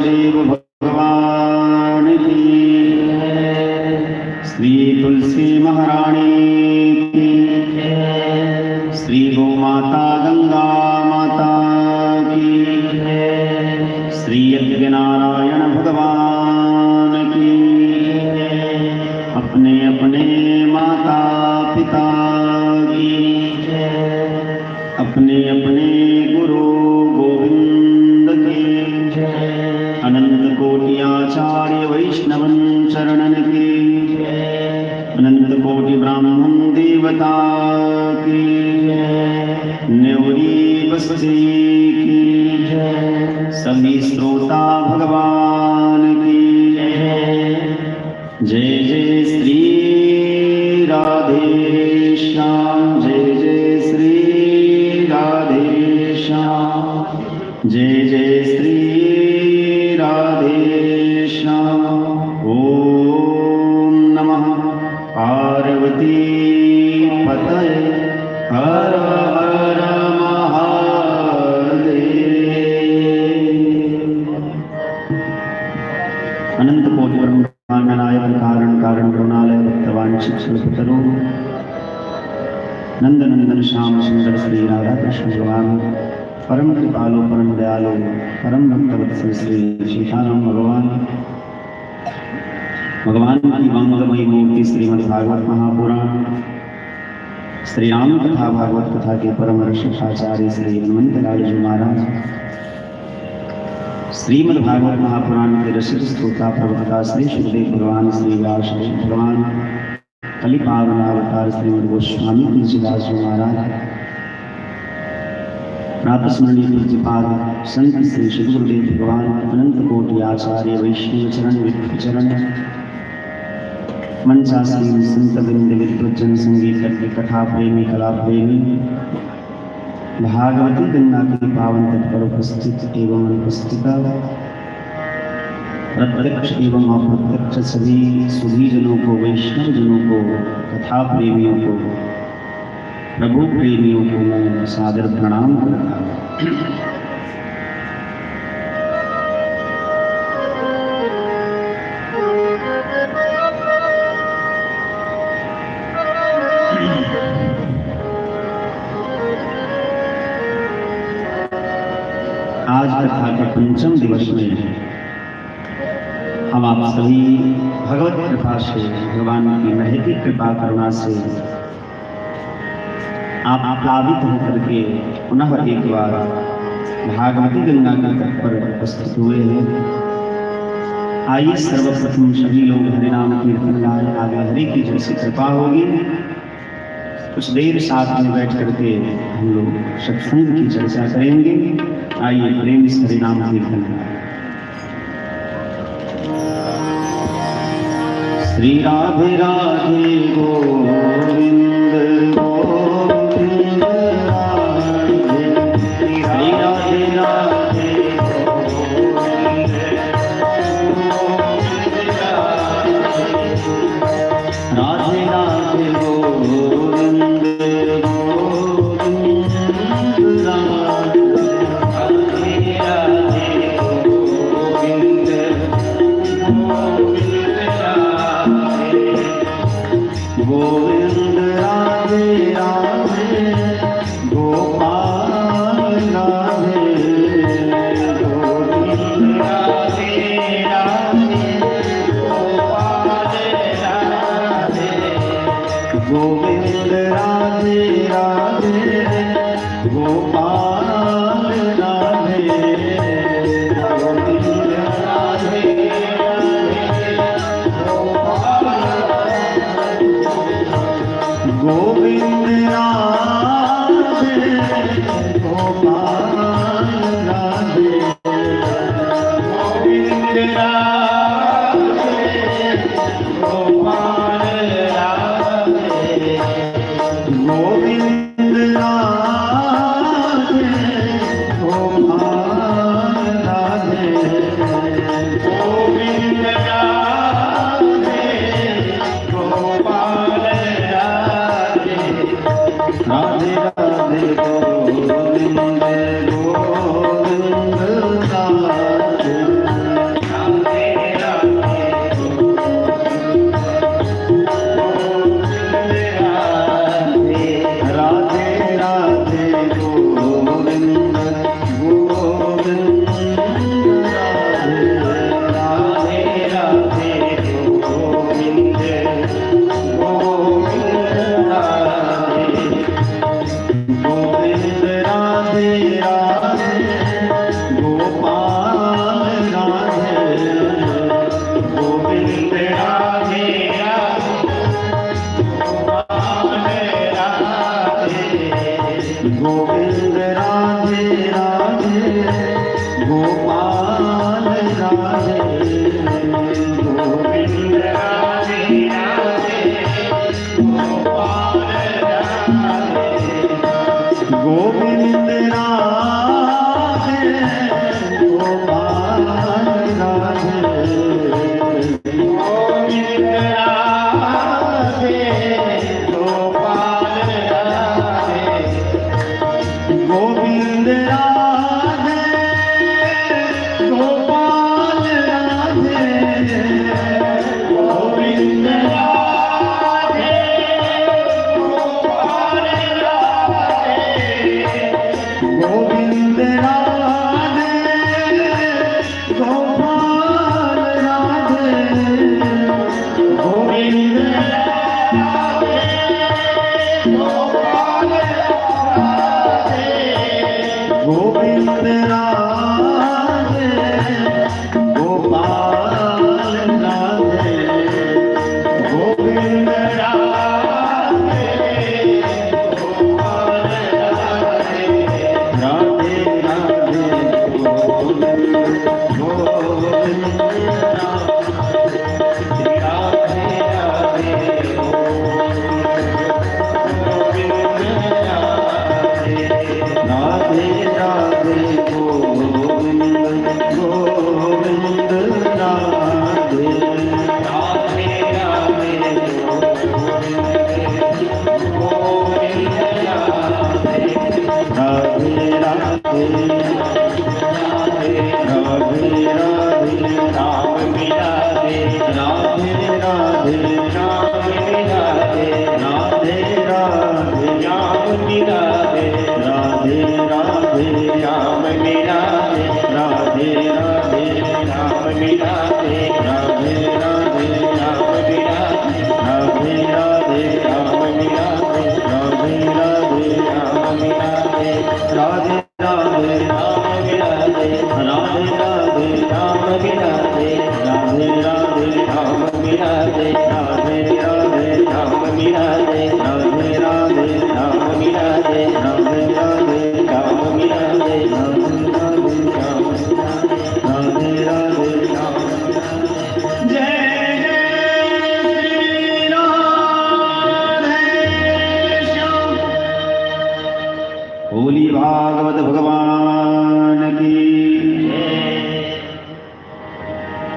देव भगवान की, श्री तुलसी महारानी की, श्री गो माता गंगा माता की, श्री यज्ञ नारायण भगवान की, अपने अपने माता पिता की, अपने अपने गुरु गोविंद की, अनंत कोटि आचार्य वैष्णवन चरणन की, अनंत कोटि ब्राह्मण देवता की, न्योरी बस्ती की, सभी श्रोता भगवान की जय जय श्री राधे श्याम, जय जय श्री राधे श्याम, जय जय श्री राधे श्याम। ओम नमः पार्वती पतये हर हर महादेव। अनंत कोटि ब्रह्मांड नायक कारण कारण करुणालय भक्तवान शिक्षण पितरो नंद नंदन श्याम सुंदर श्री राधा कृष्ण भगवान परम कृपालो परम दयालो परम भक्तवत्सल श्री सीताराम भगवान की मंगलमयी मूर्ति श्रीमद् भागवत महापुराण श्री राम कथा भागवत कथा के परम रक्षकाचार्य श्री हनुमंत लाल जी महाराज श्रीमद् भागवत महापुराण के रसिक श्रोता प्रवक्ता श्री सुखदेव भगवान श्री व्यासदेव भगवान कलिपावन अवतार श्रीमद् गोस्वामी तुलसीदास जी महाराज प्रातस्मरणीय पूज्यपाद संत श्री सद्गुरुदेव भगवान अनंत कोटि आचार्य वैष्णव चरण विचरण मंचासीन संत वृंद विद्वज्जन संगीत कथा प्रेमी कला प्रेमी भागवती गंगा के पावन तट पर उपस्थित एवं अनुपस्थिता प्रत्यक्ष एवं अप्रत्यक्ष सभी सुधी जनों को वैष्णव जनों को कथा प्रेमियों को प्रभु प्रेमियों को मैं सादर प्रणाम करता हूँ। आज कथा के पंचम दिवस में हम आप सभी भगवत कृपा से भगवान की महती कृपा करुणा से आप प्लावित होकर के पुनः एक बार भागवती गंगा के तट पर उपस्थित हुए हैं। आइए सर्वप्रथम सभी लोग हरिनाम कीर्तन गाएं। आगे हरि की जैसी कृपा होगी कुछ देर साथ में बैठ करके हम लोग सत्संग की चर्चा करेंगे। आइए प्रेम से हरिनाम कीर्तन गाएं। श्री राधे राधे गोविंद गोविंद राधे, श्री राधे राधे गोविंद गोविंद राधे, राधे गोविंद गोविंद राधे, राधे राधे गोविंद गोविंद राधे राधे गोपाल राधे, गोविंद राधे राधे गोपाल राधे, गोविंद राधे राधे गोपाल राधे, गोविंद राधे गोविंद राधे गोपाल राधे, गोविंद राधे गोपाल राधे, गोविंद राधे गोपाल राधे, गोविंद राधे गोपाल राधे, राधे राधे गोविंद गोविंद राधे।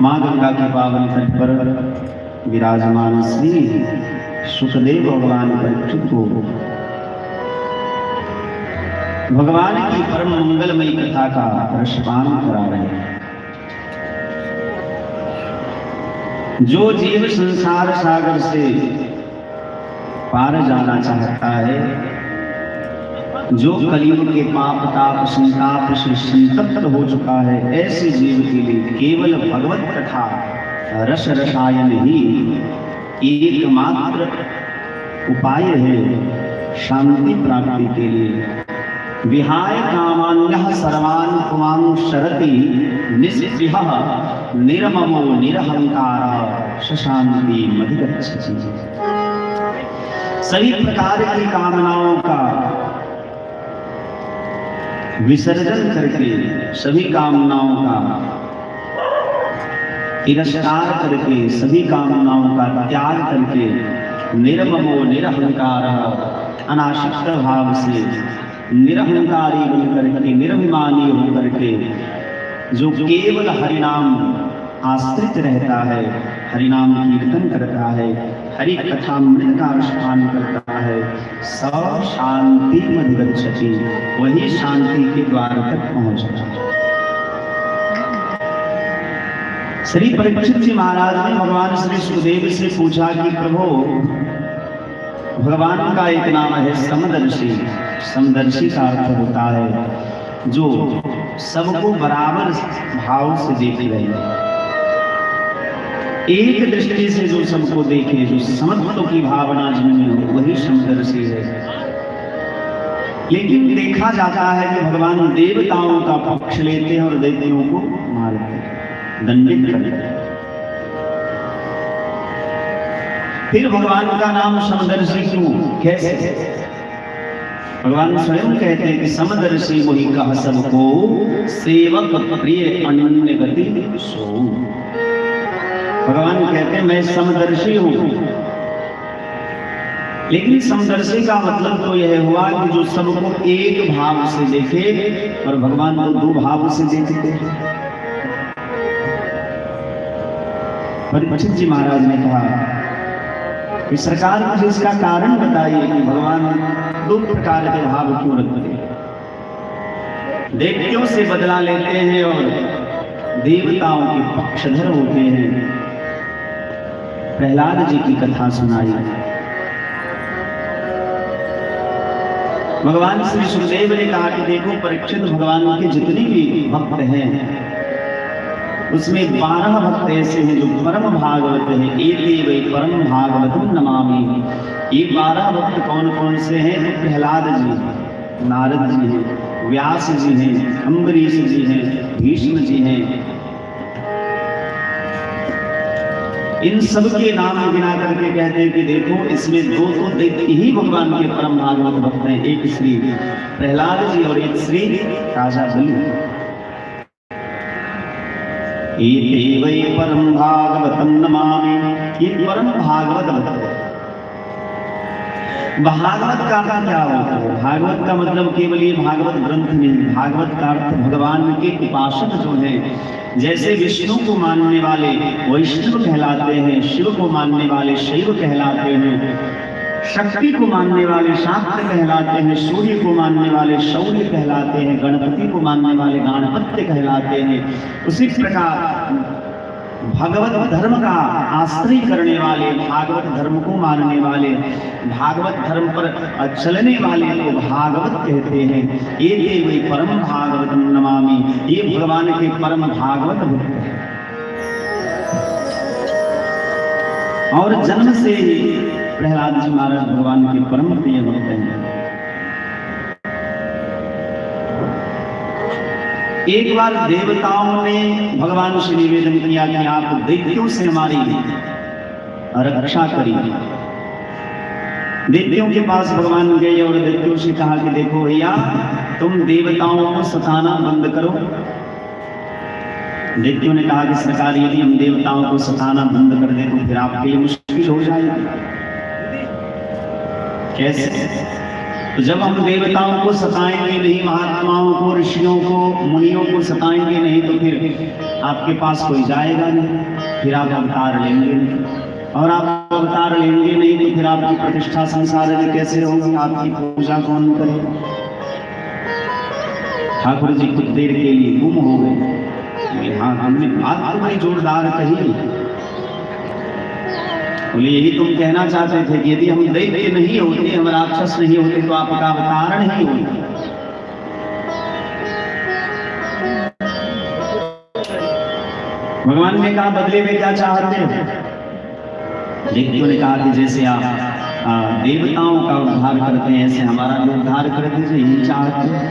माँ गंगा के पावन तट पर विराजमान श्री सुखदेव भगवान परीक्षित को भगवान की परम मंगलमयी कथा का रसपान करा रहे हैं। जो जीव संसार सागर से पार जाना चाहता है, जो कलियुग के पाप ताप संताप से संतप्त हो चुका है, ऐसे जीव के लिए केवल भगवत कथा रस रसायन ही एकमात्र उपाय है शांति प्राप्ति के लिए। विहाय कामान्यः सर्वान् पुमान् शरति निस्पृहः निर्ममो निरहंकारः सशांति मधिगच्छति। सभी प्रकार की कामनाओं का विसर्जन करके, सभी कामनाओं का तिरस्कार करके, सभी कामनाओं का त्याग करके निर्ममो निरहंकार अनासक्त भाव से निरहंकारी बनकर के, निरभिमानी होकर के जो केवल हरिनाम आश्रित रहता है, हरिनाम कीर्तन करता है, हरि कथा मृत का अनुष्ठान करता है, सब शांति मधिगच्छति, वही शांति के द्वार तक पहुंचता है। श्री परीक्षित जी महाराज ने भगवान श्री सुखदेव से पूछा कि प्रभु, भगवान का एक नाम है समदर्शी। समदर्शी का अर्थ होता है जो सबको बराबर भाव से देख रहे, एक दृष्टि से जो सबको देखे, जो समत्व की भावना जिनमें हो, वही समदर्शी है। लेकिन देखा जाता है कि भगवान देवताओं का पक्ष लेते हैं और दैत्यों को मारते हैं, दंडित करते हैं। फिर भगवान का नाम समदर्शी क्यों, कैसे? भगवान स्वयं कहते हैं कि समदर्शी मोहि कहा सबको, सेवक प्रिय अनन्य गति सो। भगवान कहते हैं मैं समदर्शी हूं, लेकिन समदर्शी का मतलब तो यह हुआ कि जो सबको एक भाव से देखे, और भगवान को दो भाव से देखते। परीक्षित जी महाराज ने कहा कि सरकार मुझे इसका कारण बताइए कि भगवान दो प्रकार के भाव क्यों रखते हैं। दैत्यों से बदला लेते हैं और देवताओं के पक्षधर होते हैं। प्रहलाद जी की कथा सुनाई। भगवान श्री सुखदेव ने कहा कि देखो परीक्षित, भगवान के जितने भी भक्त हैं उसमें 12 भक्त ऐसे हैं जो परम भागवत हैं। एते वै परम भागवतम नमामि। ये 12 भक्त कौन कौन से हैं? तो प्रहलाद जी, नारद जी हैं, व्यास जी हैं, अम्बरीश जी हैं, भीष्म जी हैं। इन सब के नाम गिना करके कहते हैं कि देखो इसमें दो तो दैत्य ही भगवान के परम भागवत भक्त हैं, एक श्री प्रहलाद जी और एक श्री राजा बलि। एते वै परम भागवतम नमामि। ये परम भागवत भक्त। भागवत का क्या होता है? भागवत का मतलब केवल ये भागवत ग्रंथ नहीं, भागवत का अर्थ भगवान के उपासक जो हैं। जैसे विष्णु को मानने वाले वैष्णव कहलाते हैं, शिव को मानने वाले शैव कहलाते हैं, शक्ति को मानने वाले शाक्त कहलाते हैं, सूर्य को मानने वाले शौर्य कहलाते हैं, गणपति को मानने वाले गणपत्य कहलाते हैं। उसी प्रकार भगवत धर्म का आश्रय करने वाले, भागवत धर्म को मानने वाले, भागवत धर्म पर चलने वाले को भागवत कहते हैं। ये वै परम भागवतम नमामि। ये भगवान के परम भागवत भक्त हैं और जन्म से ही प्रहलाद जी महाराज भगवान के परम प्रिय भक्त हैं। एक बार देवताओं ने भगवान से निवेदन किया कि आप दैत्यों से हमारी रक्षा करिए। दैत्यों के पास भगवान गए और दैत्यों से कहा कि देखो भैया, तुम देवताओं को सताना बंद करो। दैत्यों ने कहा कि सरकार, यदि हम देवताओं को सताना बंद कर दें तो फिर आपके लिए मुश्किल हो जाएगी। कैसे? तो जब हम देवताओं को सताएंगे नहीं, महात्माओं को, ऋषियों को, मुनियों को सताएंगे नहीं, तो फिर आपके पास कोई जाएगा नहीं, फिर आप अवतार लेंगे नहीं, और आप अवतार लेंगे नहीं तो फिर आपकी प्रतिष्ठा संसार में कैसे होगी? आपकी पूजा कौन करेगा? ठाकुर जी कुछ देर के लिए गुम हो गए। हाँ, हमने बात बड़ी जोरदार कही। बोले यही तुम कहना चाहते थे कि यदि हम दैत्य नहीं होते, हम राक्षस नहीं होते, तो आपका अवतार नहीं होता। भगवान ने कहा बदले में क्या चाहते हो? दैत्यों ने कहा कि जैसे आप देवताओं का उद्धार करते हैं, ऐसे हमारा भी उद्धार कर दीजिए, यही चाहते हैं।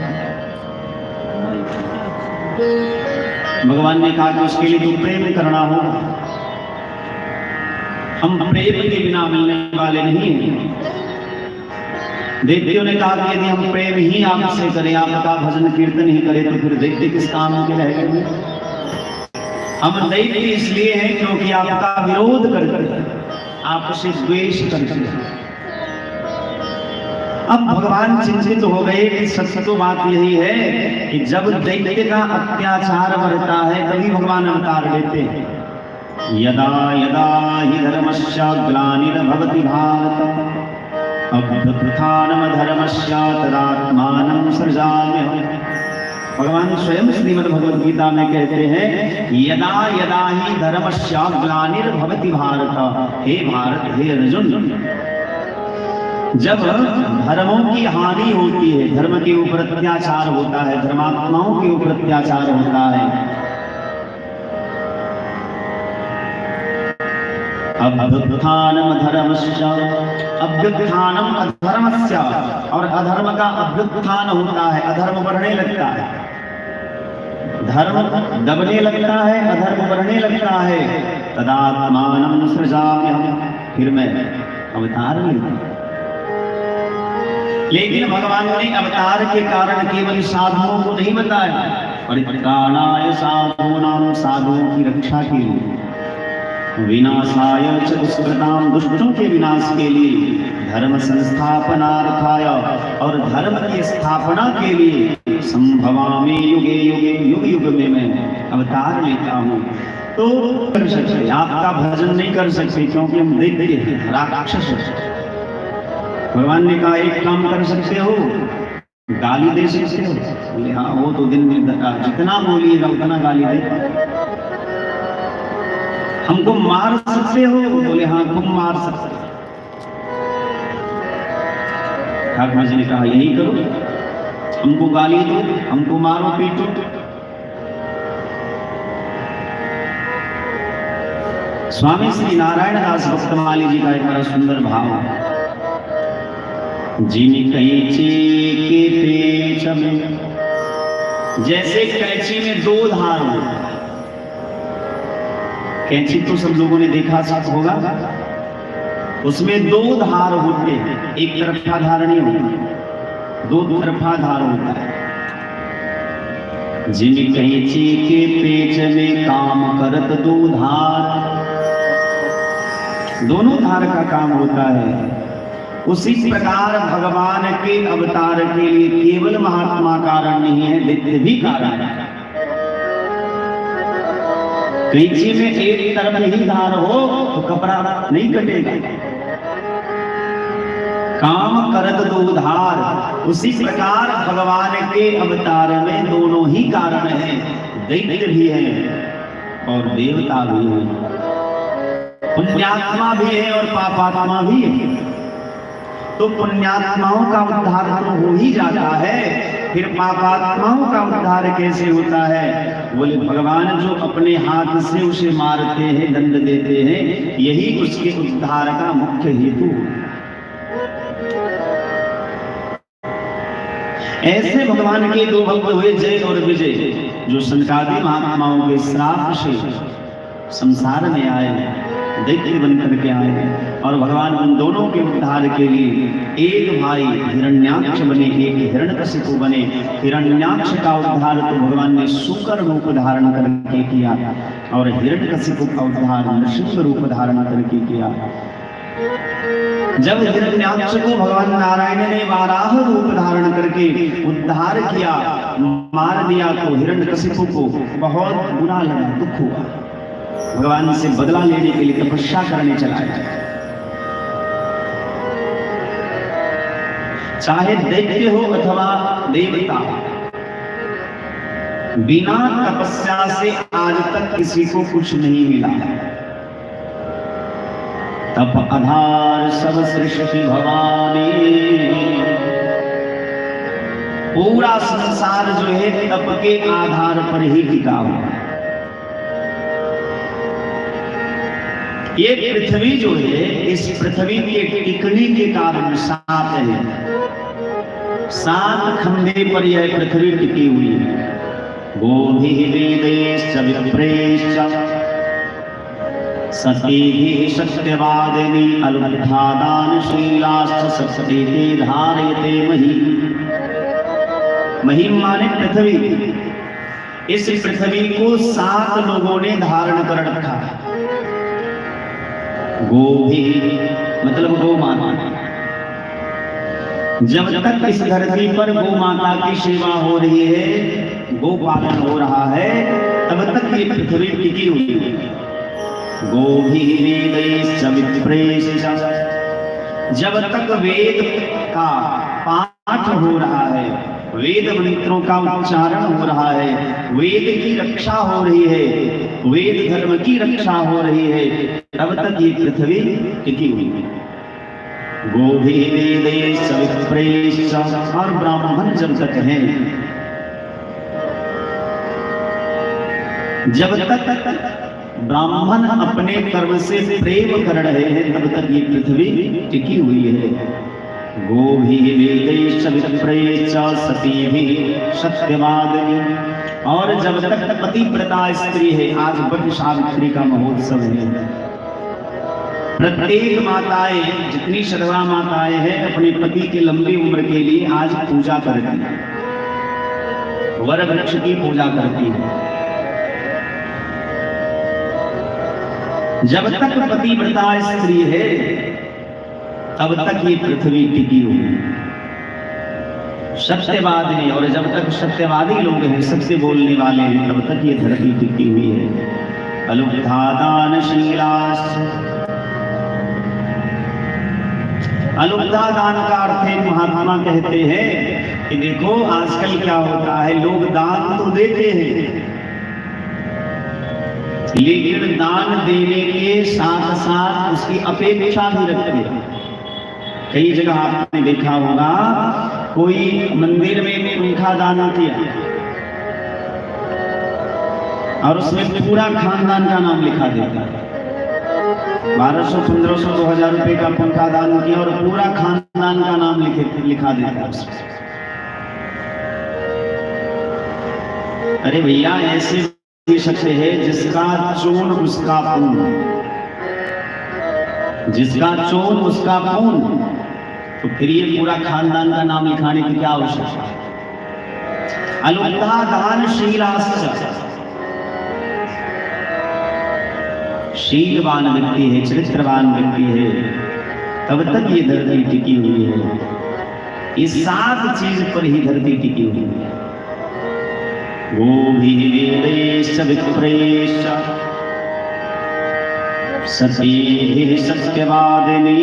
भगवान ने कहा कि उसके लिए तो प्रेम करना होगा। हम प्रेम के बिना मिलने वाले नहीं हैं। दैत्यों ने कहा कि यदि हम प्रेम ही आपसे करें, आपका भजन कीर्तन ही करें, तो फिर दैत्य किस काम के रह गए? हम दैत्य इसलिए हैं क्योंकि आपका विरोध करते हैं, आपसे द्वेष करते हैं। अब भगवान चिंतित हो गए कि सच तो बात यही है कि जब दैत्य का अत्याचार बढ़ता है तभी भगवान अवतार लेते हैं। यदा यदा हि धर्मस्य ग्लानिर्भवति भारत अभ्युत्थानं धर्मस्य तदात्मानं सृजाम्यहम्। भगवान स्वयं श्रीमद् भगवद गीता में कहते हैं यदा यदा हि धर्मस्य ग्लानिर्भवति भारत। हे भारत, हे अर्जुन, जब धर्मों की हानि होती है, धर्म के ऊपर अत्याचार होता है, धर्मात्माओं के ऊपर अत्याचार होता है, अभ्युत्थानं धर्मस्य, अभ्युत्थानं अधर्मस्य, और अधर्म का अभ्युत्थान होता है, अधर्म बढ़ने लगता है, धर्म दबने लगता है, अधर्म बढ़ने लगता है। तदात्मानं सृजाम्यहम्, फिर मैं अवतार लेता हूं। लेकिन भगवान ने अवतार के कारण केवल साधुओं को नहीं बताया, परित्राणाय साधूनां, साधुओं की रक्षा के लिए, विनाशाय च दुष्कृतां, दुष्टों के विनाश के लिए, धर्म संस्थापनार्थाय, और धर्म की स्थापना के लिए, संभवामि युगे युगे, युग युग में मैं अवतार लेता हूँ। तो कर सकते, आपका भजन नहीं कर सकते क्योंकि हम देखते हैं राक्षस। भगवान ने कहा एक काम कर सकते हो, गाली दे सकते हो। बोले हाँ, वो तो दिन में जितना बोलिएगा उतना गाली दे। हमको मार सकते हो? बोले हाँ, तुम मार सकते हो। ठाकुर जी ने कहा यही करो, हमको गाली दो, हमको मारो पीटो। स्वामी श्री नारायण दास भक्तमाली जी का एक बड़ा सुंदर भाव, जिन कैंची के पेच में, जैसे कैंची में दो धार हो। कैंची तो सब लोगों ने देखा साथ होगा, उसमें दो धार होते हैं, एक तरफा धार नहीं होती, दो तरफा धार होता है। जिन कैंची के पेच में काम करत दो धार, दोनों धार का काम होता है। उसी प्रकार भगवान के अवतार के लिए केवल महात्मा कारण नहीं है, दैत्य भी कारण है। कैंची में एक तरफ ही धार हो तो कपड़ा नहीं कटेगा। काम करत दो धार, उसी प्रकार भगवान के अवतार में दोनों ही कारण हैं, दैत्य भी है और देवता भी है, पुण्यात्मा भी है और पापात्मा भी है। तो पुण्यात्माओं का उद्धार तो हो ही जाता है, फिर पापात्माओं का उद्धार कैसे होता है? बोले भगवान जो अपने हाथ से उसे मारते हैं, दंड देते हैं, यही उसके उद्धार का मुख्य हेतु। ऐसे भगवान के दो भक्त हुए जय और विजय, जो सनकादि महात्माओं के श्राप से संसार में आए, दैत्य बनकर के आए, और भगवान उन दोनों के उद्धार के लिए एक भाई हिरण्याक्ष बने, एक हिरण्यकशिपु बने। हिरण्याक्ष का उद्धार तो भगवान ने शूकर रूप धारण करके किया, और हिरण्यकशिपु का उद्धार नृसिंह रूप धारण करके किया। जब हिरण्याक्ष को भगवान नारायण ने वाराह रूप धारण करके उद्धार किया, मार दिया, तो हिरण्यकशिपु को बहुत बुरा लगा, दुख हुआ। भगवान से बदला लेने के लिए तपस्या करने चला गया। चाहे दैत्य हो अथवा देवता, बिना तपस्या से आज तक किसी को कुछ नहीं मिला। तप आधार सब सृष्टि भवानी, पूरा संसार जो है तप के आधार पर ही टिका हुआ है। ये पृथ्वी जो है, इस पृथ्वी के टिकने के कारण सात है, सात खंभे पर यह पृथ्वी टिकी हुई है। गोभिः वेदैश्च विप्रेश्च सतीभिः सत्यवादिनी अलुब्धादानशीलाश्च सप्तेते धारयते मही। मही माने पृथ्वी। इस पृथ्वी को सात लोगों ने धारण कर रखा है। गोभी मतलब गौ माता। जब तक इस धरती पर गौ माता की सेवा हो रही है, गौ पालन हो रहा है, तब तक ये पृथ्वी टिकी हुई है। गोभी वेदैश्च विप्रेश्च, जब तक वेद का पाठ हो रहा है, वेद मंत्रों का उच्चारण हो रहा है, वेद की रक्षा हो रही है, वेद धर्म की रक्षा हो रही है, तब तक ये पृथ्वी टिकी हुई है। गोभी वेदैश्च विप्रेश्च, और ब्राह्मण जब तक है, जब तक ब्राह्मण अपने कर्म से प्रेम कर रहे हैं, तब तक ये पृथ्वी टिकी हुई है। गोभिः वेदैश्च विप्रेश्च सतीभिः सत्यवादिनी, और जब तक पतिव्रता स्त्री है, आज वट सावित्री का महोत्सव है, प्रत्येक माताएं, जितनी शर्वा माताएं हैं, अपने पति की लंबी उम्र के लिए आज पूजा करती हैं, वर वृक्ष की पूजा करती हैं। जब तक पतिव्रता स्त्री है तब तक ये पृथ्वी टिकी हुई सत्यवादी, और जब तक सत्यवादी लोग हैं, सत्य बोलने वाले हैं, तब तक ये धरती टिकी हुई है। अलुब्धा दानशीलाश्च, अलुब्धा दान का अर्थ है, महात्मा कहते हैं कि देखो आजकल क्या होता है, लोग दान तो देते हैं लेकिन दान देने के साथ साथ उसकी अपेक्षा भी रखते हैं। कई जगह आपने देखा होगा, कोई मंदिर में पंखा दान किया और उसमें पूरा खानदान का नाम लिखा देता है। 1200, 1500, 2000 रुपए का पंखा दान किया और पूरा खानदान का नाम लिखा देता है उसमें। अरे भैया, ऐसे शख्स है जिसका चोन उसका पून, जिसका चोन उसका पून, तो फिर ये पूरा खानदान का नाम लिखाने की क्या आवश्यकता है। अलुब्धा दानशीलाश्च, शीलवान व्यक्ति है, चरित्रवान व्यक्ति है, तब तक ये धरती टिकी हुई है। इस 7 चीज पर ही धरती टिकी हुई है। गोभिर्वेदैश्च विप्रेश्च सतीभिः सत्यवादिनी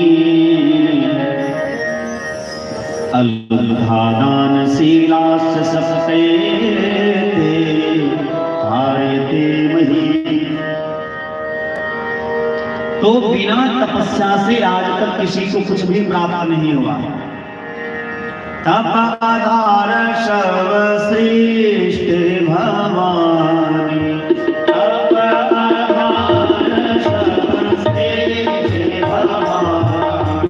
अलुब्धा दानशीलाश्च सप्ते धार्यते मही। तो बिना तपस्या से आज तक किसी को कुछ भी प्राप्त नहीं हुआ। तप आधार सर्वश्रेष्ठ भवानी, तप आधार सर्वश्रेष्ठ भवानी,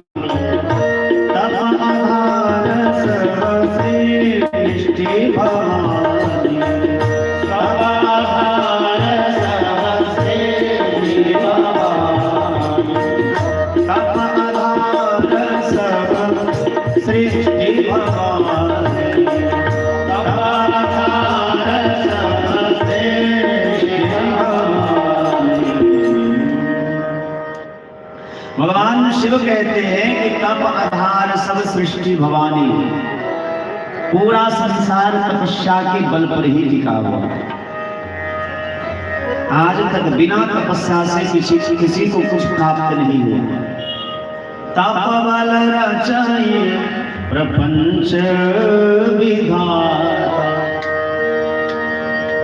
तप आधार सर्वश्रेष्ठ भवानी, तप आधार सर्वश्रेष्ठ भवानी, तप आधार सर्वश्रेष्ठ भगवान शिव कहते हैं कि तप आधार सब सृष्टि भवानी। पूरा संसार तपस्या के बल पर ही टिका हुआ। आज तक बिना तपस्या से किसी को कुछ प्राप्त नहीं हुआ। तप बल रचाए प्रपंच विधाता,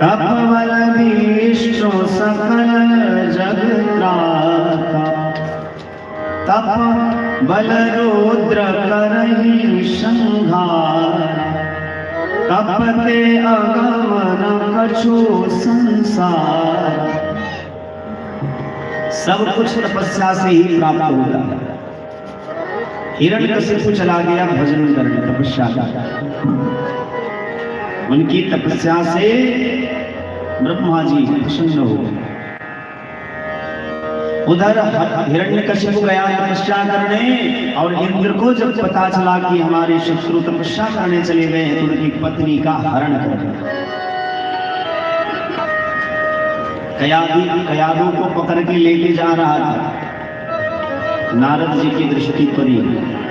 तप बल विष्णु सकल जगत्राता, तप बल रुद्र करहि संहार, तपते अगमन कछु संसार। सब कुछ तपस्या से ही प्राप्त होता है। हिरण्यकशिपु चला गया भजन करने, तपस्या का, उनकी तपस्या से ब्रह्मा जी प्रसन्न हो गए। उधर हिरण्यकशिपु गया तपस्या करने, और इंद्र को जब पता चला कि हमारे शत्रु तपस्या करने चले गए हैं, तो उनकी पत्नी का हरण कर दिया। कयादू को पकड़ के लेके जा रहा था। नारद जी की दृष्टि पड़ी।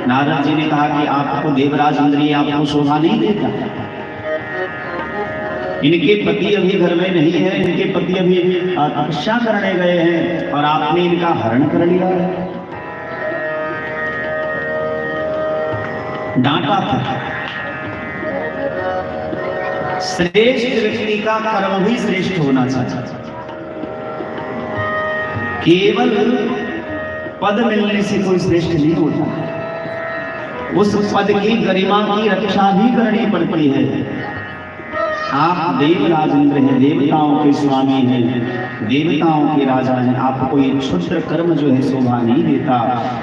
नारद जी ने कहा कि आपको देवराज इंद्रिय आपको शोभा नहीं देता, इनके पति अभी घर में नहीं है, इनके पति अभी तपस्या करने गए हैं और आपने इनका हरण कर लिया है। डांटा था। श्रेष्ठ व्यक्ति का कर्म भी श्रेष्ठ होना चाहिए। केवल पद मिलने से कोई श्रेष्ठ नहीं होता। उस पद की गरिमा की रक्षा भी करनी पड़ती है। आप देवराज इंद्र हैं, देवताओं के स्वामी हैं, देवताओं के राजा हैं, आपको ये क्षुद्र कर्म जो है शोभा नहीं देता।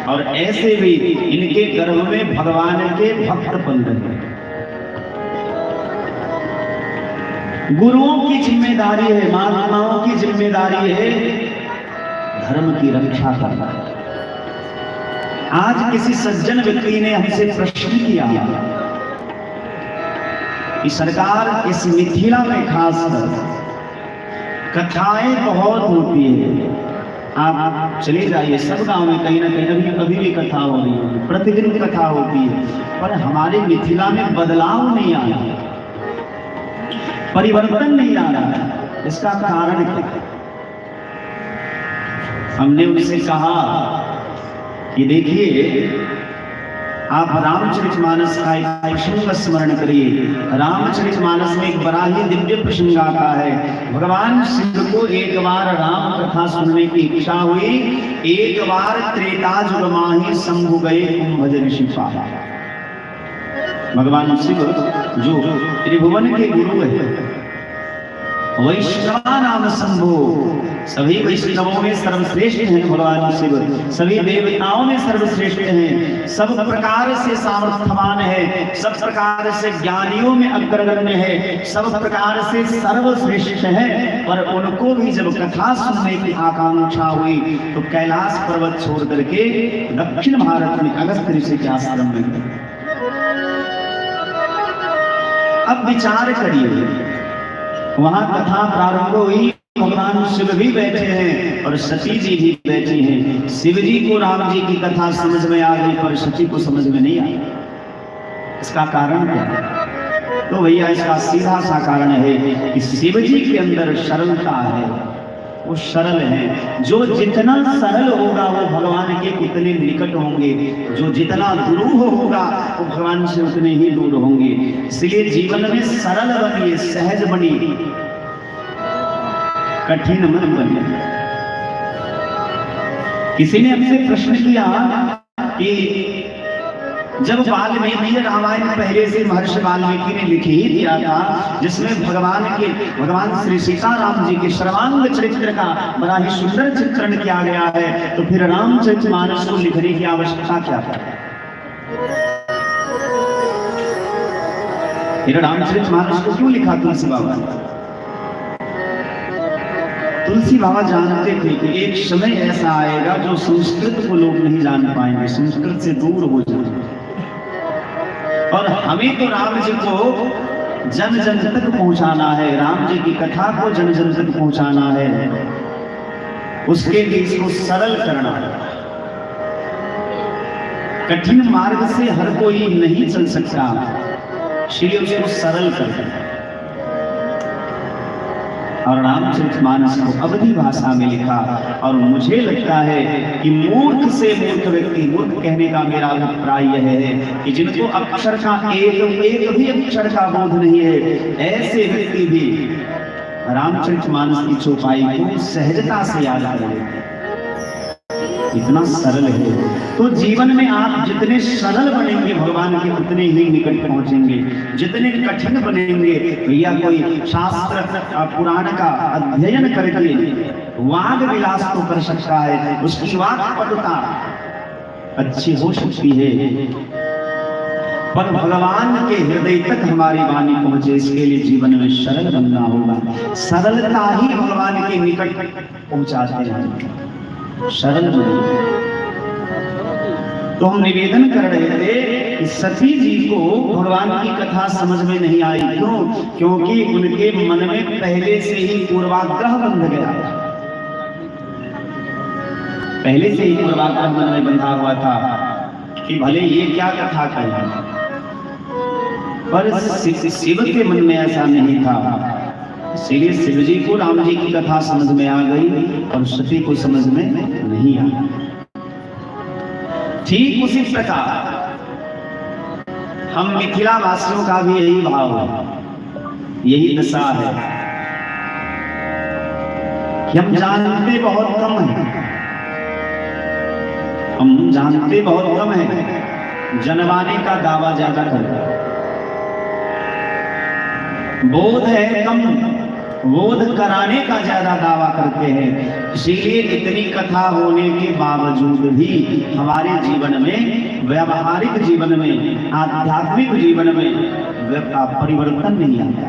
और ऐसे भी इनके गर्भ में भगवान के भक्त पल रहे। गुरुओं की जिम्मेदारी है, महात्माओं की जिम्मेदारी है धर्म की रक्षा करना। आज किसी सज्जन व्यक्ति ने हमसे प्रश्न किया कि सरकार इस मिथिला में खासकर कथाएं बहुत होती है, आप चले जाइए सब गांव में कहीं ना कहीं अभी भी कथा हो रही है, प्रतिदिन कथा होती है, पर हमारे मिथिला में बदलाव नहीं आया, परिवर्तन नहीं आ रहा है। इसका कारण क्या? हमने उनसे कहा कि देखिए, आप रामचरितमानस का एक प्रसंग का स्मरण करिए। रामचरितमानस में एक बड़ा ही दिव्य प्रसंग आता है। भगवान शिव को एक बार राम कथा सुनने की इच्छा हुई। एक बार त्रेता युग माही शंभु गए कुंभज ऋषि पाया। भगवान शिव जो त्रिभुवन के गुरु है, वैष्णवा नाम शंभु, सभी वैष्णवों में सर्वश्रेष्ठ हैं भगवान शिव, सभी देवताओं में सर्वश्रेष्ठ हैं, सब प्रकार से सामर्थ्यवान है, सब प्रकार से ज्ञानियों में अग्रगण्य है, सब प्रकार से सर्वश्रेष्ठ है। पर उनको भी जब कथा सुनने की आकांक्षा हुई तो कैलाश पर्वत छोड़ करके दक्षिण भारत में अगस्त ऋषि के आश्रम में गए। अब विचार करिए, वहां कथा प्रारंभ हुई, भगवान शिव भी बैठे हैं और सती जी भी बैठी हैं। शिव जी को राम जी की कथा समझ में आ गई, पर सती को समझ में नहीं आई। इसका कारण क्या है? तो भैया इसका सीधा सा कारण है कि शिव जी के अंदर सरलता है, वो सरल है। जो जितना सरल होगा वो भगवान के उतने निकट होंगे, जो जितना दुरूह होगा वो भगवान से उतने ही दूर होंगे। इसलिए जीवन में सरल बनिए, सहज बनिए, कठिन मत बनिए। किसी ने हमसे प्रश्न किया कि जब वाल्मीकि रामायण पहले से महर्षि वाल्मीकि ने लिख ही दिया था, जिसमें भगवान श्री सीताराम जी के सर्वांग चरित्र का बड़ा ही सुंदर चित्रण किया गया है, तो फिर रामचरितमानस को लिखने की आवश्यकता क्या है? फिर रामचरितमानस को क्यों लिखा तुलसी बाबा? तुलसी बाबा जानते थे कि एक समय ऐसा आएगा जो संस्कृत को लोग नहीं जान पाएंगे, संस्कृत से दूर हो जाएंगे, और हमें तो राम जी को जन जन तक पहुंचाना है, राम जी की कथा को जन जन तक पहुंचाना है, उसके लिए इसको सरल करना है। कठिन मार्ग से हर कोई नहीं चल सकता, इसलिए उसको सरल करना है। और रामचरितमानस को अवधी भाषा में लिखा, और मुझे लगता है कि मूर्ख से मूर्ख व्यक्ति, मूर्ख कहने का मेरा अभिप्राय यह है कि जिनको अक्षर का एक भी अक्षर का बोध नहीं है, ऐसे व्यक्ति भी रामचरितमानस की चौपाई को सहजता से याद करेंगे। इतना सरल है। तो जीवन में आप जितने सरल बनेंगे भगवान के उतने ही निकट पहुंचेंगे। जितने कठिन बनेंगे, भैया कोई शास्त्र पुराण का अध्ययन करके वाग विलास तो कर सकता है, उसकी वाक्पटुता अच्छी हो सकती है, पर भगवान के हृदय तक हमारी वाणी पहुंचे, इसके लिए जीवन में सरल बनना होगा। सरलता ही भगवान के निकट पहुंचाते हैं। सरल बने। तो हम निवेदन कर रहे थे कि सती जी को भगवान की कथा समझ में नहीं आई। क्यों? क्योंकि उनके मन में पहले से ही पूर्वाग्रह बंध गया, पहले से ही पूर्वाग्रह मन में बंधा हुआ था कि भले ये क्या कथा कही, पर शिव के मन में ऐसा नहीं था। इसलिए शिव जी को राम जी की कथा समझ में आ गई और सती को समझ में नहीं आई। ठीक उसी प्रकार हम मिथिला वासियों का भी यही भाव है, यही दशा है कि हम जानते बहुत कम हैं, हम जानते बहुत कम हैं, जनवाने का दावा ज्यादा करते हैं। बोध है कम, बोध कराने का ज्यादा दावा करते हैं। इसीलिए इतनी कथा होने के बावजूद भी हमारे जीवन में, व्यावहारिक जीवन में, आध्यात्मिक जीवन में परिवर्तन नहीं आता।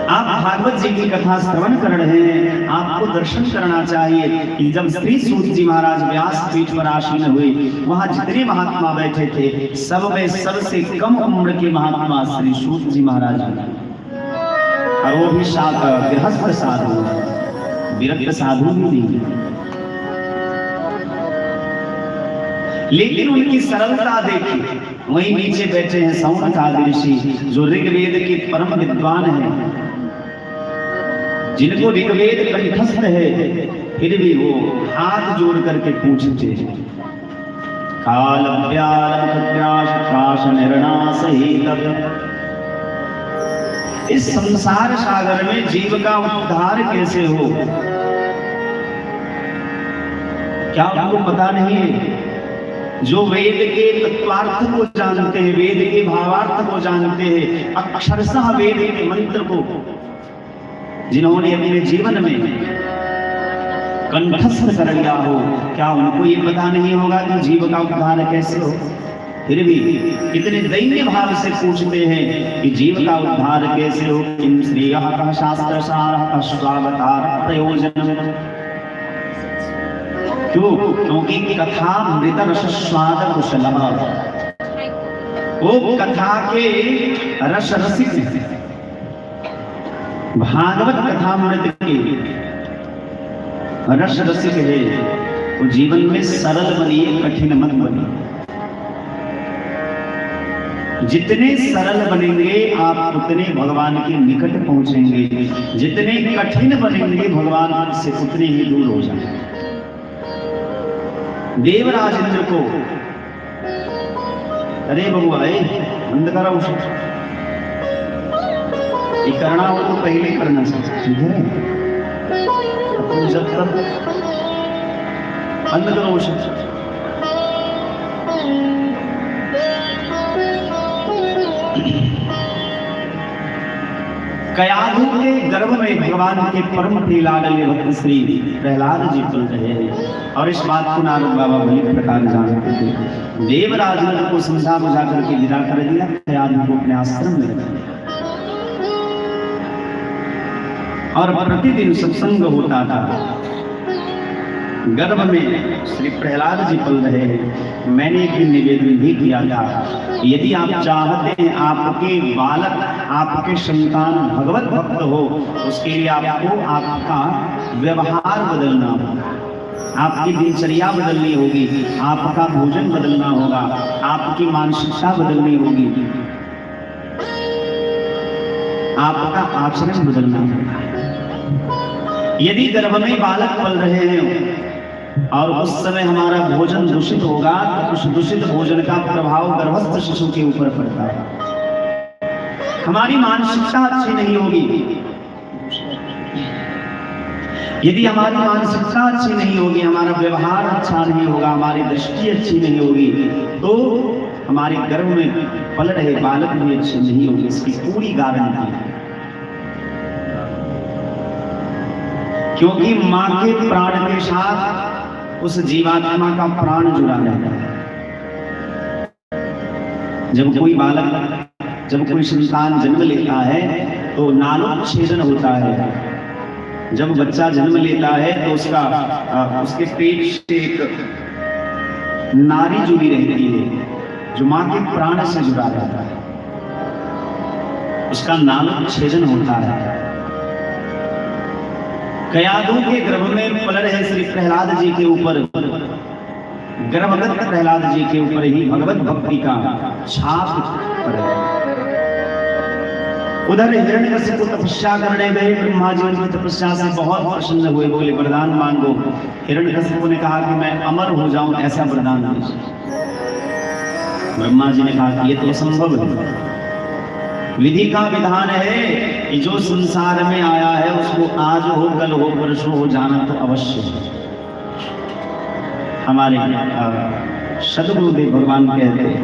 आप भागवत जी की कथा श्रवण कर रहे हैं, आपको दर्शन करना चाहिए कि जब श्री सूत जी महाराज व्यास पीठ पर आसीन हुए, वहां जितने महात्मा बैठे थे सब में सबसे कम उम्र के महात्मा श्री सूत जी महाराज, और वो भी गृहस्थ साधु, विरक्त साधु भी नहीं, लेकिन उनकी सरलता देखिए। वहीं नीचे बैठे हैं सौनकादि ऋषि, जो ऋग्वेद के परम विद्वान हैं, जिनको ऋग्वेद कंठस्थ है, फिर भी वो हाथ जोड़ करके पूछते हैं, काल इस संसार सागर में जीव का उद्धार कैसे हो? क्या आपको पता नहीं है? जो वेद के तत्वार्थ को जानते हैं, वेद के भावार्थ को जानते हैं, अक्षरशः वेद के मंत्र को जिन्होंने अपने जीवन में कंठस्थ कर लिया हो, क्या उनको ये पता नहीं होगा कि जीव का उद्धार कैसे हो? फिर भी इतने दैन्य भाव से पूछते हैं कि जीव का उद्धार कैसे हो? किम श्रेयः का शास्त्र सारः स्वागतार प्रयोजन। क्यों? क्योंकि कथा मृत रस स्वाद कुशल, वो कथा के रस रसिक है। भागवत कथा मृत के रस रसिक है, तो जीवन में सरल बनिए, कठिन मत बनिए। जितने सरल बनेंगे आप उतने भगवान के निकट पहुंचेंगे, जितने कठिन बनेंगे भगवान से उतने ही दूर हो जाएंगे। देवराज इंद्र को, अरे बबुआ बंद करो, ये करना हो तो पहले करना चाहिए, ठीक है? तो जब तक बंद करो, कयाधु के गर्भ में भगवान के परम प्रिय लाडले भक्त श्री प्रहलाद जी पल रहे हैं, और इस बात को नारद बाबा भली प्रकार जानते थे। देवराज ने को समझा बुझा करके विदा कर दिया, कयाधु को अपने आश्रम में रख दिया, और प्रतिदिन सत्संग होता था। गर्भ में श्री प्रहलाद जी पल रहे हैं। मैंने एक दिन निवेदन भी किया था, यदि आप चाहते हैं आपके बालक, आपके संतान भगवत भक्त हो, उसके लिए आपको आपका व्यवहार बदलना होगा, आपकी दिनचर्या बदलनी होगी, आपका भोजन बदलना होगा, आपकी मानसिकता बदलनी होगी, आपका आचरण बदलना होगा। यदि गर्भ में बालक पल रहे हैं और उस समय हमारा भोजन दूषित होगा, तो उस दूषित भोजन का प्रभाव गर्भस्थ शिशु के ऊपर पड़ता है। हमारी मानसिकता अच्छी नहीं होगी, यदि हमारी मानसिकता अच्छी नहीं होगी, हमारा व्यवहार अच्छा नहीं होगा, हमारी दृष्टि अच्छी नहीं होगी, तो हमारे गर्भ में पल रहे बालक भी अच्छे नहीं होंगे। इसकी पूरी गारंटी है, क्योंकि मां के प्राण के साथ उस जीवात्मा का प्राण जुड़ा रहता है। जब कोई बालक, जब कोई संतान जन्म लेता है तो नालोच्छेदन होता है। जब बच्चा जन्म लेता है तो उसके पेट से एक नारी जुड़ी रहती है, जो मां के प्राण से जुड़ा रहता है, उसका नालोच्छेदन होता है। कयाधु के गर्भ में पल रहे श्री प्रहलाद जी के ऊपर, गर्भगत प्रहलाद जी के ऊपर ही भगवत भक्ति का छाप पड़ा। उधर हिरण्यकशिपु तपस्या करने गए, ब्रह्मा जी उनकी तपस्या से बहुत प्रसन्न हुए, बोले वरदान मांगो। हिरण्यकशिपु ने कहा कि मैं अमर हो जाऊं, ऐसा वरदान दीजिए। ब्रह्मा जी ने कहा कि ये तो असंभव है, विधि का विधान है कि जो संसार में आया है उसको आज हो, कल हो, परसों हो जाना तो अवश्य है। हमारे सदगुरुदेव भगवान कहते हैं,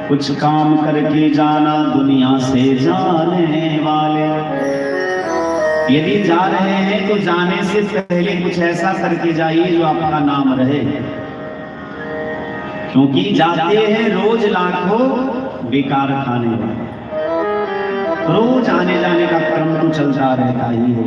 कुछ काम करके जाना दुनिया से जाने वाले। यदि जा रहे हैं तो जाने से पहले कुछ ऐसा करके जाइए जो आपका नाम रहे, क्योंकि जाते हैं रोज लाखों बेकार खाने वाले। तो रोज आने जाने का क्रम तो चलता रहता ही है।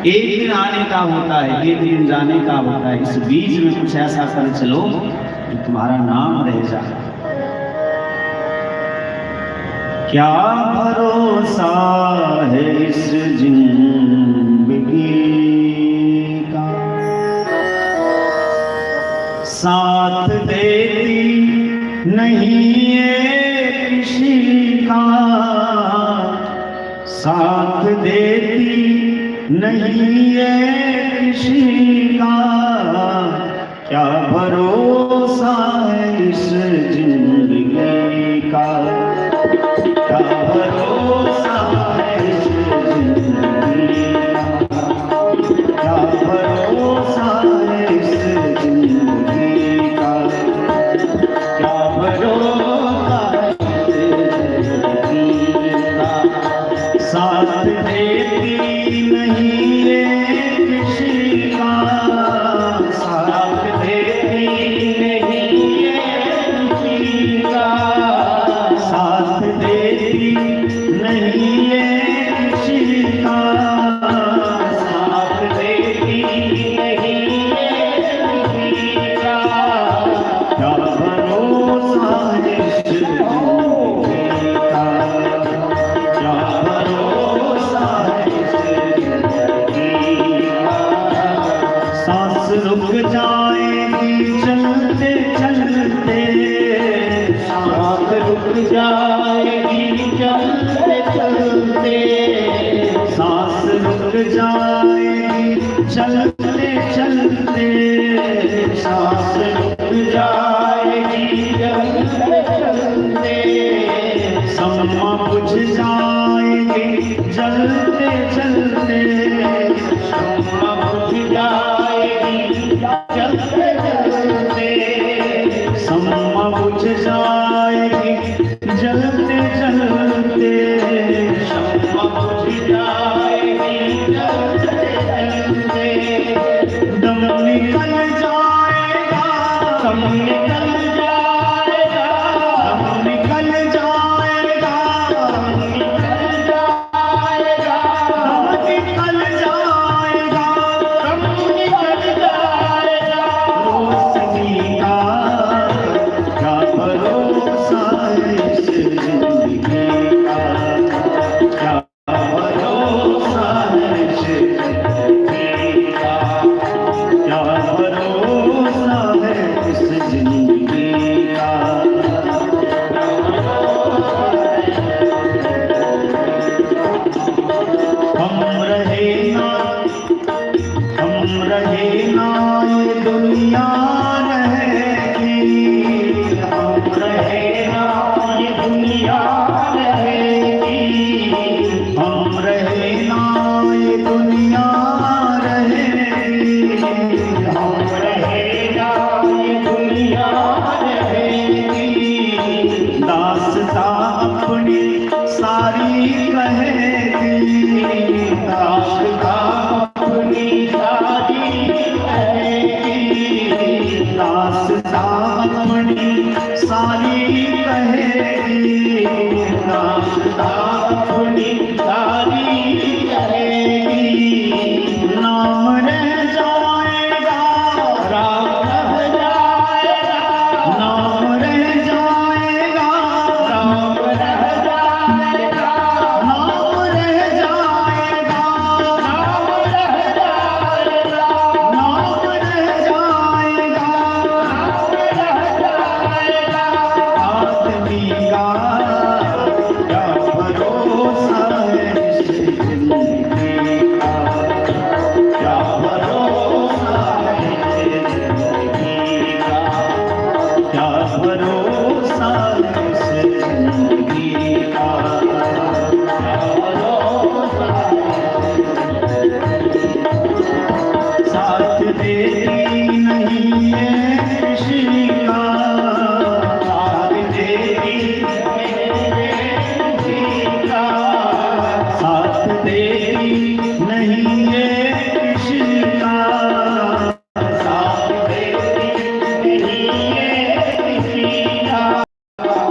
एक दिन आने का होता है, एक दिन जाने का होता है। इस बीच में कुछ ऐसा कर चलो कि तुम्हारा नाम रह जाए। क्या भरोसा है इस जिंदगी का, साथ देती नहीं है किसी का, साथ देती नहीं है किसी का। क्या भरोसा है इस जिंदगी का, क्या भरोसा है इस जिंदगी का, क्या भरोसा है इस जिंदगी का, क्या भरोसा है इस जिंदगी का। साथ देती नहीं है किसी का, साथ देती नहीं है किसी का, साथ देती नहीं है किसी का, साथ देती नहीं है किसी का। क्या भरोसा है इस जिंदगी का, क्या भरोसा है इस जिंदगी का। सांस रुक जाएगी चलते चलते, सांस रुक जाएगी चलते चलते, सांस रुक जाएगी चलते चलते, सांस रुक जाएगी चलते चलते। सम्मा बुझ जाएगी जलते जलते, सम्मा बुझ जाएगी जलते जलते, सम्मा बुझ जाएगी जलते जलते, सम्मा बुझ जाएगी जलते जलते। दम निकल जाएगा, दम निकल जाएगा, दम निकल जाएगा, दम निकल जाएगा, दम निकल जाएगा, दम निकल जाएगा। रोशनी का क्या भरोसा है इस जिंदगी का, क्या भरोसा है इस जिंदगी का, क्या भरोसा है इस जिंदगी का। हम रहे ना, हम रहे ना ये दुनिया रहेगी, हम रहे ना ये दुनिया रहेगी, हम रहे ना ये दुनिया रहेगी, हम रहे ना ये दुनिया रहेगी। दास्तां अपनी सारी कहेगी, दास्तां अपनी सारी कहेगी, दास्तां अपनी सारी कहेगी, दास्तां अपनी सारी कहेगी। नाम रह जाएगा, राम रह जाएगा, नाम रह जाएगा, राम रह जाएगा, नाम रह जाएगा, नाम रह जाएगा, नाम रह जाएगा, नाम रह जाएगा।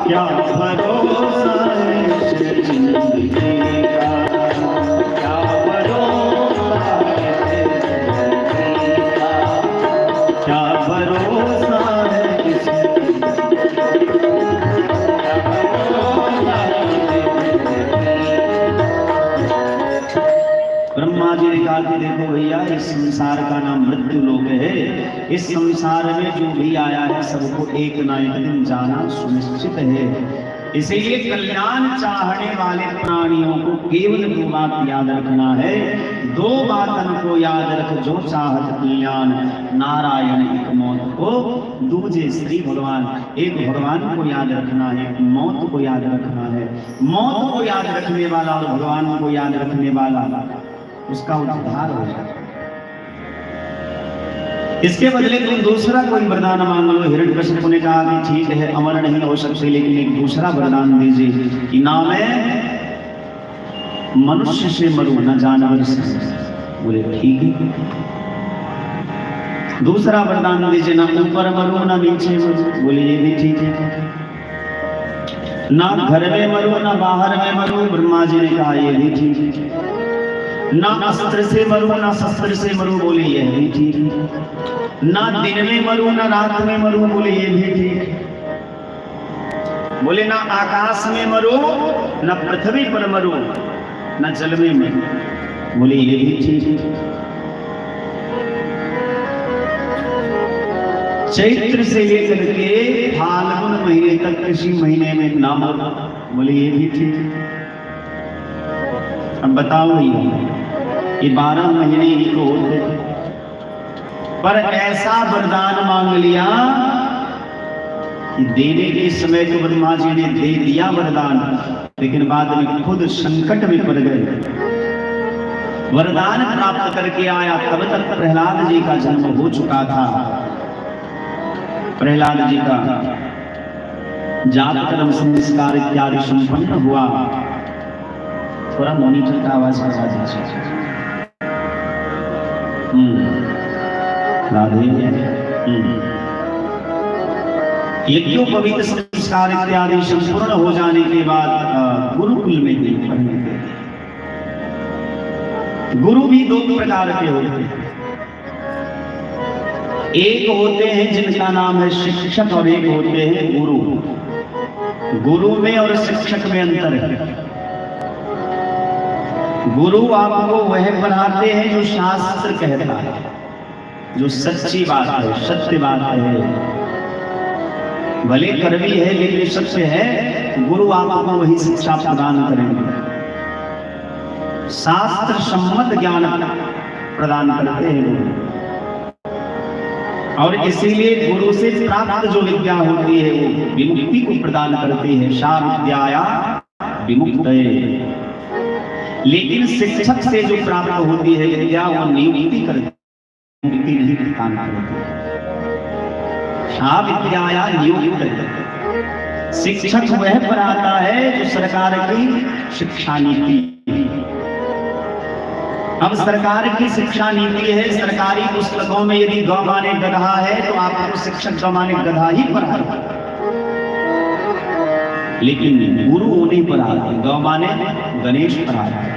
क्या भरोसा है जिंदगी का, क्या भरोसा है जिंदगी का, क्या भरोसा है ब्रह्मा जी ने कहा कि देखो भैया, इस संसार का नाम मृत्यु लोक है। इस संसार में जो भी आया है सबको एक ना एक दिन जाना सुनिश्चित है। इसीलिए कल्याण चाहने वाले प्राणियों को केवल दो बात याद रखना है। दो बातन को याद रख जो चाहत कल्याण, नारायण एक मौत को, दूजे श्री भगवान। एक भगवान को याद रखना है, मौत को याद रखना है। मौत को याद रखने वाला और भगवान को याद रखने वाला उसका उद्धार हो जाए। इसके बदले तुम दूसरा कोई वरदान मांग लो। हिरण्यकशिपु ने कहा कि ठीक है, अमर नहीं हो सकते, लेकिन एक दूसरा वरदान दीजिए कि ना मैं मनुष्य से मरूं न जानवर से। बोले ठीक है। दूसरा वरदान दीजिए, ना ऊपर मरूं न नीचे मरूं। बोले ये भी ठीक है। ना घर में मरूं न बाहर में मरूं। ब्रह्मा जी ने कहा ये भी ठीक है। ना अस्त्र से मरूं ना शस्त्र से मरूं। बोले ये भी ठीक है। ना दिन में मरूं ना रात में मरूं। बोले ये भी ठीक है। बोले ना आकाश में मरूं ना पृथ्वी पर मरूं ना जल में मरूं। बोले ये भी ठीक है। चैत्र से लेकर के फाल्गुन महीने तक किसी महीने में ना मरूं। बोले ये भी ठीक है। अब बताओ ये 12 महीने ही तो होते, पर ऐसा वरदान मांग लिया कि देने के समय तो ब्रह्मा जी ने दे दिया वरदान, लेकिन बाद में खुद संकट में पड़ गए। वरदान प्राप्त करके आया तब तक प्रहलाद जी का जन्म हो चुका था। प्रहलाद जी का जातकर्म संस्कार इत्यादि संपन्न हुआ। थोड़ा मॉनिटर का आवाज बढ़ा दीजिए। राधे। यज्ञोपवीत संस्कार इत्यादि संपूर्ण हो जाने के बाद गुरुकुल में भी पढ़ने के। गुरु भी दो प्रकार के होते हैं। एक होते हैं जिनका नाम है शिक्षक और एक होते हैं गुरु। गुरु में और शिक्षक में अंतर है। गुरु आपको वह पढ़ाते हैं जो शास्त्र कहता है, जो सच्ची बात है, सत्य बात है। भले कड़वी है लेकिन सत्य है। गुरु आपको वही शिक्षा प्रदान करेंगे, शास्त्र सम्मत ज्ञान प्रदान करते हैं गुरु। और इसीलिए गुरु से प्राप्त जो विद्या होती है वो विमुक्ति को प्रदान करती है। सा विद्याया विमुक्तये। लेकिन शिक्षक से जो प्राप्त होती है विद्या वो नियुक्ति करती है, मुक्ति नहीं प्रदान करती। सा विद्याया नियुक्तये। शिक्षक वह पढ़ाता है जो सरकार की शिक्षा नीति। अब सरकार की शिक्षा नीति है, सरकारी पुस्तकों में यदि गौ माने गधा है तो आपको शिक्षक गौ माने गधा ही पढ़ाएगा, लेकिन गुरु वो नहीं पढ़ाते। गौ माने गणेश पढ़ाते।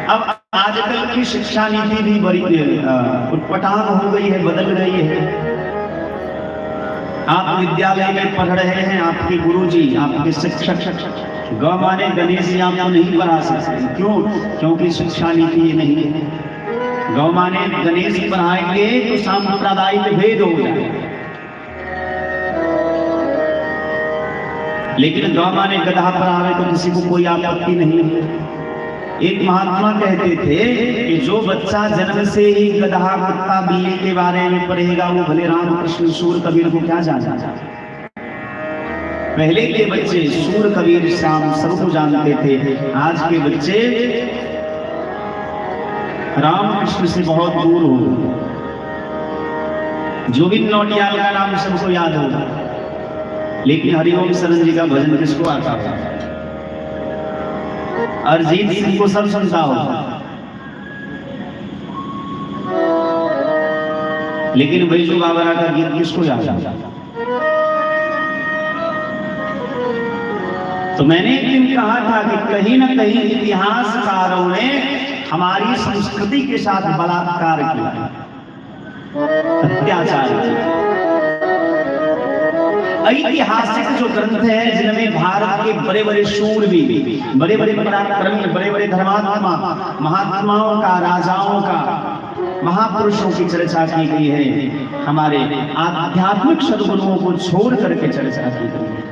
अब आजकल की शिक्षा नीति भी बड़ी उटपटांग हो गई है, बदल गई है। आप विद्यालय में पढ़ रहे हैं, आपके गुरुजी, आपके शिक्षक गौ माने गणेश जी आपको नहीं पढ़ा सकते। क्यों? क्योंकि शिक्षा नीति ये नहीं है। गौ माने गणेश पढ़ाएंगे तो सांप्रदायिक भेद हो जाएगा, लेकिन गौ माने गधा पढ़ावे तो किसी को कोई आपत्ति नहीं है। एक महात्मा कहते थे कि जो बच्चा जन्म से ही गधा कुत्ता बिल्ली के बारे में पढ़ेगा वो भले राम कृष्ण सूर कबीर को क्या जाना। पहले के बच्चे सूर कबीर श्याम सबको जानते थे, आज के बच्चे राम कृष्ण से बहुत दूर हो। जुबिन नौटियाल का नाम सबको याद होगा, लेकिन हरिओम शरण जी का भजन किसको आता होगा? अरिजीत सिंह को सब सुनता होगा। लेकिन बैजू बाबरा का गीत किसको याद आता? तो मैंने एक दिन कहा था कि कहीं ना कहीं इतिहासकारों ने हमारी संस्कृति के साथ बलात्कार किया, अत्याचार किया। ऐतिहासिक जो ग्रंथ है जिनमें भारत के बड़े बड़े शूरवीर, बड़े बड़े पराक्रमी, बड़े बड़े धर्मात्मा, महात्माओं का, राजाओं का, महापुरुषों की चर्चा की गई है, हमारे आध्यात्मिक सद्गुणों को छोड़ करके चर्चा की गई है।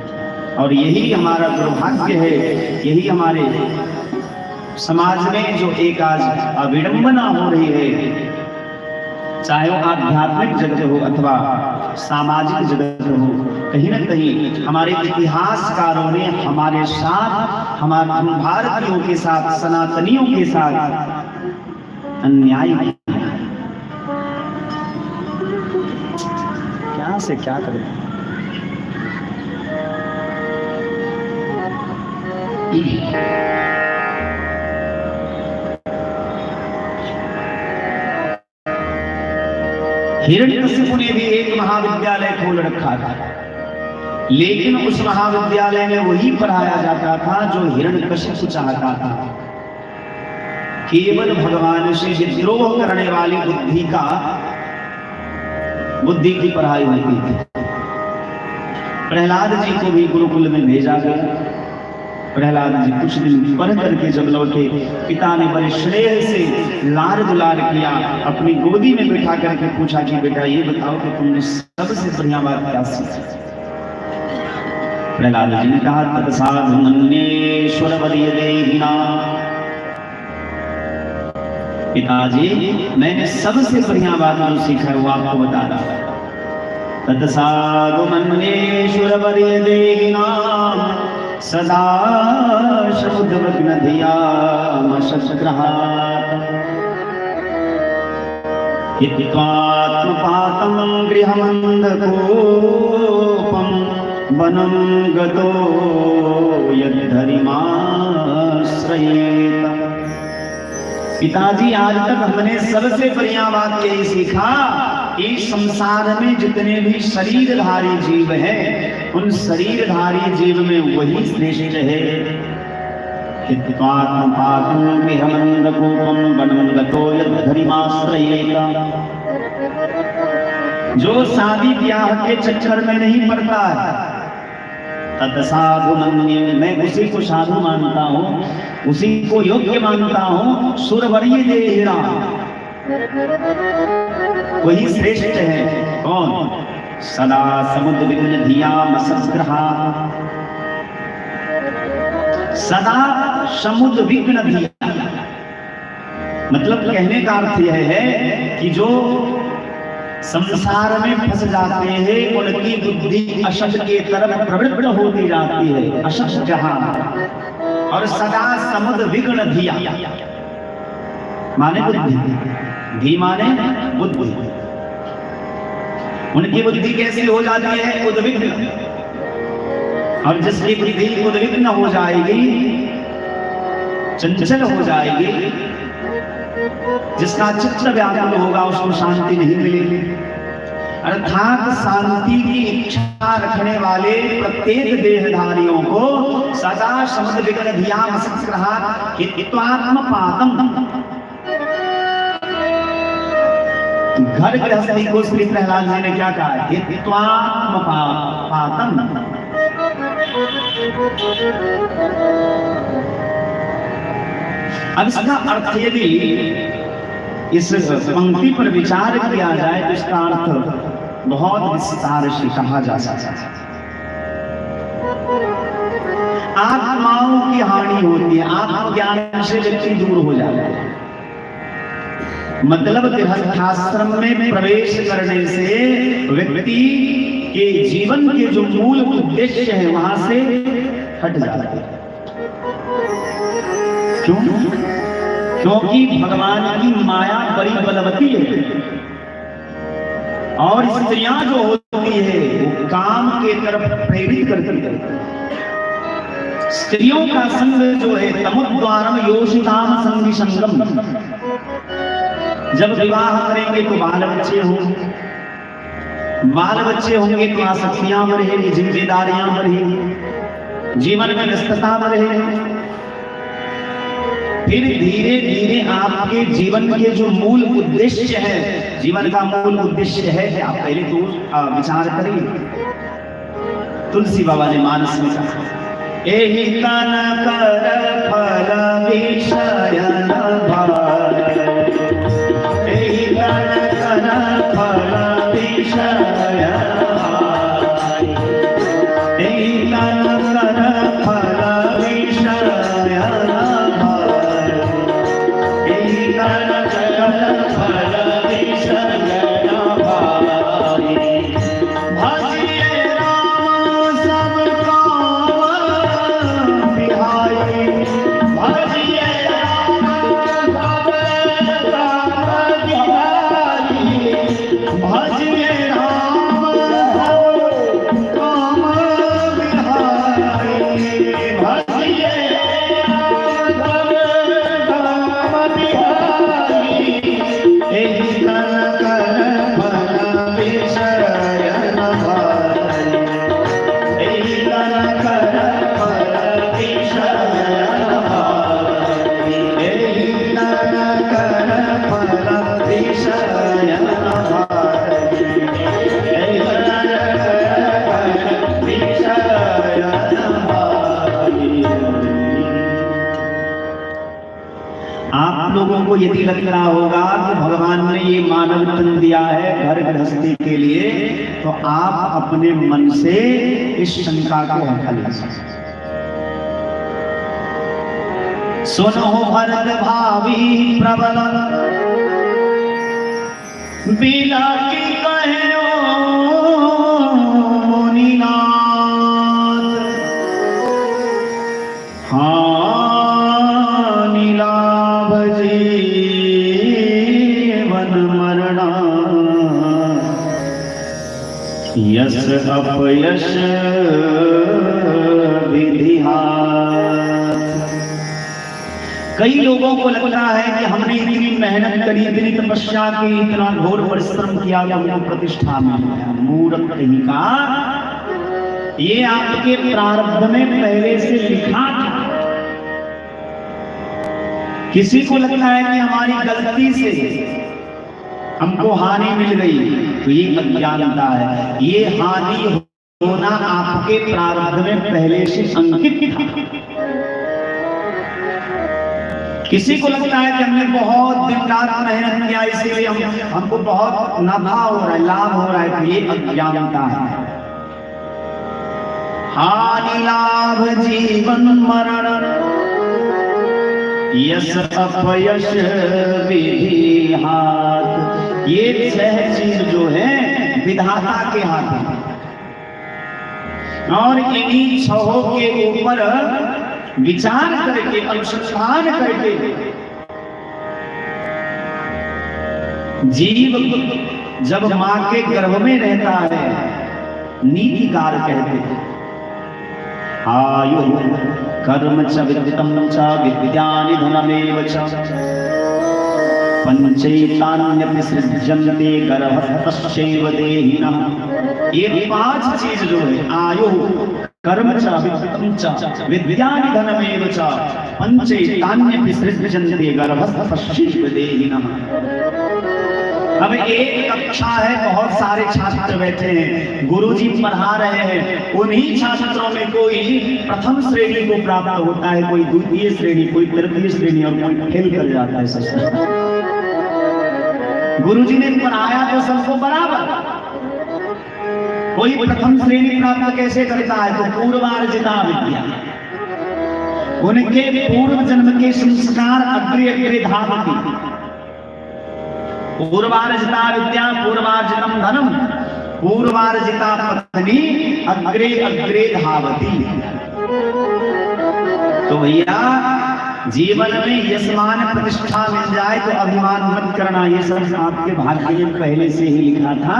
और यही हमारा दुर्भाग्य है, यही हमारे समाज में जो एक आज अविडंबना हो रही है, चाहे वो आध्यात्मिक जगत हो अथवा सामाजिक जगत हो, कहीं ना कहीं हमारे इतिहासकारों ने हमारे साथ, हमारे भारतीयों के साथ, सनातनियों के साथ अन्याय किया। क्या से क्या करें? हिरण्यकशिपु ने भी एक महाविद्यालय खोल रखा था, लेकिन उस महाविद्यालय में वही पढ़ाया जाता था जो हिरण्यकशिपु चाहता था। केवल भगवान से विद्रोह करने वाली बुद्धि की पढ़ाई होती थी। प्रहलाद जी को भी गुरुकुल में भेजा गया। प्रहलाद जी कुछ दिन पढ़ करके जब लौटे, पिता ने बड़े स्नेह से लाड दुलार किया, अपनी गोदी में बिठा करके पूछा कि बेटा ये बताओ कि तुमने सबसे बढ़िया बात क्या सीखी? प्रहलाद जी ने कहा तत्साधु मन्येश्वर वरीयदेहिना। पिताजी मैंने सबसे बढ़िया बात जो सीखा है वो आपको बता रहा। तत्साधु मन्येश्वर वरीयदेहिना सदा समुद्रमग्न धियामशस्त्रहात् हित्वात्मपातं गृहमन्धकोपं वनं गतो यद्धरिमाश्रयेत। पिताजी आज तक हमने सबसे बढ़िया बात यही सीखा कि संसार में जितने भी शरीरधारी जीव हैं, उन शरीरधारी जीव में वही श्रेष्ठ है। जो शादी ब्याह के चक्कर में नहीं पड़ता है, तत्साधु मन्ये, मैं उसी को साधु मानता हूँ, उसी को योग्य मानता हूँ। सुरवरीय देहिना, वही श्रेष्ठ है। कौन? सदा समुद्र विघ्न धियामशस्त्रहात्, सदा समुद्र विघ्न धिया, मतलब कहने का अर्थ यह है कि जो संसार में फंस जाते हैं उनकी बुद्धि असत के तरफ प्रवृत्त होती जाती है, असत जहां, और सदा समुद्र विघ्न धिया माने बुद्धि, धी माने बुद्धि। उनकी बुद्धि कैसी हो जाती है? उद्विग्न। और जिसकी बुद्धि उद्विग्न हो जाएगी, चंचल हो जाएगी, जिसका चित्त व्याकुल होगा, उसको शांति नहीं मिलेगी। अर्थात शांति की इच्छा रखने वाले प्रत्येक देहधारियों को सदा समुद्र विघ्न धियामशस्त्रहात् हित्वात्मपातं, घर गृहस्थी को श्री प्रहलाद जी ने क्या कहा? हित्वात्मपातं। अब इसका अर्थ यदि इस पंक्ति पर विचार किया जाए तो इसका अर्थ बहुत विस्तार से कहा जा सकता है। आत्माओं की हानि होती है, आत्मज्ञान से व्यक्ति दूर हो जाता है। मतलब गृहस्थाश्रम में प्रवेश करने से व्यक्ति के जीवन के जो मूल उद्देश्य है वहां से हट जाता है। क्यों? क्योंकि भगवान की माया बड़ी बलवती है, और स्त्रियां जो होती है वो काम के तरफ प्रेरित करती है। स्त्रियों का संग जो है तमुद्वारम योषिताम संगी संगम, जब विवाह करेंगे तो बाल बच्चे हों, बाल बच्चे होंगे तो आसक्तियां बढ़ेगी, जिम्मेदारियां बढ़ेगी, जीवन में व्यस्तता बढ़ेगी। फिर धीरे धीरे आपके जीवन के जो मूल उद्देश्य है, जीवन का मूल उद्देश्य है, आप पहले तो विचार करिए। तुलसी बाबा ने मानस में कहा, एहि तन कर फल विषय न भाय, एहि तन कर फल विषय न भाय, एहि तन कर फल विषय न भाय, एहि तन कर फल विषय न भाय। आप लोगों को यदि लग रहा होगा कि भगवान ने ये मानव तन दिया है घर गृहस्थी के लिए, तो आप अपने मन से इस शंका को हल कर सकते। सुनो भरत भावी प्रबल बिला की कहो मुनिनाथ, हानि लाभ जीवन मरणा, यश अपयश विधिहार। कई लोगों को लगता है कि हमने इतनी मेहनत करी, इतनी तपस्या की, इतना घोर परिश्रम किया कि हमको प्रतिष्ठा मिल गया। मूर्ख कहीं का, ये आपके प्रारब्ध में पहले से लिखा था। किसी को लगता है कि हमारी गलती से हमको हानि मिल गई, तो ये अज्ञानता है। ये हानि होना आपके प्रारब्ध में पहले से अंकित था। किसी को लगता है कि हमने बहुत दिन रात मेहनत किया, इसीलिए हमको बहुत नफा हो रहा है, लाभ हो रहा है, तो ये अज्ञानता है। हानि लाभ जीवन मरण, यश अपयश विधि हाथ। ये छह चीज जो है विधाता के हाथ में, और इन्हीं छहों के ऊपर विचार करके, अनुसंधान करके जीव जब मां के गर्भ में रहता है, नीतिकार कहते हैं, आयु कर्म च वित्तम च विद्यानि धनमेव च पंचैतान्यपि सृज्यन्ते गर्भस्थश्चैव देहिनः। ये पांच चीज जो है, आयु कर्म च वित्तम च विद्यानि धनमेव च पंचैतान्यपि सृज्यन्ते गर्भस्थश्चैव देहिनः। अब एक कक्षा है, बहुत सारे छात्र बैठे हैं, गुरुजी पढ़ा रहे हैं, उन्हीं छात्रों में कोई प्रथम श्रेणी को प्राप्त होता है, कोई द्वितीय श्रेणी, कोई तृतीय श्रेणी, और कोई फेल कर जाता है। गुरुजी ने पढ़ाया तो सबको बराबर, कोई प्रथम श्रेणी प्राप्त कैसे करता है? तो पूर्वार्जिता विद्या, उनके पूर्व जन्म के संस्कार अग्रे अग्रे धावती। पूर्वार्जिता विद्या पूर्वार्जितम धनम, पूर्वार्जिता पत्नी अग्रे अग्रे धावती। तो भैया जीवन में यशमान प्रतिष्ठा मिल जाए तो अभिमान मत करना, ये सब आपके भाग्य में पहले से ही लिखा था,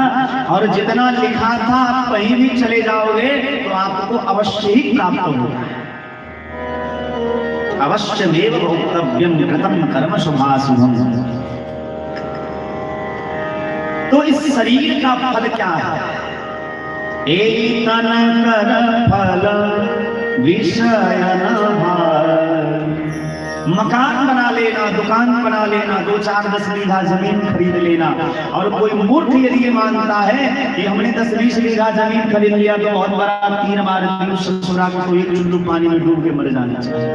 और जितना लिखा था आप कहीं भी चले जाओगे तो आपको अवश्य ही प्राप्त होगा। अवश्यमेव भोक्तव्यम कृतं कर्म शुभाशुभम। तो इस शरीर का फल क्या है? एक तन कर फल विषय न भाई। मकान बना लेना, दुकान बना लेना, 2-4-10 बीघा जमीन खरीद लेना, और कोई मूर्ख यदि ये मानता है कि हमने 10-20 बीघा जमीन खरीद लिया तो बहुत बड़ा तीर मार दिया, ससुरा को एक चुल्लू पानी में डूब के मर जाना चाहिए।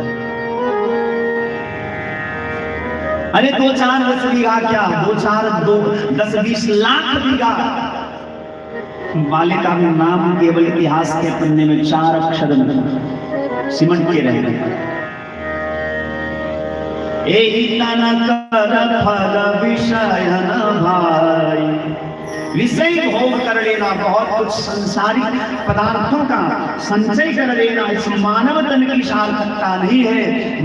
अरे 2-4-10 बीघा क्या, 2-4-10-20 लाख बीघा मालिक का नाम केवल इतिहास के पन्ने में 4 अक्षर सिमट के रह गए। फल विषय न भाई। विषय भोग कर लेना, बहुत कुछ संसारिक पदार्थों का संचय कर लेना, इस मानव तन की सार्थकता नहीं है।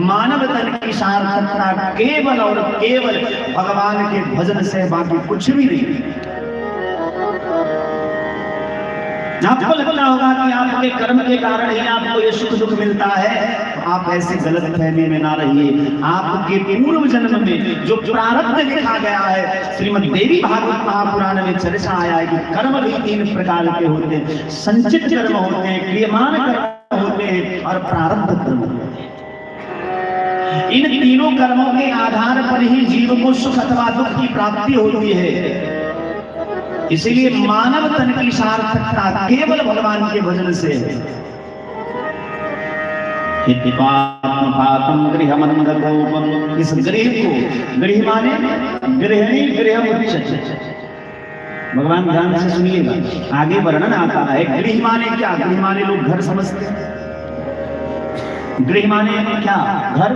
मानव तन की सार्थकता केवल और केवल भगवान के भजन से, बाकी कुछ भी नहीं। आपको लगता होगा कि आपके कर्म के कारण ही आपको ये सुख दुख मिलता है, तो आप ऐसे गलत फहमी में ना रहिए। आपके पूर्व जन्म में जो प्रारब्ध लिखा गया है, श्रीमद् देवी भागवत महापुराण में चर्चा आया है कि कर्म भी 3 प्रकार के होते हैं। संचित कर्म होते हैं, क्रियमान कर्म होते हैं, और प्रारब्ध कर्म होते हैं। इन तीनों कर्मों के आधार पर ही जीव को सुख अथवा दुख की प्राप्ति होती है। इसीलिए मानव तन की सार्थकता केवल भगवान के भजन से है। इस गृह को, गृह माने गृहिणी, गृह उच्चते। भगवान ध्यान से सुनिएगा, आगे वर्णन आता है। गृह माने क्या? गृह माने लोग घर समझते हैं। गृह माने क्या? घर।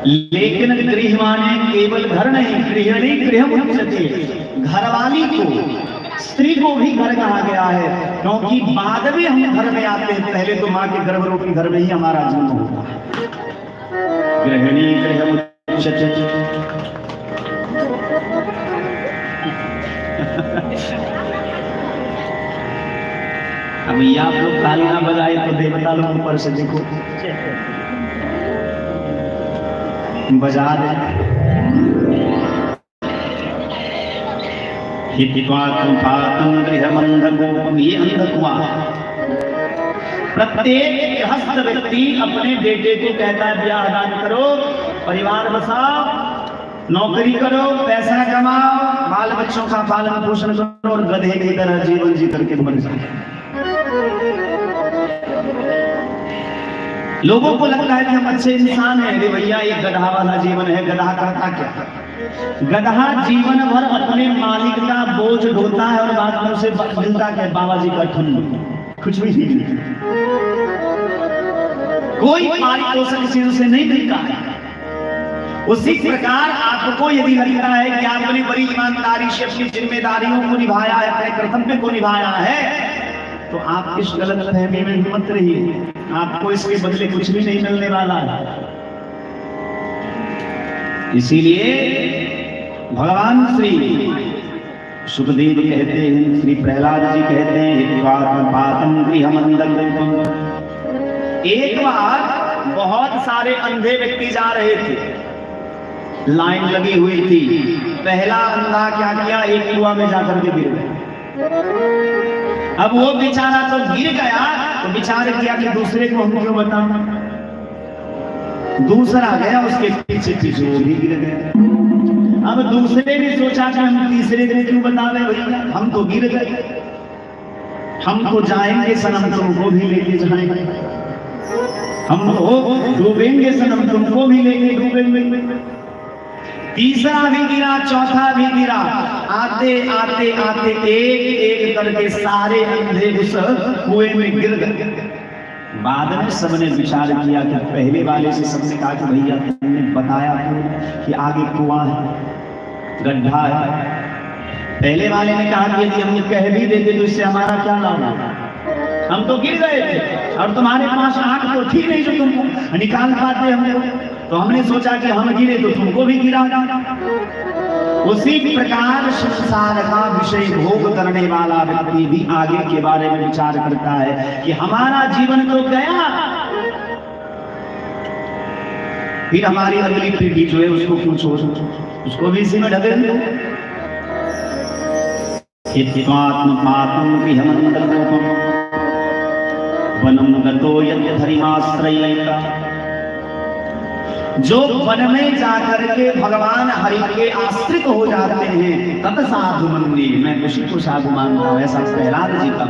लेकिन गृह माने केवल घर नहीं, गृहिणी गृह उच्चते। घरवाली को, स्त्री को भी घर कहा गया है, क्योंकि बाद में हम घर में आते हैं। पहले तो माँ के गर्भरूपी घर में ही हमारा जन्म होता है। गृहिणी गृह उच्चते। अब ये आप लोग ताली ना बजाए तो देवता लोग ऊपर से देखो बजा दे। ये अंधकुआं। प्रत्येक गृहस्थ व्यक्ति अपने बेटे को कहता है ब्याह दान करो, परिवार बसाओ, नौकरी करो, पैसा कमाओ, बाल बच्चों का पालन पोषण करो, और गधे की तरह जीवन जी करके मर जाओ। लोगों को लगता है कि हम अच्छे इंसान हैं। अरे भैया, ये गधा वाला जीवन है। गधा करता क्या? गधा जीवन भर अपने मालिक का बोझ ढोता है, और बाद में उसे मिलता है बाबा जी का ठंड, कुछ भी नहीं मिलता। कोई पारितोषिक चीज उसे नहीं मिलता है। उसी प्रकार आपको यदि लगता है कि आपने बड़ी ईमानदारी से अपनी जिम्मेदारियों को निभाया है, अपने कर्तव्य को निभाया है, तो आप इस गलत फहमी में मत रहिए। आपको इसके बदले कुछ भी नहीं मिलने वाला है। इसीलिए भगवान श्री सुखदेव कहते हैं, श्री प्रहलाद जी कहते हैं, एक बार बहुत सारे अंधे व्यक्ति जा रहे थे, लाइन लगी हुई थी। पहला अंधा क्या किया? एक कुआं में जाकर के गिर गया। अब वो बेचारा तो गिर गया, तो विचार किया कि दूसरे को हम क्यों बताएं। दूसरा गया, उसके पीछे पीछे वो भी गिर गया। अब दूसरे ने सोचा कि हम तीसरे को क्यों बता रहे भैया, हम तो गिर गए, हम तो जाएंगे सनम, तुमको भी लेके जाएंगे। हम तो डूबेंगे सनम, तुमको भी लेके डूबेंगे। तीसरा भी गिरा, चौथा भी गिरा। आते आते आते एक एक करके सारे अंधे उस कुएं में गिर गए। बाद में सबने विचार किया कि पहले वाले से सबने कहा कि भैया तुमने बताया कि आगे कुआं है, गड्ढा है। पहले वाले ने कहा कि यदि हम कह भी देते तो इससे हमारा क्या लाभ है, हम तो गिर गए थे और तुम्हारे पास आंख तो थी नहीं जो तुमको निकाल पाते हमने, तो हमने सोचा कि हम गिरे तो तुमको भी गिरा। उसी प्रकार संसार का विषय भोग करने वाला व्यक्ति भी आगे के बारे में विचार करता है कि हमारा जीवन तो गया, फिर हमारी अगली पीढ़ी जो है उसको क्यों छोड़ो, उसको भी इसी में ढकेल दो। हित्वात्मपातं गृहमण्डलरूपं वनं गतो यद्यधरिमाश्रयेत। जो वन में जाकर के भगवान हरि के आश्रित हो जाते हैं तत् साधु मन्ये, मैं उसी को साधु मानता हूं, ऐसा प्रहलाद जी का।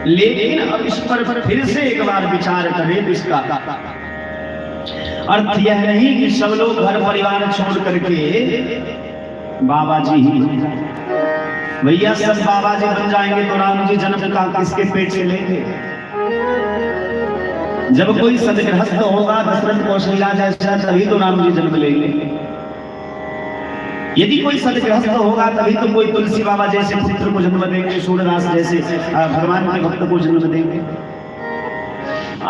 लेकिन अब इस पर फिर से एक बार विचार करें। इसका अर्थ यह नहीं कि सब लोग घर परिवार छोड़ करके बाबा जी ही भैया सब बाबा जी बन जाएंगे तो राम जी जन्म का किसके पेट से लेंगे? जब कोई सदगृहस्थ होगा दशरथ कौशल्या जैसा तभी तो राम जी जन्म लेंगे। यदि कोई सदगृहस्थ होगा तभी तो कोई तुलसी बाबा जैसे पुत्र को जन्म देंगे, सूरदास जैसे भगवान के भक्त को जन्म देंगे।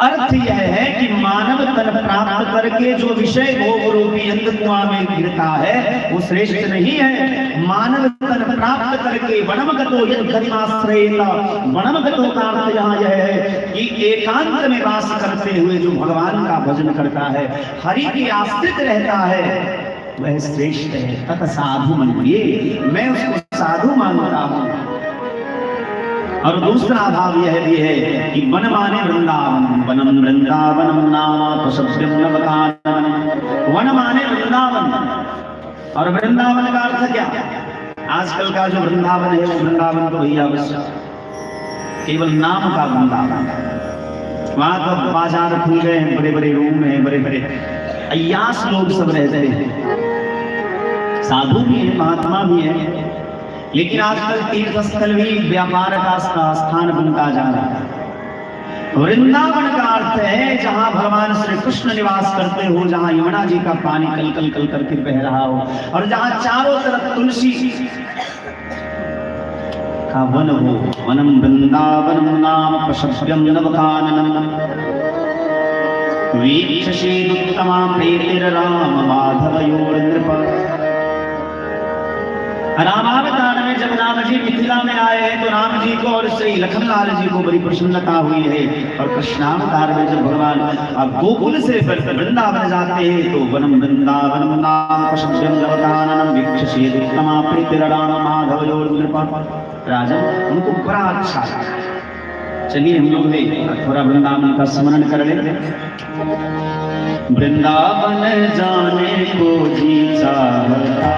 अर्थ यह है कि मानव तन प्राप्त करके जो विषय भोग रूपी अंधकुआं में गिरता है वो श्रेष्ठ नहीं है। मानव तन प्राप्त करके वनमगतो यद्गतिमाश्रयेत, वनमगतो का अर्थ यहाँ यह है कि एकांत में वास करते हुए जो भगवान का भजन करता है, हरि के आश्रित रहता है, वह श्रेष्ठ है। तत् साधु मन्ये, मैं उसको साधु मानता हूँ। और दूसरा भाव यह भी है कि वन माने वृंदावन, वनम वृंदावनम नाम प्रशस्त्यम नवकाननम। वन माने वृंदावन, और वृंदावन का अर्थ क्या? आजकल का जो वृंदावन है वो वृंदावन तो भैया बस केवल नाम का वृंदावन। वहां तो बाजार खुल गए हैं, बड़े बड़े रूम हैं, बड़े बड़े अय्यास लोग सब रहते हैं, साधु भी है, महात्मा भी है। लेकिन आजकल तीर्थ स्थल भी व्यापार का स्थान बनता जा रहा है। वृंदावन का अर्थ है जहां भगवान श्री कृष्ण निवास करते हो, जहां यमुना जी का पानी कल कल कल करके बह रहा हो, और जहां चारों तरफ तुलसी का वन हो। वनम वृंदावनम नाम प्रशस्त्यम नवकाननम वीक्षसेदुत्तमा प्रीतिर्राम माधवयोर्नृप। रामावतार में जब राम जी मिथिला में आए हैं तो राम जी को और श्री लखनलाल जी को बड़ी प्रसन्नता हुई है। और कृष्णावतार में जब भगवान गोकुल से वृंदावन जाते हैं तो वनम वृंदावनम नाम प्रशस्त्यम नवकाननम वीक्षसेदुत्तमा प्रीतिर्राम माधवयोर्नृप। राजन उनको बड़ा अच्छा लगा। चलिए हम लोग थोड़ा वृंदावन का स्मरण कर लेते हैं। वृंदावन जाने को जी चाहता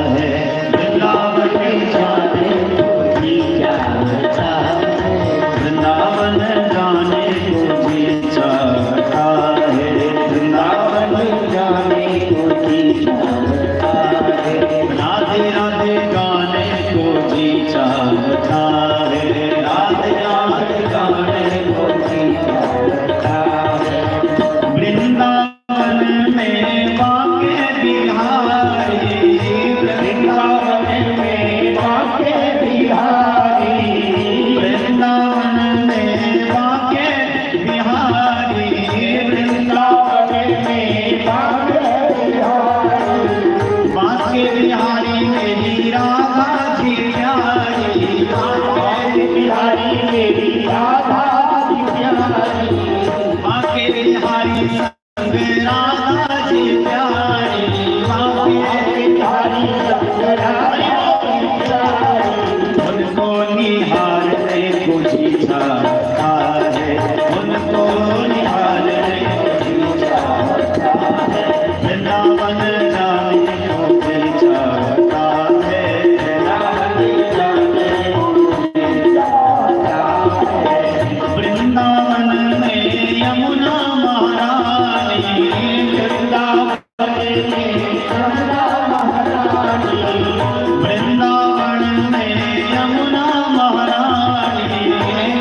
है, वृंदावन जाने को जी चाहता है, वृंदावन जाने को जी चाहता है, वृंदावन जाने को जी चाहता है, राधे राधे गाने को जी चाहता है, राधे राधे गाने को जी चाहता है। वृंदावन में बाके बिहारी, वृंदावन में बाके बिहारी, वृंदावन में बाके बिहारी, वृंदावन में बाके बिहारी, बाके बिहारी मेरी राधा जी प्यारी, बाके बिहारी मेरी राधा जी प्यारी, बाके बिहारी संग राधा जी प्यारी, बाके बिहारी संग राधा जी प्यारी। उनको निहारने को जी चाहता है, उनको निहारने को जी चाहता है, वृंदावन जाने को जी चाहता है, वृंदावन जाने को जी चाहता है। वृंदावन में यमुना महारानी, वृंदावन में यमुना महारानी, वृंदावन में यमुना महारानी,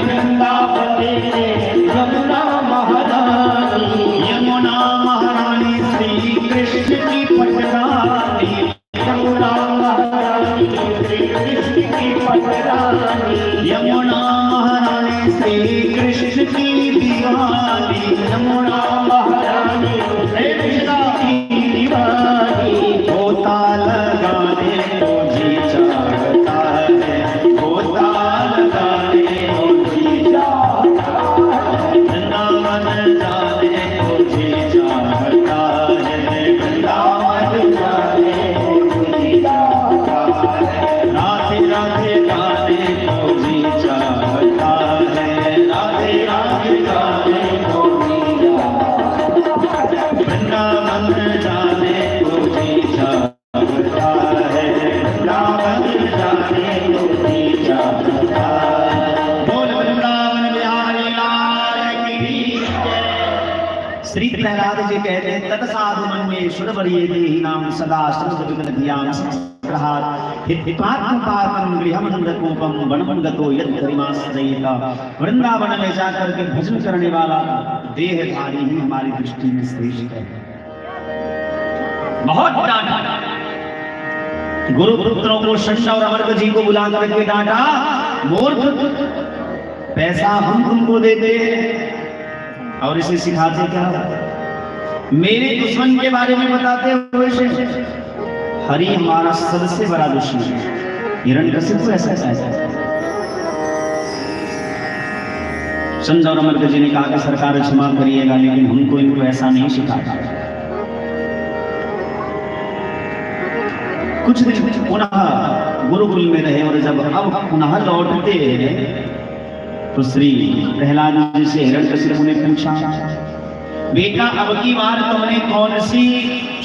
वृंदावन में यमुना महारानी, यमुना महारानी श्री कृष्ण की पटरानी, यमुना महारानी श्री कृष्ण की पटरानी, यमुना महारानी श्री कृष्ण की दीवानी, यमुना महारानी श्री कृष्ण की दीवानी। होता लगाने को जी चाहता है, होता लगाने को जी चाहता है, वृंदावन जाने को जी चाहता है, वृंदावन जाने को जी चाहता है, बोल वृंदावन बिहारी लाल की। श्री प्रहलाद जी कहते हैं तत साधु मन में सुरवरिये देहि नाम सदा श्रुत विगत धियाम प्रहार हित्वात्मपाकं गृहमंडकोपम वनम गतो यद गरिमाश्रयेत। वृंदावन में जाकर के भजन करने वाला देहधारी ही हमारी दृष्टि में श्रेष्ठ है। बहुत डांटा गुरु पुत्रों को शंड और अमृत जी को बुला करके डांटा, मूर्ख पैसा हम तुमको देते हैं और इसे सिखाते क्या? मेरे दुश्मन के बारे में बताते हुए हरि हमारा सबसे बड़ा दुश्मन है। हिरण्यकशिपु ऐसा है। चंद और अमृत जी ने कहा कि सरकार क्षमा करिएगा, लेकिन हमको इनको ऐसा नहीं सिखाया। कुछ दिन पुनः गुरुकुल में रहे और जब अब पुनः लौटते तो श्री प्रहलाद जी से हिरण्यकशिपु ने पूछा, बेटा अब की बार तुमने कौन सी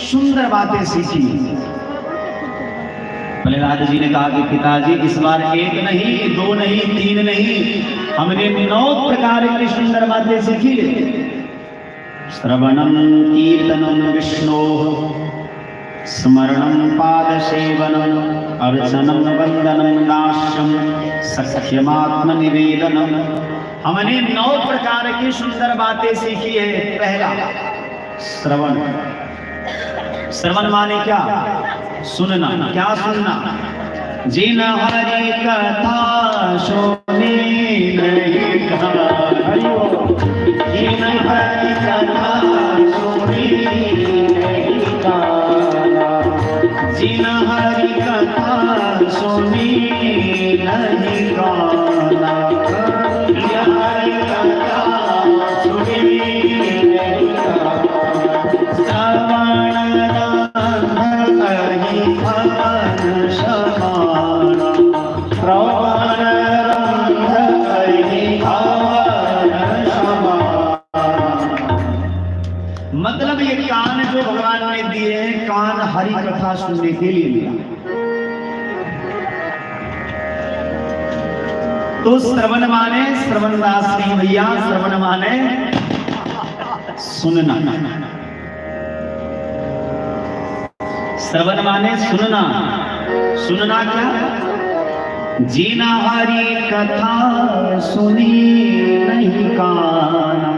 सुंदर बातें सीखी? प्रहलाद जी ने कहा कि पिताजी इस बार एक नहीं, दो नहीं, तीन नहीं, हमने 9 प्रकार की सुंदर बातें सीखी। श्रवणम कीर्तनम विष्णु, स्मरणं पादसेवनं, अर्चनं वंदनं दास्यं, सख्यमात्मनिवेदनं। हमने 9 प्रकार की सुंदर बातें सीखी है। पहला श्रवण। श्रवण माने क्या? सुनना। क्या सुनना? जिन हरि कथा सुने नहीं कहा, जिन हरि कथा सुने नहीं कहा, जिन हरि कथा सुनी नहीं गाना, हरि कथा सुनी नहीं गाना, श्रवण रंग भवन समाना, श्रवण रंग भवन समाना। मतलब ये कान जो भगवान ने दिए हैं, कान हरि कथा सुनने के लिए लिया। तो श्रवण माने श्रवण दास नहीं भैया, श्रवण माने सुनना। श्रवण माने सुनना। सुनना क्या? जीना हरि कथा सुनी नहीं काना।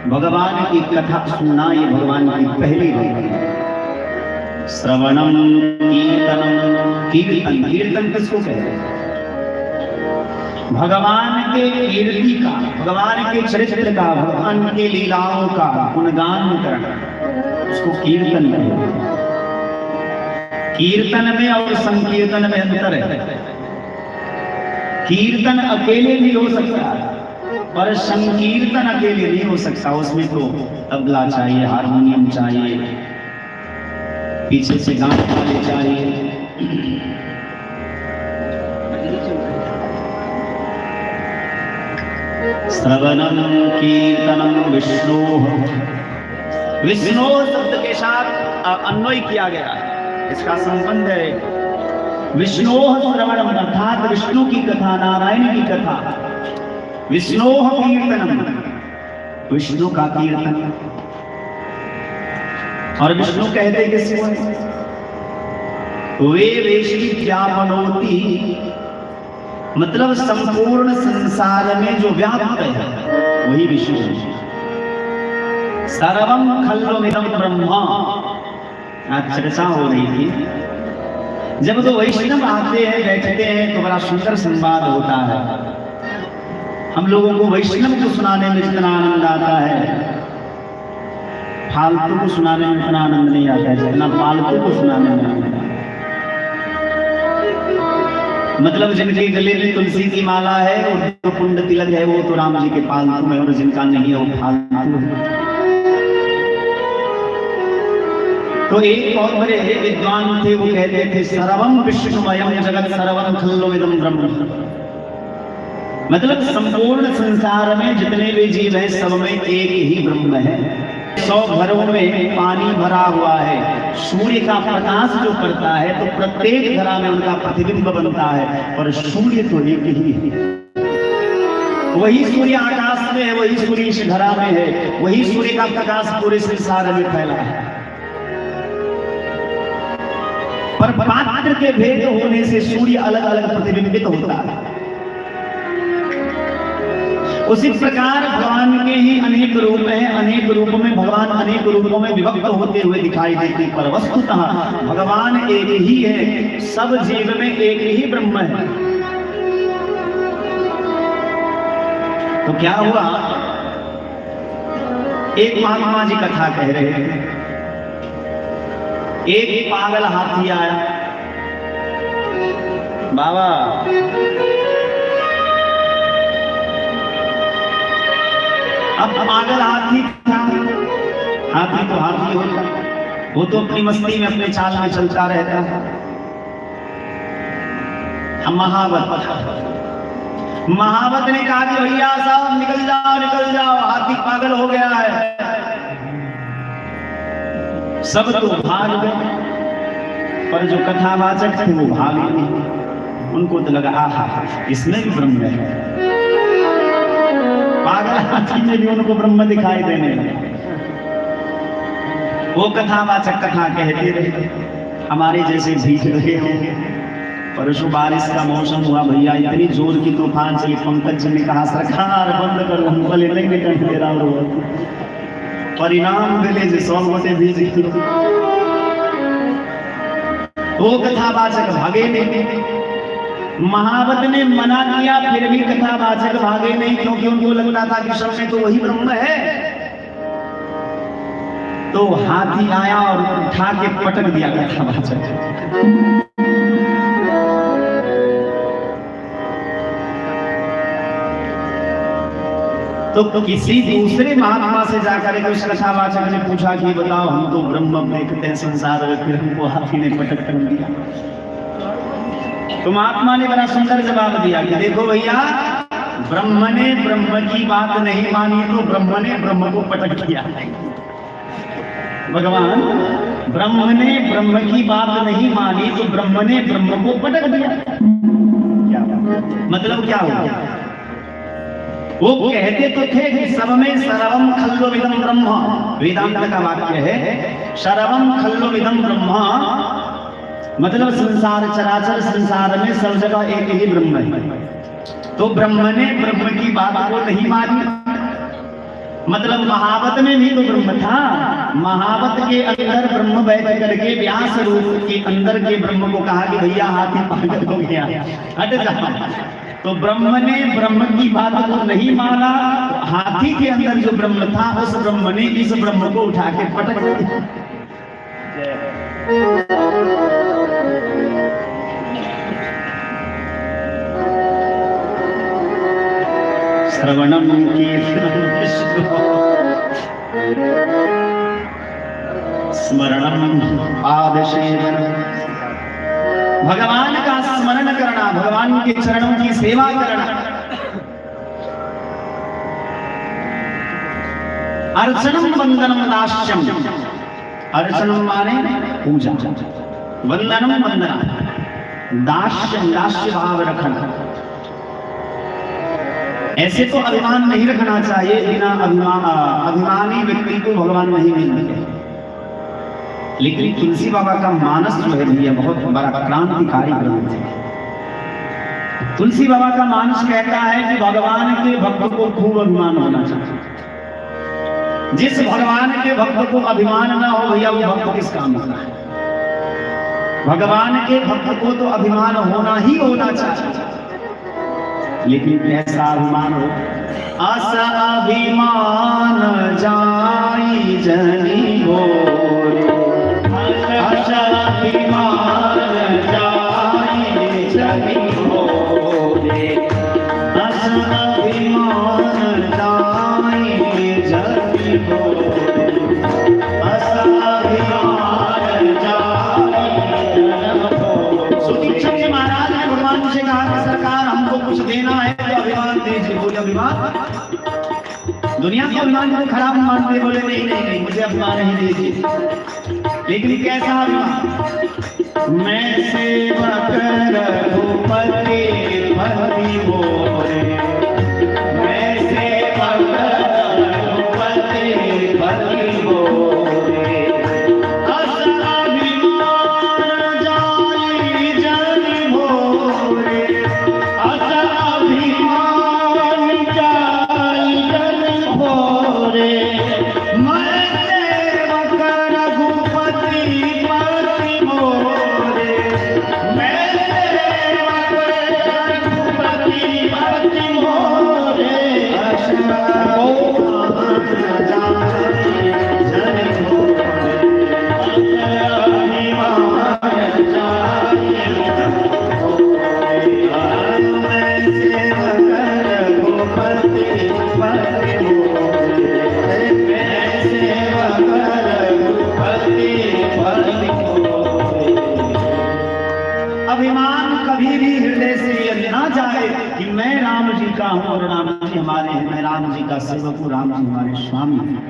भगवान की कथा सुनना ये भगवान की पहली बात है। श्रवणम कीर्तनम। कीर्तन, कीर्तन किसको कहते हैं? भगवान के कीर्ति का, भगवान के चरित्र का, भगवान के लीलाओं का गुणगान करना, उसको कीर्तन कहते हैं। कीर्तन में और संकीर्तन में अंतर है। कीर्तन अकेले भी हो सकता है पर संकीर्तन अकेले नहीं हो सकता। उसमें तो तबला चाहिए, हारमोनियम चाहिए, पीछे से गाने वाले चाहिए। श्रवणम कीर्तनम विष्णु। विष्णु शब्द के साथ अन्वय किया गया है, इसका संबंध है विष्णु श्रवणम, अर्थात विष्णु की कथा, नारायण की कथा। विष्णु कीर्तनम, विष्णु का कीर्तन। और विष्णु कहते किसको? वे वेष्टि व्यापनोति, मतलब संपूर्ण संसार में जो व्याप्त है वही विष्णु है। सर्वम खल्वमिदं ब्रह्मा। आज चर्चा हो रही थी, जब तो वैष्णव आते हैं, बैठते हैं तो बड़ा सुंदर संवाद होता है। हम लोगों को वैष्णव को सुनाने में जितना आनंद आता है, फालतू को सुनाने में इतना आनंद नहीं आता है जितना फालतू को सुनाने में आनंद आता है। मतलब जिनके गले में तुलसी की माला है और जो कुंड तिलक है वो तो राम जी के पालतू में, और जिनका नहीं है वो फालतू है। तो एक बहुत बड़े विद्वान थे, वो कहते थे सर्वम विष्णुमयम जगत सर्वम खल्वमिदं ब्रह्म। मतलब संपूर्ण संसार में जितने भी जीव हैं सब में एक ही ब्रह्म है। 100 घरों में पानी भरा हुआ है, सूर्य का प्रकाश जो पड़ता है तो प्रत्येक घर में उनका प्रतिबिंब बनता है, और सूर्य तो एक ही है। वही सूर्य आकाश में है, वही सूर्य इस घरा में है, वही सूर्य का प्रकाश पूरे संसार में फैला है। पर पात्र के भेद होने से सूर्य अलग अलग प्रतिबिंबित होता है। उसी प्रकार भगवान के ही अनेक रूप हैं, अनेक रूपों में भगवान अनेक रूपों में विभक्त होते हुए दिखाई देते, पर वस्तुतः भगवान एक ही है। सब जीव में एक ही ब्रह्म है। तो क्या हुआ, एक महात्मा जी कथा कह रहे थे, एक पागल हाथी आया। बाबा अब पागल हाथी था, हाथी तो हाथी होता, वो तो अपनी मस्ती में अपने चाल में चलता रहता है। महावत ने कहा कि भैया साहब निकल जाओ, हाथी पागल हो गया है। सब तो भाग गए, पर जो कथावाचक थे वो भागे नहीं। उनको तो लगा आहा इसमें भी ब्रह्म है। पागल हाथी में भी उनको ब्रह्म दिखाई देने लगे। वो कथावाचक कथा कहते रहे, हमारे जैसे भीग रहे होंगे। परसों बारिश का मौसम हुआ भैया, इतनी जोर की तूफान चली, पंकज जी ने कहा सरकार बंद करो, हम बोले नहीं निकल दे रहा हूँ। परिणाम मिले जो 100 गोटे भीज। वो कथावाचक भागे नहीं। महावत ने मना किया, फिर भी कथावाचक भागे नहीं, क्योंकि उनको लगता था कि सब में तो वही ब्रह्म है। तो हाथी आया और उठा के पटक दिया कथावाचक। तो किसी दूसरे महात्मा से जाकर उस कथावाचक ने पूछा कि बताओ, हम तो ब्रह्म देखते हैं संसार में, फिर हमको हाथी ने पटक कर दिया। तो महात्मा ने बड़ा सुंदर जवाब दिया कि देखो भैया, ब्रह्म ने ब्रह्म की बात नहीं मानी तो ब्रह्म ने ब्रह्म को पटक दिया। भगवान ब्रह्म ने ब्रह्म की बात नहीं मानी तो ब्रह्म ने ब्रह्म को पटक दिया। क्या मतलब क्या हुआ? वो कहते तो थे कि सब में सर्वम खल्लो विदम ब्रह्म, वेदांत का वाक्य है सर्वम खल्लो विदम ब्रह्म, मतलब संसार चराचर संसार में सब जगह एक ही ब्रह्म है। तो ब्रह्म ने ब्रह्म की बात को नहीं मानी, मतलब महावत में भी तो ब्रह्म था। महावत के अंदर ब्रह्म बैठ करके व्यास रूप के अंदर के ब्रह्म को कहा कि भैया हाथी पागल हो गया, हट जा। तो ब्रह्म ने ब्रह्म की बात को नहीं माना, हाथी के अंदर जो ब्रह्म था उस ब्रह्म ने इस ब्रह्म को उठा के पटक दिया। श्रवणम स्मरणम पादसेवनम, भगवान का स्मरण करना, भगवान के चरणों की सेवा करना। अर्चनम वंदनम दास्यम, अर्चनम माने पूजा, वंदनम वंदना, दास्यम दास्य भाव रखना। ऐसे तो अभिमान नहीं रखना चाहिए, बिना अभिमानी व्यक्ति को भगवान नहीं मिलते। लेकिन तुलसी बाबा का मानस जो है भैया बहुत बड़ा क्रांतिकारी ग्रंथ है। तुलसी बाबा का मानस कहता है कि भगवान के भक्त को खूब अभिमान होना चाहिए। जिस भगवान के भक्त को अभिमान ना हो भैया, वो भक्त किस काम का है? भगवान के भक्त को तो अभिमान होना ही होना चाहिए। लेकिन ऐसा अभिमान हो, अस अभिमान जाई जनी बोले, अस अभिमान जाई जनी बोले, अस अभिमान जाई जनी बोले, अस अभिमान जाई जनी बोले। सुदीक्षक जी महाराज ने भगवान से कहा कि सरकार हमको कुछ देना है तो अभिमान दीजिए। बोले अभिमान दुनिया को अभिमान को खराब मानते, बोले नहीं नहीं नहीं मुझे अभिमान नहीं दीजिए। लेकिन कैसा अभिमान? मैं सेवा कर रघुपति पति मोरे, मैं सेवा कर रघुपति पति मोरे, अस अभिमान जाई जन मोरे, अस अभिमान जाई जन मोरे, मैं सेवा कर रघुपति पति मोरे, मैं सेवा कर रघुपति पति मोरे, अस अभिमान जाई जन मोरे, अस अभिमान जाई जन मोरे, मैं सेवा कर रघुपति पति मोरे, मैं सेवा कर रघुपति पति मोरे। अभिमान कभी भी हृदय से ये ना जाए कि मैं राम जी का हूँ और राम जी हमारे हैं, मैं राम जी का सेवक हूँ, राम जी हमारे स्वामी हैं।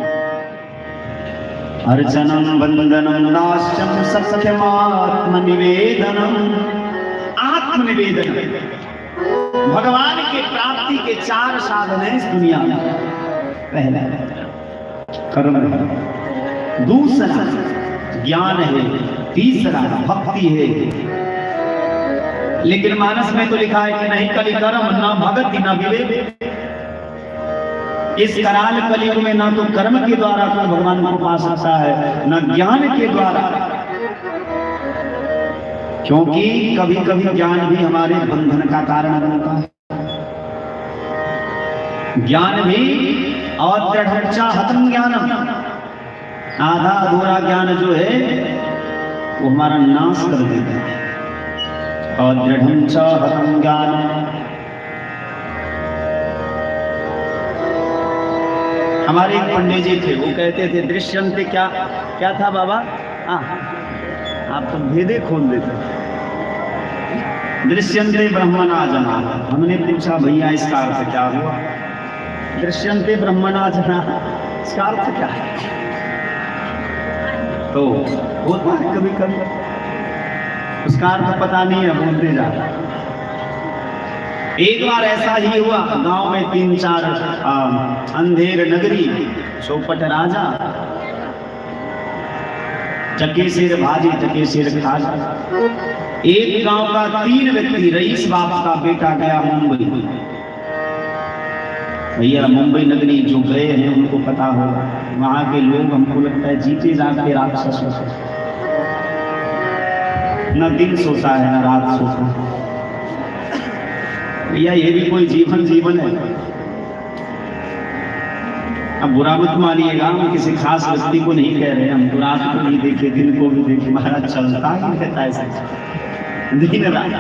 अर्चनम वंदनम नाश्यम सत्यमात्म निवेदनम, आत्मनिवेदन भगवान के प्राप्ति के 4 साधन हैं इस दुनिया में। पहला कर्म है, दूसरा ज्ञान है, तीसरा भक्ति है। लेकिन मानस में तो लिखा है कि नहीं कलि कर्म न भगति न विवेक। इस कराल कलयुग में ना तो कर्म के द्वारा कोई भगवान को पा सकता है, न ज्ञान के द्वारा, क्योंकि कभी कभी ज्ञान भी हमारे बंधन का कारण बनता है। ज्ञान भी और दृढ़ हतम ज्ञानम, आधा अधूरा ज्ञान जो है वो हमारा नाश कर देता है। और दृढ़ हतम ज्ञान, हमारे एक पंडित जी थे, वो कहते थे दृश्यंते क्या क्या था बाबा? आप तो भेदे खोल देते। दृश्यंते ब्रह्मणा जना। हमने पूछा भैया इसका अर्थ क्या हुआ? दृश्यंते ब्रह्मणा जना, इसका अर्थ क्या है? तो होता है कभी कभी उसका अर्थ पता नहीं है, बोलते जा। एक बार ऐसा ही हुआ, गांव में 3-4 अंधेर नगरी, चौपट राजा, चके सिर भाजी चके सिर खाजा। एक गांव का 3 व्यक्ति, रईस बाप का बेटा गया मुंबई। भैया मुंबई नगरी जो गए हैं उनको पता होगा, वहां के लोग हमको लगता है जीते जाते राक्षस होते, न दिन सोता है न रात सोता है। भैया ये भी कोई जीवन है? अब बुरा मत मानिएगा, हम किसी खास व्यक्ति को नहीं कह रहे, हम तो रात को भी देखे दिन को भी देखे, महाराज चलता ही रहता है ऐसे दिन रात।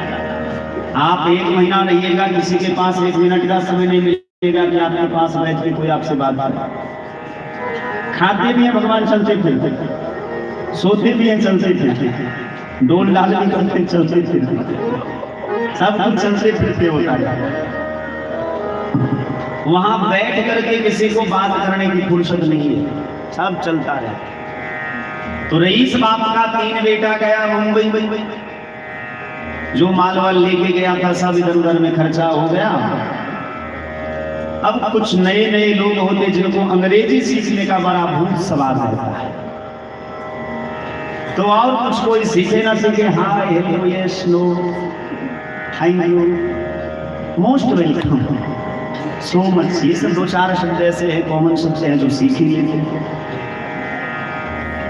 आप 1 महीना रहिएगा, किसी के पास 1 मिनट का समय नहीं मिलेगा कि आपके पास बैठ के कोई आपसे बात करे। खाते भी हैं भगवान, चलते फिरते, सोते भी हैं चलते फिरते, डोल डाल भी करते चलते फिरते, सब कुछ चलते फिरते होता है। वहां बैठ करके किसी को बात करने की फुर्सत नहीं है, सब चलता रहता। तो रईस बाप का 3 बेटा गया मुंबई, जो माल वाल लेके गया था सब इधर उधर में खर्चा हो गया। अब कुछ नए लोग होते जिनको अंग्रेजी सीखने का बड़ा भूत सवाल रहता है, तो और कुछ कोई सीखे ना सीखे, hi hello yes no thank you most welcome so much, ये सब 2-4 शब्द ऐसे हैं, कॉमन शब्द हैं जो सीख ही लेते हैं।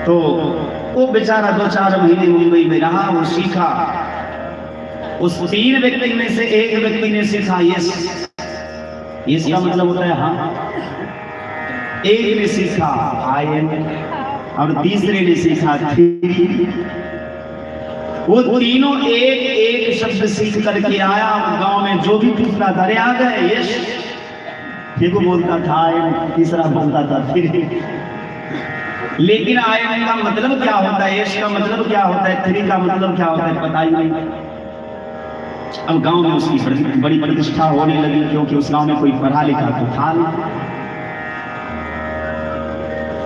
तो वो बेचारा 2-4 महीने मुंबई में रहा, वो सीखा। उस 3 व्यक्ति में से एक व्यक्ति ने सीखा यस, इसका मतलब होता है हाँ। एक ने सीखा आई एम, और तीसरे ने सीखा थ्री। वो तीनों एक शब्द सीख करके आया। गांव में जो भी पूछता था, अरे आ गए यश, फिर वो बोलता था आयन, तीसरा बोलता था फिर। लेकिन आयन का मतलब क्या होता है, यश का मतलब क्या होता है, थ्री का मतलब क्या होता है, पता ही नहीं। अब गांव में उसकी बड़ी प्रतिष्ठा होने लगी, क्योंकि उस गांव में कोई पढ़ा लिखा तो था नहीं।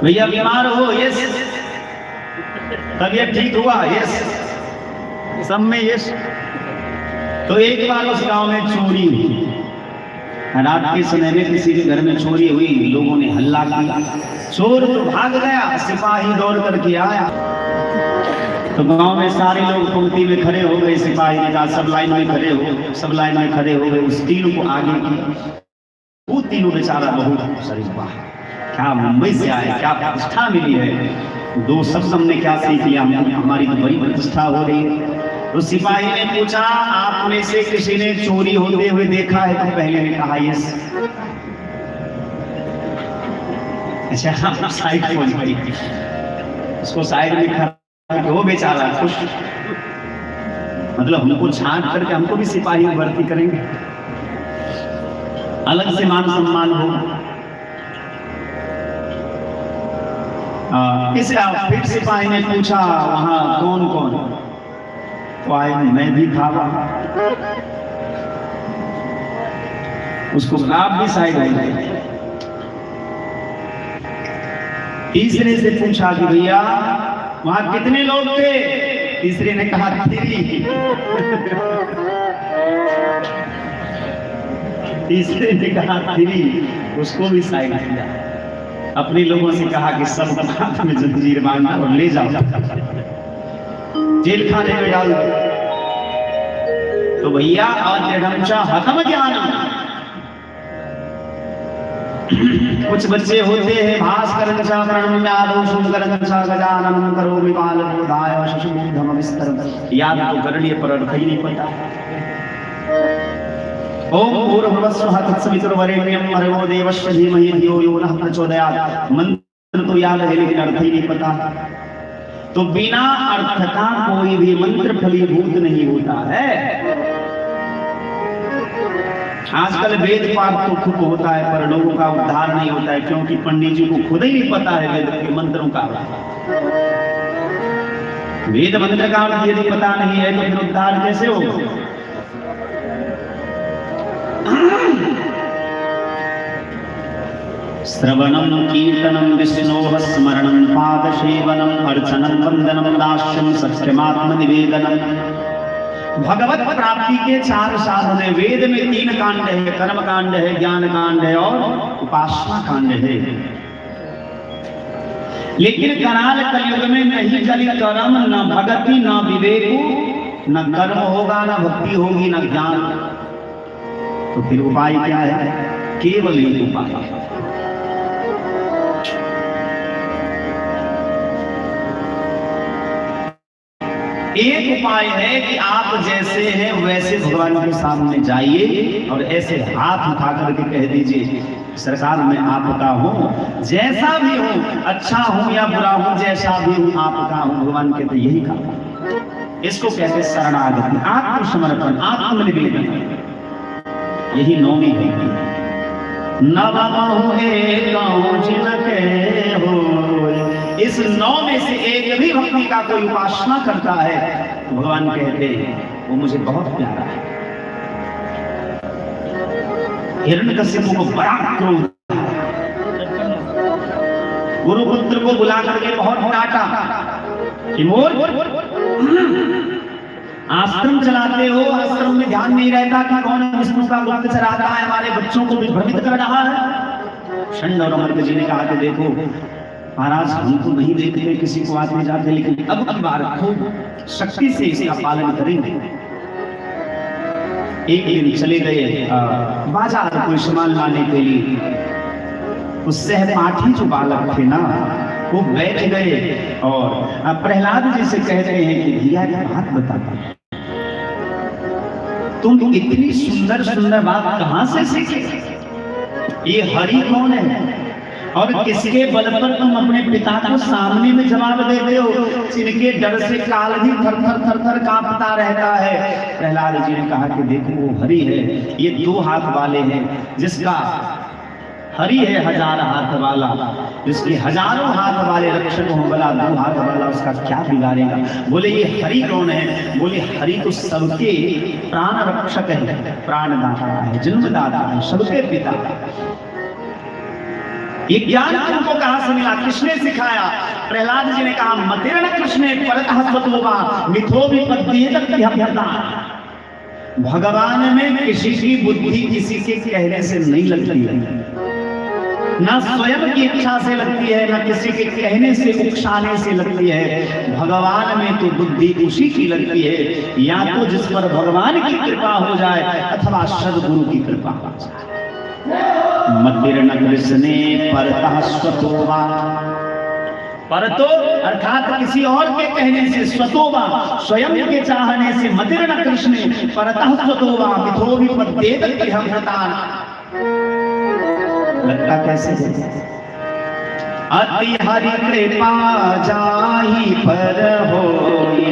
भैया बीमार हो, यस। तबीयत ठीक हुआ, यस। सब में यस। तो एक बार उस गांव में चोरी हुई। रात के समय में किसी के घर में चोरी हुई, लोगों ने हल्ला किया, चोर तो भाग गया, सिपाही दौड़ करके आया। तो गांव में सारे लोग पंक्ति में खड़े हो गए, सिपाही ने कहा सब लाइन में खड़े हो, सब लाइन में खड़े हो गए। उस तीनों को आगे किया। वो तीनों बेचारा बहुत शरीफ, क्या मुंबई से आए, क्या प्रतिष्ठा मिली है। दो शब्द हमने क्या सीख लिया, हमारी तो बड़ी प्रतिष्ठा हो रही है। तो सिपाही ने पूछा, आप में से किसी ने चोरी होते हुए देखा है? तो पहले ने कहा यस। अच्छा, साइड पहुंच गई, उसको साइड में खड़ा, वो बेचारा खुश, मतलब हमको छांट करके हमको भी सिपाही में भर्ती करेंगे, अलग से मान सम्मान होगा। इसे फिर सिपाही ने पूछा, वहां कौन कौन? तो आए, मैं भी था वहां। उसको आप भी साइड आए। तीसरे से पूछा कि भैया वहां कितने लोग थे? तीसरे ने कहा 3। तीसरे ने कहा 3, उसको भी साइड किया। अपने लोगों से कहा कि सब हाथ में जंजीर बांधो और ले जाओ, जेल खाने में डाल दो। तो भैया हतम ज्ञानम, कुछ बच्चे होते हैं भास्करं च प्रणम्यादौ शंकरं च गजाननं करोमि बालबोधाय शशुबुद्धं विस्तरं। याद तो कर लिए पर अर्थ ही नहीं पता। ओम भूर्भुवस्सुः तत्सवितुर्वरेण्यं भर्गो देवस्य धीमहि धियो यो नः प्रचोदयात्। मंत्र तो याद है लेकिन अर्थ ही नहीं पता। तो बिना अर्थ का कोई भी मंत्र फलीभूत नहीं होता है। आजकल वेद पाठ तो खूब होता है पर लोगों का उद्धार नहीं होता है, क्योंकि पंडित जी को खुद ही नहीं पता है वेद के मंत्रों का। वेद मंत्र का अर्थ यदि पता नहीं है तो फिर उद्धार कैसे होगा? श्रवणं कीर्तनं विष्णोः स्मरणं पादसेवनम् अर्चनं वंदनं दास्यं सत्यमात्मनिवेदनम्। भगवत प्राप्ति के 4 साधन है। वेद में 3 कांड है, कर्म कांड है, ज्ञान कांड है और उपासना कांड है। लेकिन कराल कलयुग में नहीं कली कर्म, न भक्ति, न विवेक, न कर्म होगा, न भक्ति होगी, न ज्ञान। तो फिर उपाय क्या है? केवल एक उपाय। एक उपाय है कि आप जैसे हैं वैसे भगवान के सामने जाइए और ऐसे हाथ उठा करके कह दीजिए, सरकार मैं आपका हूँ, जैसा भी हूँ, अच्छा हूँ या बुरा हूँ, जैसा भी हूँ आपका हूँ। भगवान कहते यही काम, इसको कहते शरणागति, आत्मसमर्पण, आत्मनिवेदन। यही नौवीं है। नवमहु एकौ जिनके होय। इस 9 में से एक भी भक्ति का कोई उपासना करता है तो भगवान कहते हैं वो मुझे बहुत प्यारा है। हिरण्यकशिपु को बड़ा क्रोध, गुरुपुत्र को बुला करके बहुत डांटा कि मोर आश्रम चलाते हो, आश्रम में ध्यान नहीं रहता कि कौन विष्णु का गुप्त चलाता है, हमारे बच्चों को विभ्रमित कर रहा है। षण्ड और अमृत जी ने कहा कि देखो महाराज, हम तो नहीं देखते किसी को आते जाते, लेकिन अब की बार खूब शक्ति से इसका पालन करेंगे। एक दिन चले गए बाजार कोई सामान लाने के लिए। उस सहपाठी जो बालक थे ना, वो बैठ गए और प्रहलाद जी से कह रहे हैं कि भैया एक बात बताता, तुम इतनी सुंदर सुंदर बात कहां से सीखे? ये हरि कौन है और किसके बल पर तुम अपने पिता को सामने में जवाब देते हो, जिनके डर से काल भी थर थर कांपता रहता है? प्रहलाद जी ने कहा कि देखो वो हरि है, ये 2 हाथ वाले हैं, जिसका हरि है 1000 हाथ वाला, जिसके हजारों हाथ वाले रक्षक हो, बोला 2 हाथ वाला उसका क्या बिगाड़ेगा? बोले ये हरि कौन है? बोले हरि तो सबके प्राण रक्षक है, प्राणदाता है, जन्मदाता है, सबके पिता। ये ज्ञान तुमको कहां से मिला, किसने सिखाया? प्रहलाद जी ने कहा मतिर्न कृष्णे परतः स्वतोवा मिथो विपद्येत। भगवान में किसी की बुद्धि किसी के कहने से नहीं लगती है, ना स्वयं की इच्छा से लगती है, ना किसी के कहने से उकसाने से लगती है। भगवान में तो बुद्धि उसी की लगती है, या तो जिस पर भगवान की कृपा हो जाए अथवा सद्गुरु की कृपा हो जाए। मतिर्न कृष्णे परतः स्वतोवा, परतो अर्थात किसी और के कहने से, स्वतोवा स्वयं के चाहने से, मतिर्न कृष्णे परतः स्वतोवा मिथो विपद्येत गृहभृतान्। लगता कैसे अति हरि कृपा जाहि पर होई,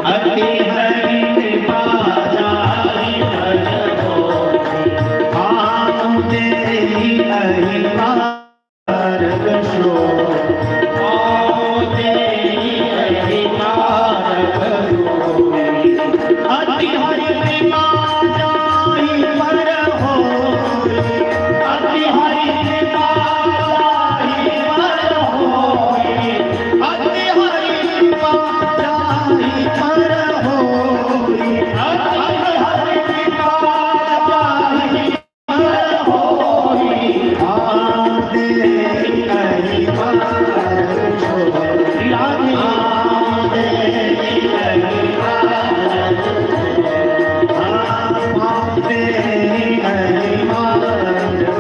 अति हरि कृपा जाहि पर होई, आनु तेहि अहिपार गशो, आओ तेहि अहिपार गशो। अति हरि कृपा जाहि पर होई, अति हरि कृपा जाहि पर होई, अति हरि कृपा जाहि पर होई, अति हरि कृपा जाहि पर होई, आते अहिपार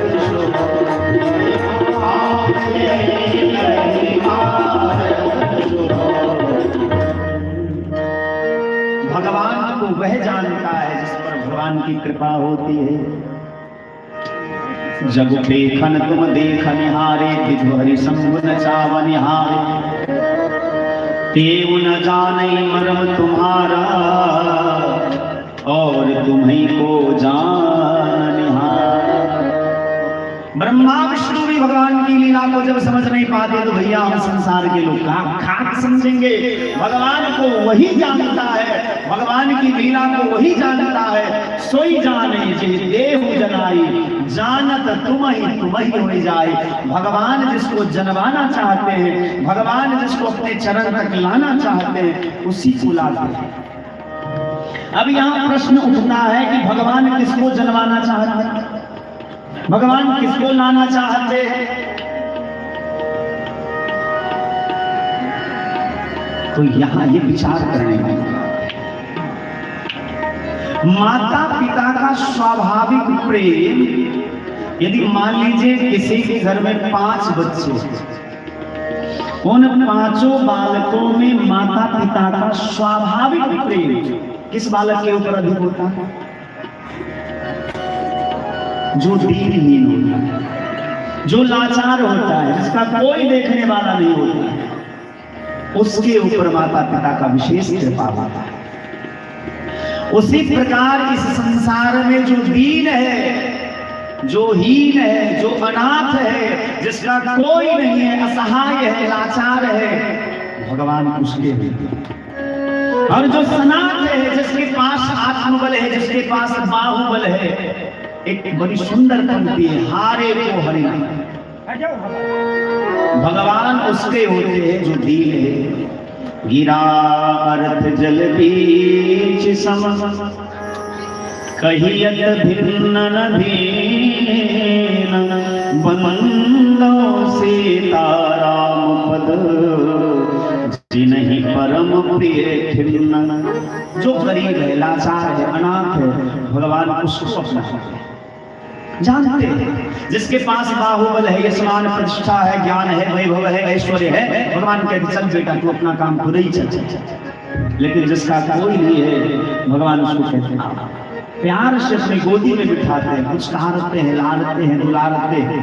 गशो, आते अहिपार भगवान को वह जानता है जिस पर भगवान की कृपा होती है। जग देखन तुम देख निहारे, विधु हरि शंभु न चाव निहारे, तेऊ न जाने मर्म तुम्हारा, और तुम्हीं को जान निहार। ब्रह्मा विष्णु भी भगवान की लीला को जब समझ नहीं पाते तो भैया हम संसार के लोग खाक समझेंगे। भगवान को वही जानता है, भगवान की लीला को वही जानता है। सोई जाने जे देहु जनाई, जानत तुम ही हो जाए। भगवान जिसको जनवाना चाहते हैं, भगवान जिसको अपने चरण तक लाना चाहते हैं, उसी को लाते हैं। अब यहाँ प्रश्न उठता है कि भगवान किसको जनवाना चाहते हैं, भगवान किसको लाना चाहते हैं? तो यहां ये विचार करने में माता पिता का स्वाभाविक प्रेम, यदि मान लीजिए किसी के घर में 5 बच्चे, उन 5 बालकों में माता पिता का स्वाभाविक प्रेम किस बालक के ऊपर अधिक होता है? जो दीनहीन होता है, जो लाचार होता है, जिसका कोई देखने वाला नहीं होता है, उसके ऊपर माता पिता का विशेष कृपा होता है। उसी प्रकार इस संसार में जो दीन है, जो हीन है, जो अनाथ है, जिसका कोई नहीं है, असहाय है, लाचार है, भगवान उसके हैं। और जो सनाथ है, जिसके पास आत्मबल है, जिसके पास बाहुबल है, एक बड़ी सुंदर पंक्ति है, हारे को हरि। भगवान उसके होते हैं जो दीन है। गिरा अर्थ जल बीच सम, कहियत भिन्न न भीन, बंदो सीताराम पद, जिन्हीं परम प्रिय खिन्न। जो गरीब है, लाचार है, अनाथ है, भगवान उसको अपना जानते हैं। जिसके पास बाहुबल है, यशमान प्रतिष्ठा है, ज्ञान है, वैभव है, ऐश्वर्य है, भगवान कहते चल बेटा तू अपना काम खुद ही चल। लेकिन जिसका कोई नहीं है, भगवान उसको कहते हैं, प्यार से अपनी गोदी में बिठाते हैं, कुछ सहारते हैं, लाड़ते हैं, दुलारते हैं।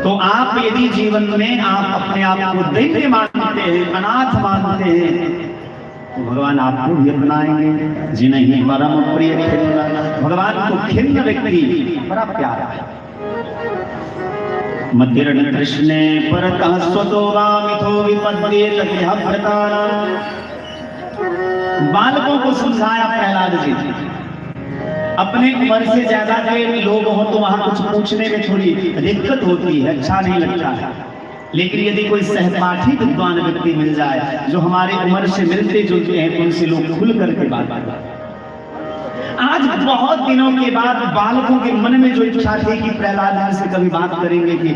तो आप यदि जीवन में आप अपने आप को दैन्य मानते हैं, अनाथ मानते हैं, तो भगवान आपको भी अपनाएंगे। जिन्हीं परम प्रिय खिन्न, भगवान को खिन्न व्यक्ति बड़ा प्यारा है। मतिर्न कृष्णे परतः स्वतोवा मिथो विपद्येत गृहभृतान्। बालकों को समझाया प्रहलाद जी, अपने उम्र से ज्यादा के लोग हो तो वहां कुछ पूछने में थोड़ी दिक्कत होती है, अच्छा नहीं लगता है। लेकिन यदि कोई सहपाठी विद्वान व्यक्ति मिल जाए जो हमारे उम्र से मिलते जुलते हैं, उनसे लोग खुल करके बात करते। आज बहुत दिनों के बाद बालकों के मन में जो इच्छा थी कि प्रहलाद जी से कभी बात करेंगे, कि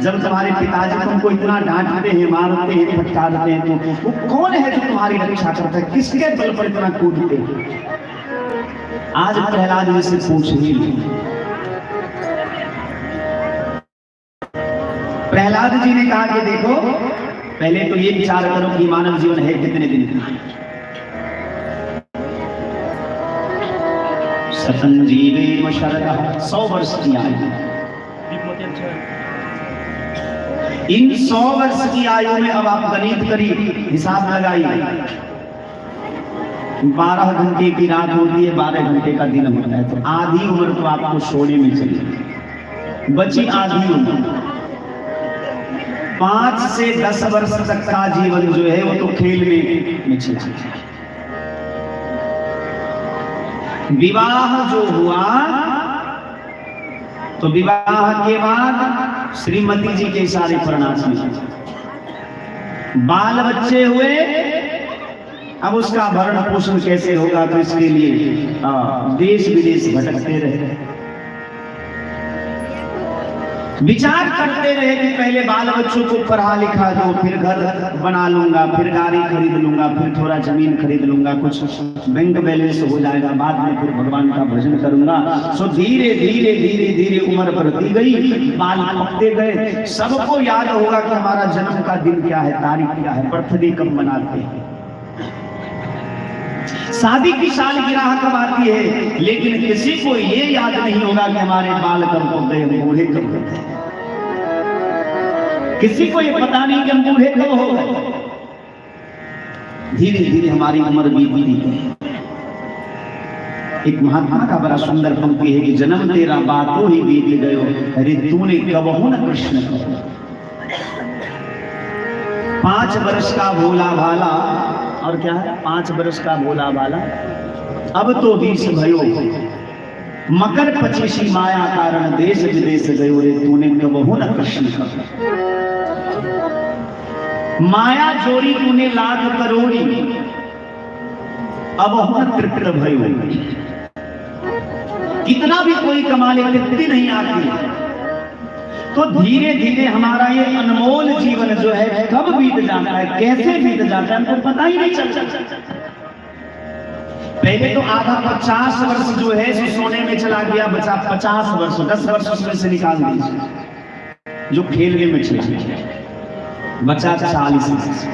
जब तुम्हारे पिताजी तुमको इतना डांटते हैं, मारते हैं, फटकारते हैं, तो वो कौन है जो तुम्हारी रक्षा करता है, किसके बल पर इतना कूदते हैं? आज प्रहलाद जी से पूछ ही प्रहलाद जी ने कहा कि देखो, पहले तो ये विचार करो कि मानव जीवन है कितने दिन का। सतंजीवे शरदः 100 वर्ष की आयु। इन 100 वर्ष की आयु में अब आप गणित करिए, हिसाब लगाइए। 12 घंटे की रात होती है, 12 घंटे का दिन होता है, तो आधी उम्र तो आपको सोने में चली, बची आधी उम्र। 5 से 10 वर्ष तक का जीवन जो है वो तो खेल में चला। विवाह जो हुआ तो विवाह के बाद श्रीमती जी के सारे प्रणाम में बाल बच्चे हुए। अब उसका भरण पोषण कैसे होगा, तो इसके लिए देश विदेश भटकते रहे, विचार करते रहे कि पहले बाल बच्चों को पढ़ा लिखा दो, फिर घर बना लूंगा, फिर गाड़ी खरीद लूंगा, फिर थोड़ा जमीन खरीद लूंगा, कुछ बैंक बैलेंस हो जाएगा, बाद में फिर भगवान का भजन करूंगा। सो धीरे धीरे धीरे धीरे उम्र बढ़ती गई, बाल पकते गए। सबको याद होगा कि हमारा जन्म का दिन क्या है, तारीख क्या है, बर्थडे कब मनाते हैं, शादी की सालगिरह कब आती है, लेकिन किसी को ये याद नहीं होगा कि हमारे बाल कब हो गए, बूढ़े कब हो गए। किसी को ये पता नहीं कि हम बूढ़े कब हो गए। धीरे धीरे हमारी उम्र बीतती गई। एक महात्मा का बड़ा सुंदर पंक्ति है कि जन्म तेरा बातों ही बीत गयो, अरे तूने कबहू न कृष्ण कहो। 5 वर्ष का भोला भाला, और क्या है 5 वर्ष का भोला भाला, अब तो 20 भयो, मकर 25 माया कारण देश विदेश गयो, रे तूने कबहू न कृष्ण कहो। माया जोड़ी तूने लाख करोड़ी, अब हम तृप्त भयो। कितना भी कोई कमा ले, तृप्ति नहीं आती। तो धीरे धीरे हमारा ये अनमोल जीवन जो है कब बीत जाता है, कैसे बीत जाता है, हमको पता ही नहीं चलता। पहले तो आधा 50 वर्ष जो है सोने में चला गया, बचा 50 वर्ष, 10 वर्ष उसमें से निकाल दीजिए जो खेलने में चला गया, बचा 40 वर्ष।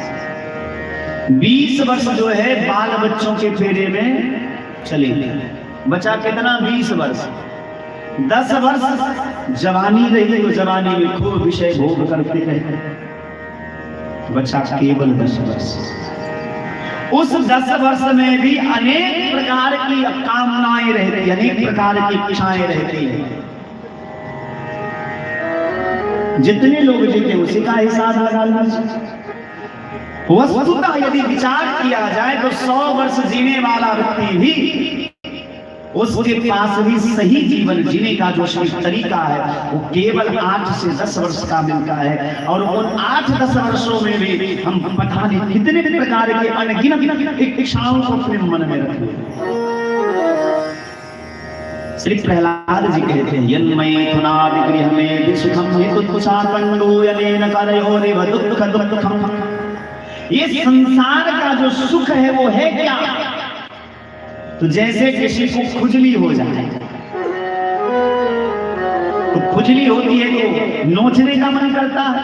20 वर्ष जो है बाल बच्चों के फेरे में चले गए, बचा कितना 20 वर्ष। 10 वर्ष जवानी रही, तो जवानी में खूब विषय भोग करते रहे, बचा केवल 10 वर्ष। उस 10 वर्ष में भी अनेक प्रकार की कामनाएं रहती, अनेक प्रकार की इच्छाएं रहती है। जितने लोग जीते उसी का हिसाब लगा लीजिए। वस्तुतः यदि विचार किया जाए तो 100 वर्ष जीने वाला व्यक्ति भी, उसके पास भी सही जीवन जीने का जो तरीका है वो केवल 8 से 10 वर्ष का मिलता है। और उन 8-10 वर्षों में भी हम पता नहीं कितने प्रकार के अनगिनत इच्छाओं को अपने मन में रखते। श्री प्रहलाद जी कहते हैं, यन्मयि थुनादि गृह में सुखम हेतुच्छाकंडो यनेन करयोरिव दुःख दुःखम। ये संसार का जो सुख है वो है क्या? तो जैसे किसी को खुजली हो जाए, तो खुजली होती है तो नोचने का मन करता है,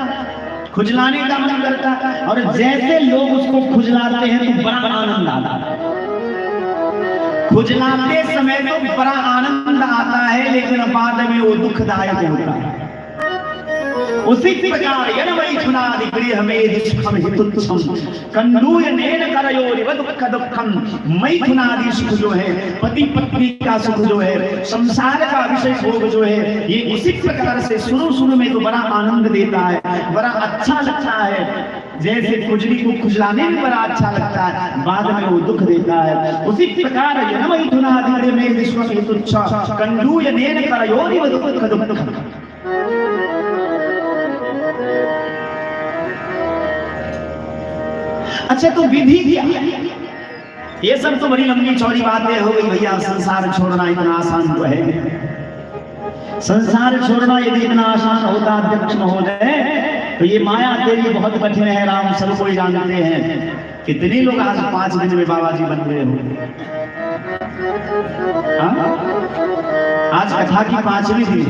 खुजलाने का मन करता है, और जैसे लोग उसको खुजलाते हैं तो बड़ा आनंद आता है। खुजलाते समय तो बड़ा आनंद आता है, लेकिन बाद में वो दुखदायक होता है। उसी प्रकार यन्मयि थुनादि गृह में सुखम हेतुच्छम कंडूयनेन करयोरिव दुःख दुःखम। मैथुनादि सुख जो है, पति पत्नी का सुख जो है, संसार का विषय भोग जो है, ये उसी प्रकार से शुरू में तो बड़ा आनंद देता है, बड़ा अच्छा लगता है, जैसे खुजली को खुजलाने में बड़ा अच्छा लगता है, बाद में वो दुख देता है, उसी प्रकार जनमहि धुनाधिरे में विश्व में तुच्छ कंडू यनेन करयोनि वदुख। अच्छा, तो विधि क्या? ये सब तो बड़ी लंबी चौड़ी बातें हो गई भैया। संसार छोड़ना इतना आसान तो है? संसार छोड़ना यदि इतना आसान होता अध्यक्ष महोदय, तो ये माया तेरी बहुत कठिन है राम, सब कोई जानते हैं। कितने लोग आज 5 दिन में बाबा जी बन गए हो? आज कथा की 5वीं दिन,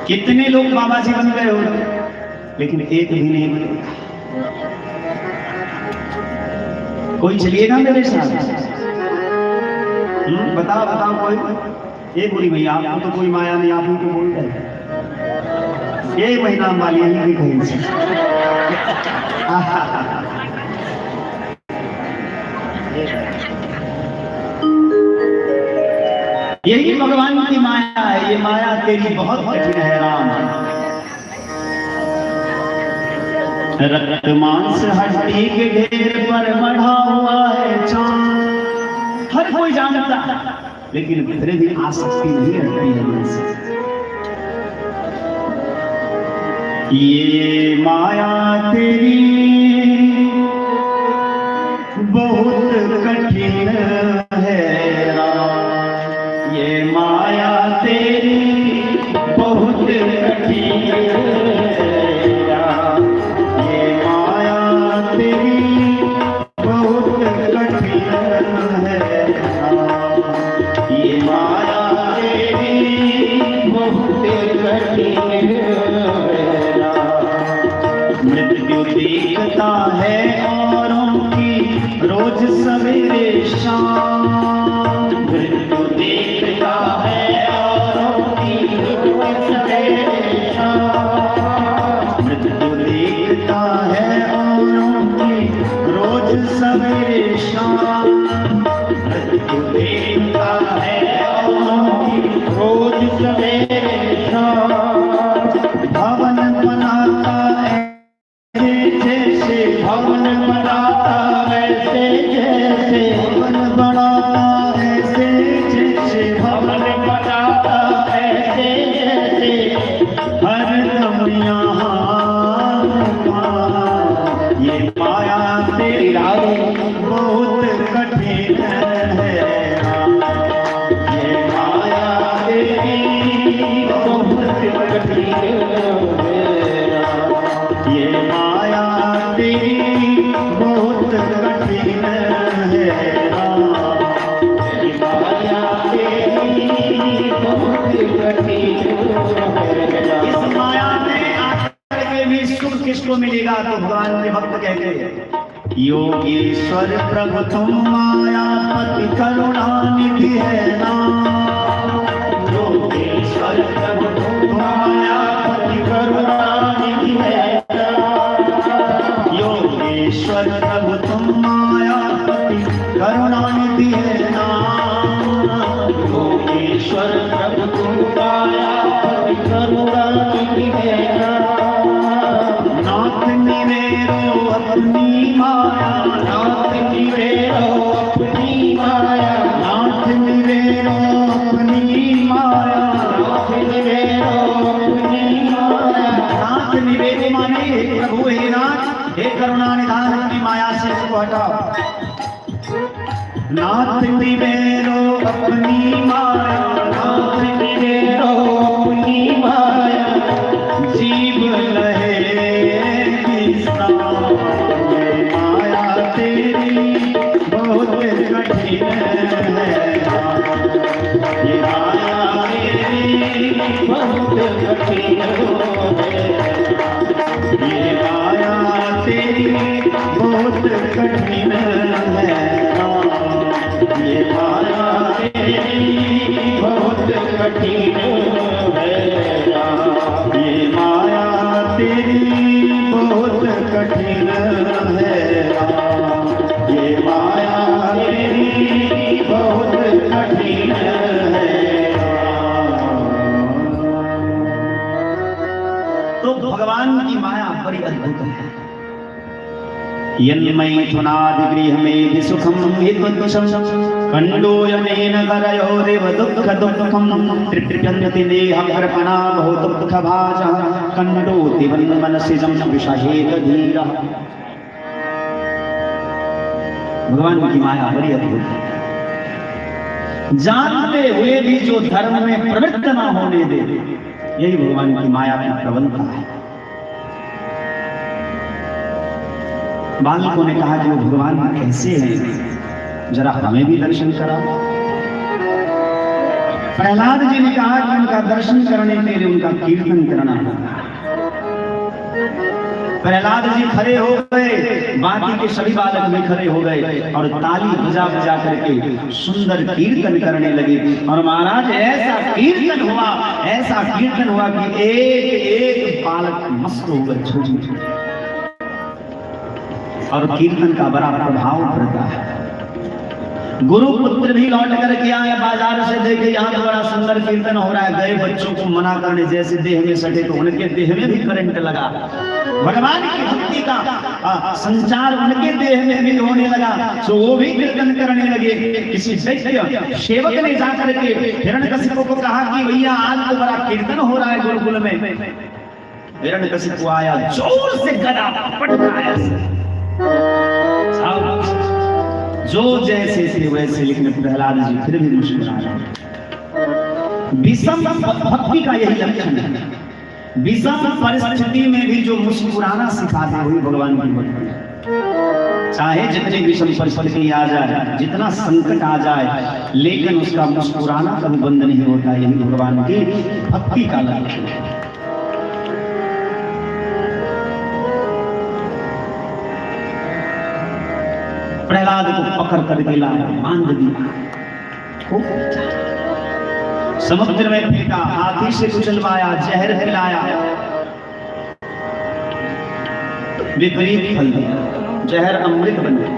कितने लोग बाबा जी बन गए हो? लेकिन एक भी नहीं बने। कोई चलिएगा मेरे साथ? बताओ बताओ कोई। ये बोली भैया आपको तो कोई माया नहीं, आप ही तो बोल रहे। ये महीना वाली यही कहीं से। यही भगवान की माया है। ये माया तेरी बहुत कठिन है राम। रक्त मांस हड्डी के ढेर पर बढ़ा हुआ है चांद, हर कोई जानता, लेकिन फिर भी आसक्ति नहीं रहती है मन से। ये माया तेरी बहुत कठिन है राम, ये माया तेरी बहुत कठिन है। मृत्यु देखता है औरों की रोज सवेरे शाम, मृत्यु देखता है औरों की रोज सवेरे शाम, मृत्यु देखता है औरों की रोज सवेरे शाम, मृत्यु देखता है औरों की रोज सवेरे शाम। भवन बनाता है जैसे, भवन बनाता वैसे जैसे, भवन बनाता ऐसे जैसे, भवन बनाता ऐसे जैसे, हरदम यहाँ ये माया तेरी बहुत कठिन है। ये माया तेरी बहुत कठिन है। ये माया तेरी बहुत कठिन है राम, ये माया तेरी बहुत कठिन है। इस माया में आकर के भी सुख किसको मिलेगा? तो भगवान के भक्त कहते हैं योगेश्वर प्रभु तुम मायापति करुणानिधि है नाम, योगेश्वर प्रभु तुम मायापति करुणानिधि है, योगेश्वर प्रभु तुम मायापति करुणानिधि है नाम, योगेश्वर प्रभु तुम मायापति करुणानिधि है नाम। नाथ निवेरो अपनी माया, नाथ निवेरो अपनी माया, नाथ निवेरो अपनी माया, नाथ निवेरो अपनी माया। नाथ निवेरो माने हे प्रभु हे नाथ, हे करुणा निधान अपनी माया से इसको हटाओ। नाथ निवेरो अपनी माया, नाथ निवेरो अपनी माया, जीव लहे कृष्णा। ये माया तेरी बहुत कठिन है, ये माया तेरी बहुत कठिन है, ये माया तेरी बहुत कठिन है राम, ये माया तेरी बहुत कठिन है राम, ये माया तेरी बहुत कठिन है राम, ये माया तेरी बहुत कठिन है राम। तो भगवान की माया बड़ी यन्मैथुनादिगृहमेधि सुखं हितवत्सं कण्डोयनेन करयोरेव दुःखदुःखं तृप्यन्ति नेहकृपणा बहुदुःखभाजः कण्डोति वन्मनसिजं विषहेत धीरः। भगवान की माया बड़ी अद्भुत है। जानते हुए भी जो धर्म में प्रवृत्त न होने दे, यही भगवान की माया की प्रबलता है। बालकों ने कहा कि वो भगवान कैसे हैं, जरा हमें भी दर्शन कराओ। प्रहलाद जी ने कहा कि उनका दर्शन करने के लिए उनका कीर्तन करना होगा। प्रहलाद जी खड़े हो गए, बाकी के सभी बालक भी खड़े हो गए और ताली बजा बजा करके सुंदर कीर्तन करने लगे। और महाराज ऐसा कीर्तन हुआ कि एक एक बालक मस्त हो गए, छोटे छोटे। और कीर्तन का बड़ा प्रभाव पड़ता है। गुरु पुत्र भी लौट करके आए बाजार से, देखे यहाँ तो बड़ा सुंदर कीर्तन हो रहा है। गए बच्चों को मना करने, जैसे देह में सटे तो उनके देह में भी करंट लगा। भगवान की भक्ति का संचार उनके देह में भी होने लगा, तो वो भी कीर्तन करने लगे। किसी दैत्य सेवक ने जाकर के हिरण्यकशिपु को कहा कि भैया आज तो बड़ा कीर्तन हो रहा है गुरुकुल में। हिरण्यकशिपु आया, जोर से गदा पटकाया, जो जैसे थे वैसे, लेकिन प्रहलाद जी फिर भी मुस्कुरा रहे। विषम भक्ति का यही लक्षण है। विषम परिस्थिति में भी जो मुस्कुराना सिखाते हैं वही भगवान की भक्ति। चाहे जितने विषम परिस्थिति आ जाए, जितना संकट आ जाए, लेकिन उसका मुस्कुराना कभी बंद नहीं होता। यही भगवान की भक्ति का लक्षण है। प्रहलाद को पकड़ करके लाया, बांध दिया, समुद्र में फेंका, हाथी से कुचलवाया, जहर पिलाया, विपरीत फल दिया, जहर अमृत बन गया।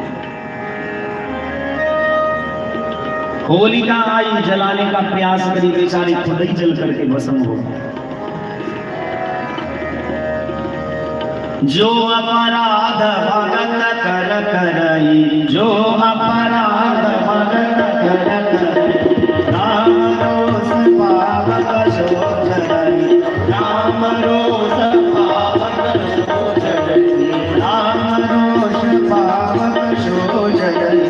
होलिका आई, जलाने का प्रयास करी, बेचारी खुद ही जल करके भस्म हो गई। जो अपराध भगत कर करई, जो अपराध भगत कर करई, राम रोष पावक सो जगई, राम रोष पावक सो जगई, राम रोष पावक सो जगई,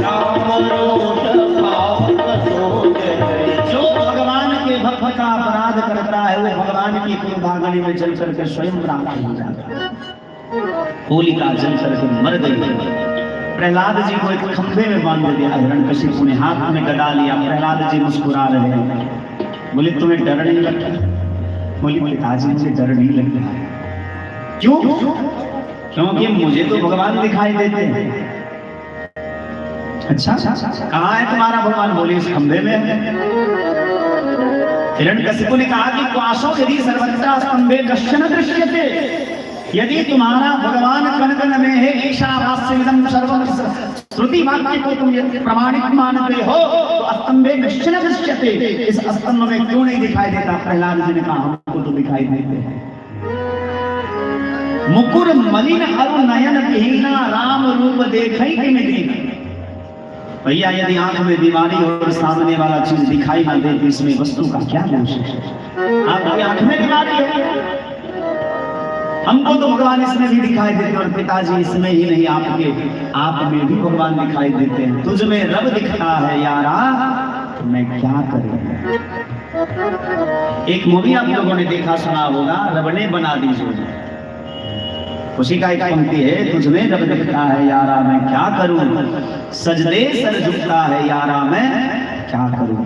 राम रोष पावक सो जगई। जो भगवान के भक्त का अपराध करता है वो भगवान की क्रोधाग्नि में जल करके स्वयं प्राप्त हो जाता है। होलिका जल करके मर गई। प्रहलाद जी को एक खंभे में बांध दिया। हिरण्यकशिपु ने हाथ में गदा लिया। प्रहलाद जी मुस्कुरा रहे हैं। बोले तुम्हें डर नहीं लगता? बोली पिताजी मुझे डर नहीं लगता। क्यों? क्योंकि मुझे तो भगवान दिखाई देते हैं। अच्छा, कहाँ है तुम्हारा भगवान? बोले इस खंभे में है। हिरण्यकशिपु ने कहा कि क्वासो यदि सर्वत्र स्तंभे कश्चन दृश्यते, यदि तुम्हारा भगवान कण कण में है, ईशावास्यमिदं सर्वं श्रुति वाक्य को तुम यदि प्रमाणित मानते हो तो स्तंभे कश्चन दृश्यते, इस स्तंभ में क्यों नहीं दिखाई देता? प्रहलाद जी ने कहा हमको तो दिखाई देते हैं। मुकुर मलिन अरु नयन विहीना, राम रूप देखई के में दीना। भैया यदि आंख में बीमारी और सामने वाला चीज दिखाई ना दे तो इसमें वस्तु का क्या दोष है? आपकी आंख में बीमारी है, हमको तो भगवान इसमें भी दिखाई देते, और पिताजी इसमें ही नहीं आपके आप में भी भगवान दिखाई देते हैं। तुझ में रब दिखता है यारा, मैं क्या करूं? एक मूवी आप लोगों ने देखा सुना होगा, रब ने बना दी जोड़ी। उसी का एक पंक्ति है, तुझ में रब दिखता है यारा मैं क्या करूं, सजदे सर झुकता है यारा मैं क्या करूं।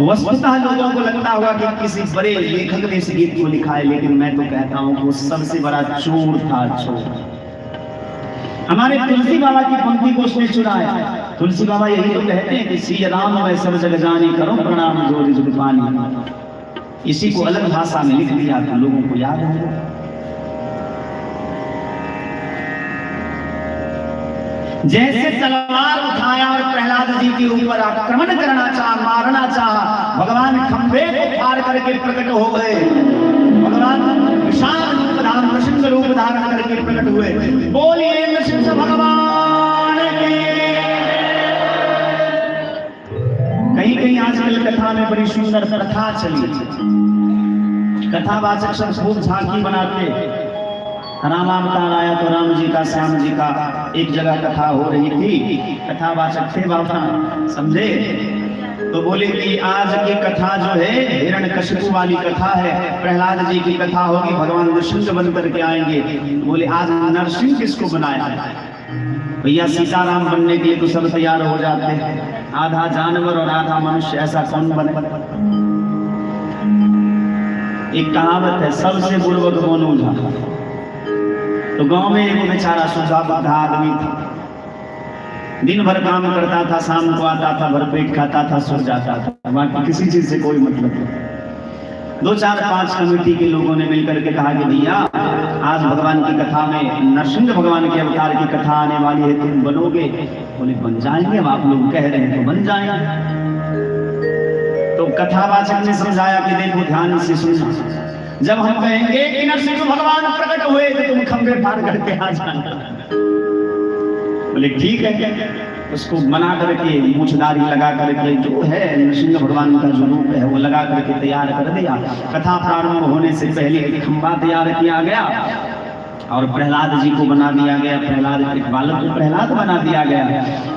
वस्तुतः लोगों को लगता होगा कि किसी बड़े लेखक ने इस गीत को लिखा है, लेकिन मैं तो कहता हूं कि वो सबसे बड़ा चोर था, चोर। हमारे तुलसी बाबा की पंक्ति को उसने चुराया। तुलसी बाबा यही तो कहते हैं कि श्री राम मैं सब जग जानी, करो प्रणाम जोरी जुग पानी। इसी को अलग भाषा में लिख दिया तो लोगों को याद है। जैसे तलवार उठाया और प्रहलाद जी के ऊपर आक्रमण करना चाहा, मारना चाहा, भगवान खंभे को पार करके प्रकट हो गए। भगवान विशाल रूप धारण, नृसिंह रूप धारण करके प्रकट हुए। बोलिए आजकल कथा में बड़ी सुंदर प्रथा चली, कथावाचक सब खूब झांकी बनाते। रामावतार आया तो राम जी का श्याम जी का एक जगह कथा हो रही थी, कथावाचक थे बाबा समझे, तो बोले कि आज की कथा जो है हिरण्यकशिपु वाली कथा है, प्रहलाद जी की कथा होगी, भगवान नृसिंह बन करके आएंगे। बोले आज नरसिंह किसको बनाया है? भैया सीताराम बनने के लिए तो सब तैयार हो जाते हैं, आधा जानवर और आधा मनुष्य, ऐसा कौन बने? एक कहावत है, सबसे बुर्बक कौन उलझा। तो गांव में एक बेचारा सूझा बूढ़ा आदमी था, दिन भर काम करता था, शाम को आता था, भर पेट खाता था, सो जाता था, बाकी किसी चीज से कोई मतलब नहीं। 2 4 5 कमेटी के लोगों ने मिलकर के कहा कि भैया आज भगवान की कथा में नरसिंह भगवान के अवतार की कथा आने वाली है, तुम बनोगे? बोले बन जाएंगे, अब आप लोग कह रहे हैं तो बन जाएंगे। तो कथावाचक ने समझाया कि देखो ध्यान से सुनना, जब हम कहेंगे कि नरसिंह भगवान प्रकट हुए तो तुम खंभे फाड़ करके आ जाना। बोले ठीक है, उसको बना करके मूछदारी लगा करके जो है नरसिंह भगवान का जो रूप है वो लगा करके तैयार कर दिया। कथा प्रारंभ होने से पहले एक खंभा तैयार किया गया और प्रहलाद जी को बना दिया गया, प्रहलाद एक बालक को प्रहलाद बना दिया गया,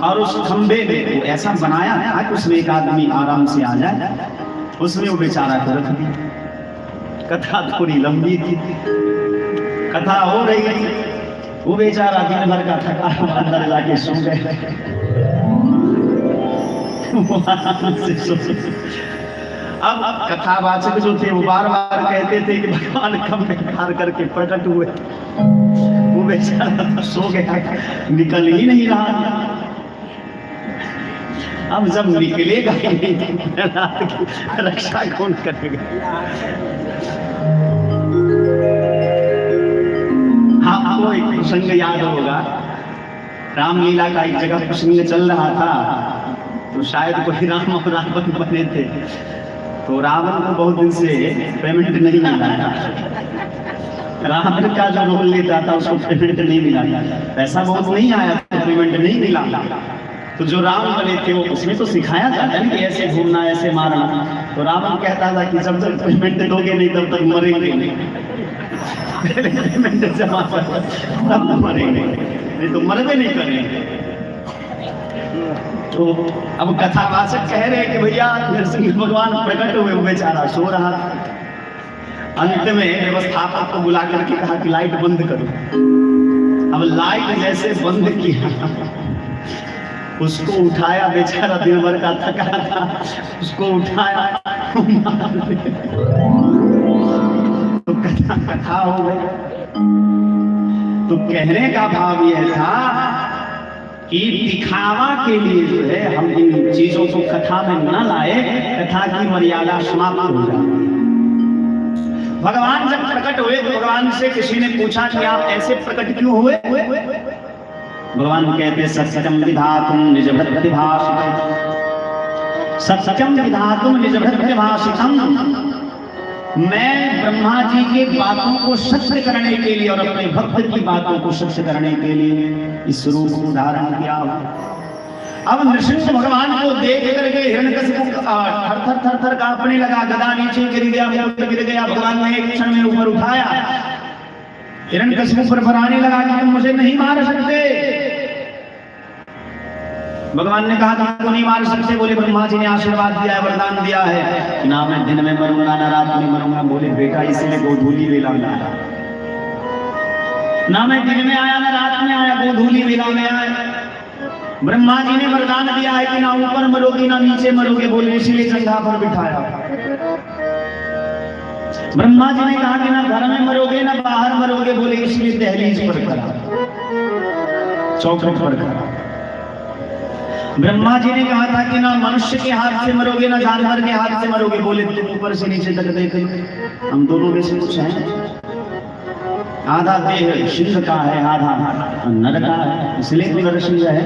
और उस खंभे में वो ऐसा बनाया था कि उसमें एक आदमी आराम से आ जाए, उसमें वो बेचारा को रख दिया। कथा थोड़ी लंबी थी, कथा हो रही थी, वो बेचारा दिन भर का थका अंदर जाके सो गए। अब कथावाचक जो थे वो बार बार कहते थे कि भगवान खंभे फाड़ करके प्रकट हुए, वो बेचारा सो गया, निकल ही नहीं रहा था। अब जब निकलेगा ही नहीं, रात की रक्षा कौन करेगा? हाँ, आपको एक प्रसंग याद होगा, रामलीला का एक जगह प्रसंग चल रहा था, तो शायद कोई राम और रावण बने थे, तो रावण को बहुत दिन से पेमेंट नहीं मिला था, रावण का जो रोल लेता था उसको पेमेंट नहीं मिला था, पैसा बहुत नहीं आया था, पेमेंट नहीं मिला। तो जो राम बने थे वो उसमें तो सिखाया जाता है कि ऐसे घूमना ऐसे मारना, तो रावण कहता था कि जब तक पेमेंट दोगे नहीं तब तक मरेंगे नहीं, पेमेंट जमा तब मरेंगे नहीं तो मरबे नहीं करेंगे। तो अब कथावाचक कह रहे हैं कि भैया नरसिंह भगवान प्रकट हुए, वो बेचारा सो रहा था। अंत में व्यवस्थापक को बुला करके कहा कि लाइट बंद करो। अब लाइट जैसे बंद किया, उसको उठाया, बेचारा दिन भर का थका था, उसको उठाया तो कथा हो गई। तो कहने का भाव यह था कि दिखावा के लिए जो है हम इन चीजों को कथा में न लाए, कथा की मर्यादा समाप्त हो जाए। भगवान जब प्रकट हुए तो भगवान से किसी ने पूछा कि आप ऐसे प्रकट क्यों हुए? भगवान कहते सत्यम विधातुम निज प्रतिभाषितम, सत्यम विधातुम निज प्रतिभाषितम, मैं ब्रह्मा जी के बातों को सत्य करने के लिए और अपने भक्त की बातों को सत्य करने के लिए इस रूप को धारण किया। अब नृसिंह भगवान को देख करके हिरण्यकशिपु थर थर कांपने लगा, गदा नीचे गिर गया, गिर गया। भगवान ने एक क्षण में ऊपर उठाया, हिरण्यकशिपु पर भराने लगा कि तुम मुझे नहीं मार सकते। भगवान ने कहा कि नहीं मार सकते। बोले ब्रह्मा जी ने आशीर्वाद दिया है, वरदान दिया है कि ना मैं दिन में मरूंगा ना रात में मरूंगा। बोले बेटा इसलिए गोधूली वेला में आया, ना मैं दिन में आया ना रात में आया, गोधूली वेला में आया। ब्रह्मा जी ने वरदान दिया है कि ना ऊपर मरोगे ना नीचे मरोगे। बोले इसीलिए चंदा पर बिठाया। ब्रह्मा जी ने कहा कि ना घर में मरोगे ना बाहर मरोगे। बोले इसलिए दहलीज पर खड़ा, चौखट पर खड़ा। ब्रह्मा जी ने कहा था कि ना मनुष्य के हाथ से मरोगे ना जानवर के हाथ से मरोगे। बोले तुम ऊपर से नीचे तक देख लो, हम दोनों में से कुछ हैं। आधा देह सिंह का है, आधा नर का है, इसलिए तो नरसिंह है।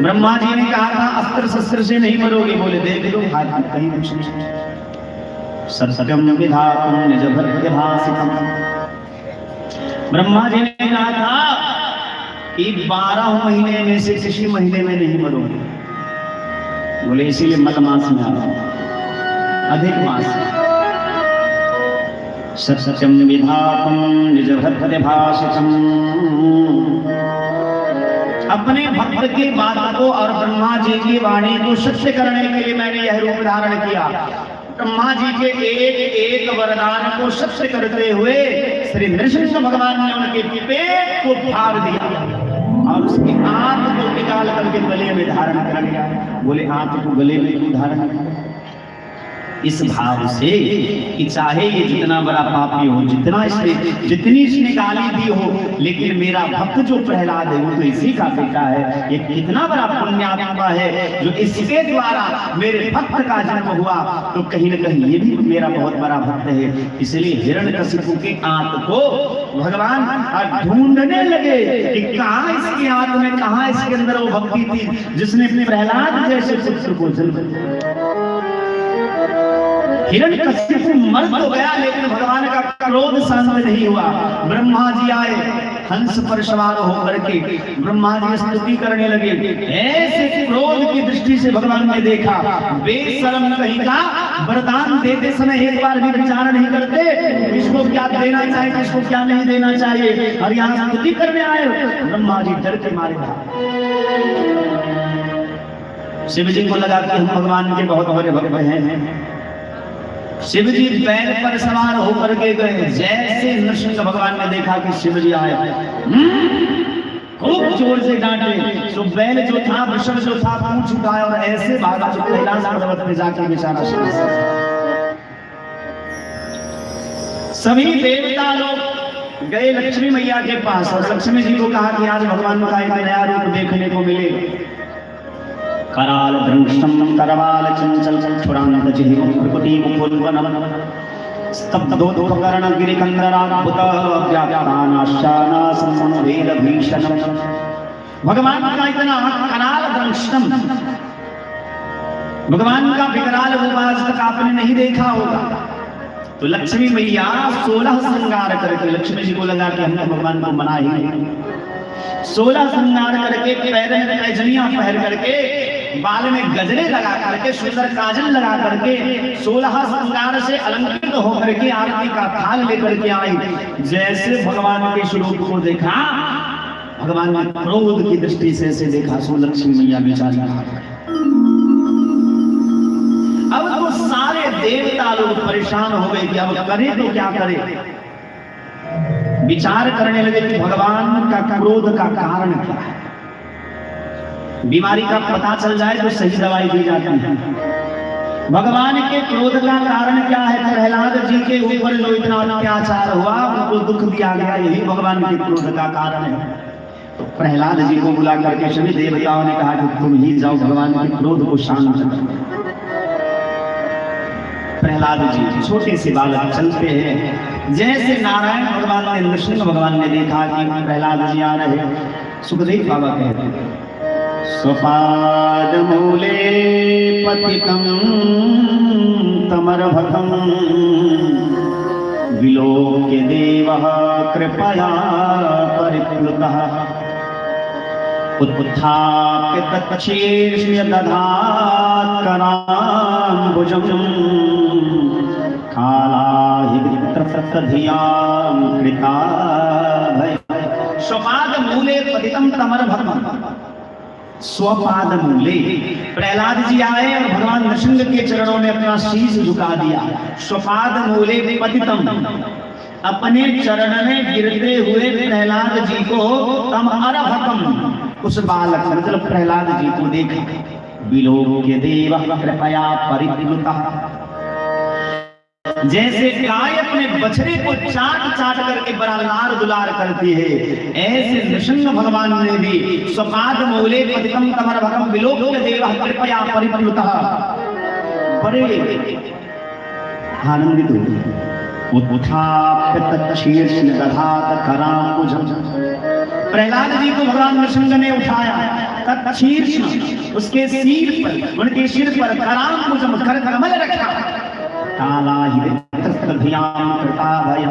ब्रह्मा जी ने कहा था अस्त्र शस्त्र से नहीं मरोगे। बोले देख लो हाथ कहीं कुछ नहीं। सत्यम विधातुम निज प्रतिभाषितम, ब्रह्मा जी ने कहा था कि 12 महीने में से किसी महीने में नहीं मरोगे। बोले इसीलिए मत मास में आओ, अधिक मास। सत्यम विधातुम निज भक्त भाषितम, अपने भक्त की बात को और ब्रह्मा जी की वाणी को सत्य करने के लिए मैंने यह रूप धारण किया। ब्रह्मा जी के एक एक वरदान को सत्य करते हुए श्री नृसिंह भगवान ने उनके पेट को फाड़ दिया और उसकी आंत को निकाल करके गले में धारण कर लिया। बोले आंत को गले में क्यों धारण किया? इस भाव से कि चाहे ये जितना बड़ा पापी हो, जितनी इसने गाली दी हो, लेकिन मेरा भक्त जो प्रहलाद है वो तो इसी का बेटा है। ये कितना बड़ा पुण्यात्मा है जो इसके द्वारा मेरे भक्त का जन्म हुआ, तो कहीं न कहीं ये भी मेरा बहुत बड़ा भक्त है। इसलिए हिरण्यकशिपु के आंत को भगवान ढूंढने लगे कि कहाँ इसकी आंत में, कहाँ इसके अंदर वो भक्ति थी जिसने प्रहलाद जैसे पुत्र को जन्म दिया। हिरण्यकशिपु मर तो गया, लेकिन भगवान का क्रोध शांत नहीं हुआ। ब्रह्मा जी आए हंस पर सवार होकर के, ब्रह्मा जी स्तुति करने लगे। ऐसे क्रोध की दृष्टि से भगवान ने देखा, बेशर्म कहीं का, वरदान देते समय एक बार भी विचार नहीं करते किसको क्या देना चाहिए, किसको क्या नहीं देना चाहिए, और यहाँ स्तुति करने आए। ब्रह्मा जी डर के मारे शिव जी को लगा कि हम भगवान के बहुत बड़े भक्त हैं। शिव जी बैल पर सवार होकर के गए। जैसे नृसिंह भगवान ने देखा कि शिव जी आए, खूब जोर से डांटे। तो बैल जो था, वृषभ जो था, पूंछ उठाया और ऐसे भागा जो कैलाश पर्वत पे जाके बेचारा शिव। सभी देवता लोग गए लक्ष्मी मैया के पास और लक्ष्मी जी को कहा कि आज भगवान का एक नया रूप देखने को मिलेगा। कराल दृष्टम करवाल चंचल छुरांत जिहि मुकुटी मुकुलवनम स्तब्धोत्कर्ण गिरिकंदराभुत व्याप्तानाशाना समवेद भीषणम। भगवान का इतना कराल दृष्टम, भगवान का विकराल रूप आज तक आपने नहीं देखा होगा। तो लक्ष्मी मैया 16 श्रृंगार करके, लक्ष्मी जी को लगा कि हमने भगवान को मना ही नहीं, 16 श्रृंगार करके, पैर में पैजनियां पहन करके, बाल में गजरे लगा करके, सुंदर काजल लगा करके, 16 श्रृंगार से अलंकृत होकर के आरती का थाल लेकर के आई। जैसे भगवान के स्वरूप को देखा, भगवान ने क्रोध की दृष्टि से देखा। सो लक्ष्मी मैया बेचारी अब तो सारे देवता लोग परेशान हो गए कि अब करें तो क्या करें। विचार करने लगे कि भगवान का क्रोध का कारण क्या है। बीमारी का पता चल जाए तो सही दवाई दी जाती है। भगवान के क्रोध का कारण क्या है? प्रहलाद जी के ऊपर जो इतना अत्याचार हुआ, उनको दुख दिया गया, यही भगवान के क्रोध का कारण है। तो प्रहलाद जी को बुला करके सभी देवताओं ने कहा कि तुम ही जाओ भगवान के क्रोध को शांत करो। प्रहलाद जी छोटे से बालक चलते हैं। जैसे नारायण भगवान ने, नृसिंह भगवान ने देखा कि प्रहलाद जी आ रहे हैं, सुखदेव बाबा कहते हैं स्वपाद मूले पतितं तमर्भकं विलोक्य देवः कृपया परिप्लुतः उत्थाप्य तच्छीर्ष्य दधात् कराम्बुजं कालाहि वित्रसतधियां कृता भय। स्वपाद मूले पतितं तमर्भकं, स्वपाद मूले प्रहलाद जी आए और भगवान नृसिंह के चरणों में अपना शीश झुका दिया। स्वपाद मूले पतितम, अपने चरण में गिरते हुए प्रहलाद जी को तम अरभकम, उस बालक मतलब प्रहलाद जी को देखा। विलोक्य देव कृपया परिप्लुतः, जैसे गाय अपने बछड़े को चाट चाट करके बड़ा लार दुलार करती है, ऐसे नृसिंह भगवान ने भी स्वपाद मूले पतितं तमर्भकं विलोक्य देवः कृपया परिप्लुतः, बड़े आनंदित हुए। उत्थाप्य तच्छीर्ष्य दधात कराम्बुजं, प्रहलाद जी को भगवान नृसिंह ने उठाया, तच्छीर्ष्य उसके सिर पर, उनके सिर पर कराम्बुजं कर कमल रखा। कालाहि वित्रसतधियां कृता भय,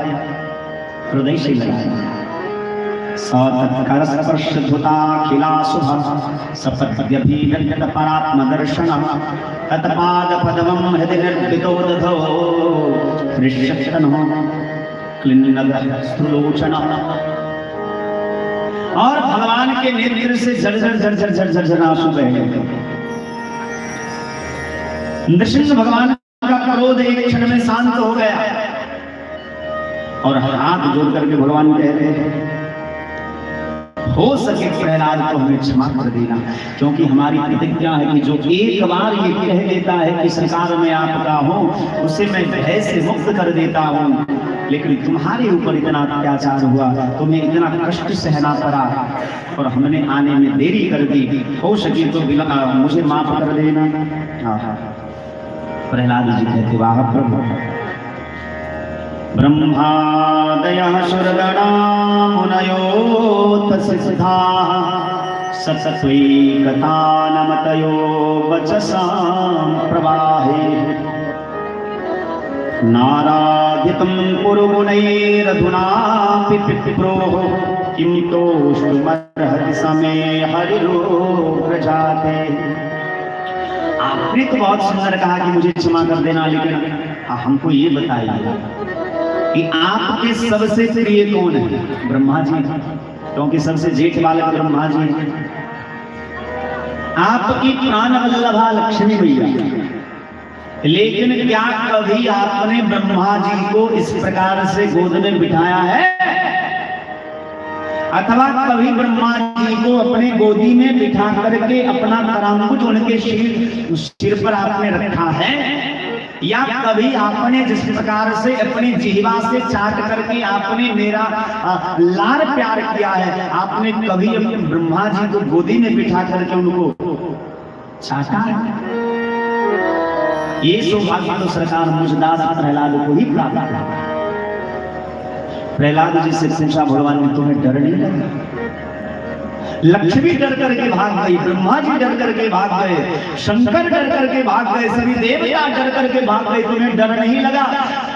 हृदय से लगाया। सत्करस्पर्शधुताखिला शुभ सपद्यभिगत परात्मदर्शनः तत्पादपद्मं हृदि निर्भितो दधो हृष्यतनः क्लिन्नगस्त्रुलोचनः। और भगवान के नेत्र से झरझर आंसू बह गए। नृसिंह भगवान का क्रोध एक क्षण में शांत हो गया और हाथ जोड़ करके भगवान कह रहे हैं, हो सके प्रहलाद को हमें क्षमा कर देना, क्योंकि हमारी प्रतिज्ञा है कि जो एक बार ये कह देता है कि सरकार में आपका हूं, उसे मैं भय से मुक्त कर देता हूं। लेकिन तुम्हारे ऊपर इतना अत्याचार हुआ, तुम्हें इतना कष्ट सहना पड़ा और हमने आने में देरी कर दी, हो सके तो मुझे माफ कर देना। प्रहलाद जी कहते, वाह प्रभु। ब्रह्मादयः सुरगणा मुनयो तत्सिद्धाः सत्त्वैकतानमतयो वचसां प्रवाहे नाराधितं पुरुगुणैरधुनापि पिप्रोः किं तोष्टुमर्हति समे हरिरोग्रजाते। आपने तो बहुत सुंदर कहा कि मुझे क्षमा कर देना, लेकिन हमको ये बताइए कि आपके सबसे प्रिय कौन है? ब्रह्मा जी, क्योंकि सबसे जेठ बालक ब्रह्मा जी। आपकी प्राण वल्लभा लक्ष्मी मैया, लेकिन क्या कभी आपने ब्रह्मा जी को इस प्रकार से गोद में बिठाया है? अथवा कभी ब्रह्मा जी को अपने गोदी में बिठा करके अपना करांकुज उनके सिर पर आपने रखा है? या कभी आपने जिस प्रकार से अपनी जिह्वा से चाट करके आपने मेरा लाड़ प्यार किया है, आपने कभी अपने ब्रह्मा जी को गोदी में बिठा करके उनको चाटा? ये सौभाग्य तो सरकार मुझदास प्रहलाद को ही प्राप्त है। प्रहलाद जी से पूछा भगवान ने, तुम्हें डर नहीं लगा? लक्ष्मी डर करके भाग गई, ब्रह्मा जी डर करके भाग गए, शंकर डर करके भाग गए, सभी देवता डर करके भाग गए, तुम्हें डर नहीं लगा?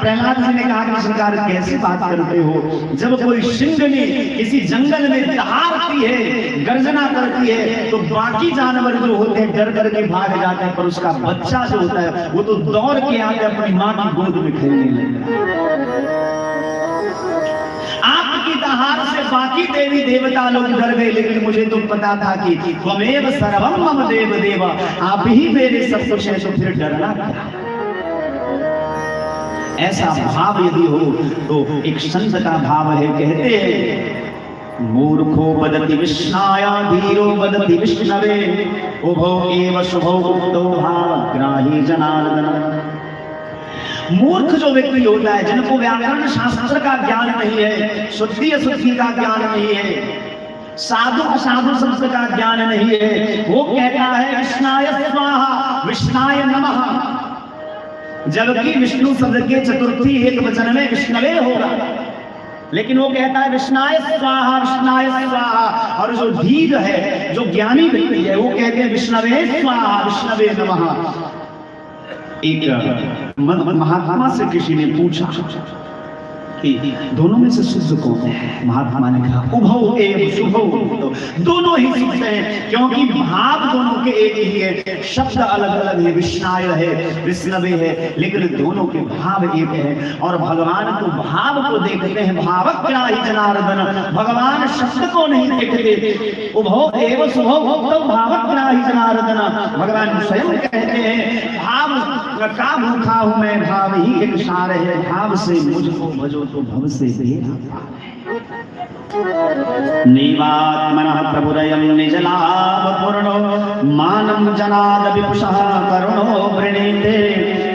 प्रहलाद जी ने कहा कि सरकार कैसी बात करते हो? जब कोई सिंहनी किसी जंगल में दहाड़ती है, गर्जना करती है, तो बाकी जानवर जो होते हैं डर करके भाग जाते हैं, पर उसका बच्चा जो होता है वो तो दौड़ के आके अपनी माँ की गोद में खेलने लगता है। आपकी दहाड़ से बाकी देवी देवता लोग डर गए, लेकिन मुझे तो पता था कि त्वमेव सर्वं मम देव देव, आप ही मेरे सब कुछ है, तो फिर डरना क्या? ऐसा भाव यदि हो तो एक संत का भाव है, कहते हैं मूर्खो वदति विष्णाय धीरो वदति विष्णवे उभो एव शुभो उक्तो भावग्राही जनार्दन। मूर्ख जो व्यक्ति होता है, जिनको व्याकरण शास्त्र का ज्ञान नहीं है, शुद्धि अशुद्धि का ज्ञान नहीं है, साधु असाधु शब्द का ज्ञान नहीं है, वो कहता है विष्णाय स्वाहा विष्णाय नमः, जबकि विष्णु शब्द के चतुर्थी एक वचन में विष्णवे होगा, लेकिन वो कहता है विष्णाय स्वाहा विष्णाय स्वाहा। और जो धीर है, जो ज्ञानी व्यक्ति है, वो कहते हैं विष्णवे स्वाहा विष्णवे नमः। एक महात्मा से किसी ने पूछा कि दोनों में से शुद्ध कौन है? महात्मा ने कहा उभौ एव शुभौ, दोनों ही शुद्ध हैं, क्योंकि भाव दोनों के एक ही है, शब्द अलग अलग है, विष्णाय है विष्णवे है, लेकिन दोनों के भाव एक है। और भगवान तो भाव को देखते हैं, भावग्राही जनार्दन, भगवान शब्द को नहीं देखते। उभौ एव शुभौ भावग्राही जनार्दन, भगवान स्वयं कहते हैं भाव का भूखा हूं मैं, भाव ही एक सार है, भाव से मुझको भजो तो भव से बेरा पार है। नैवात्मनः प्रभुरयं निजलाभ पूर्णो मानं जनाद विपुषः करुणो वृणीते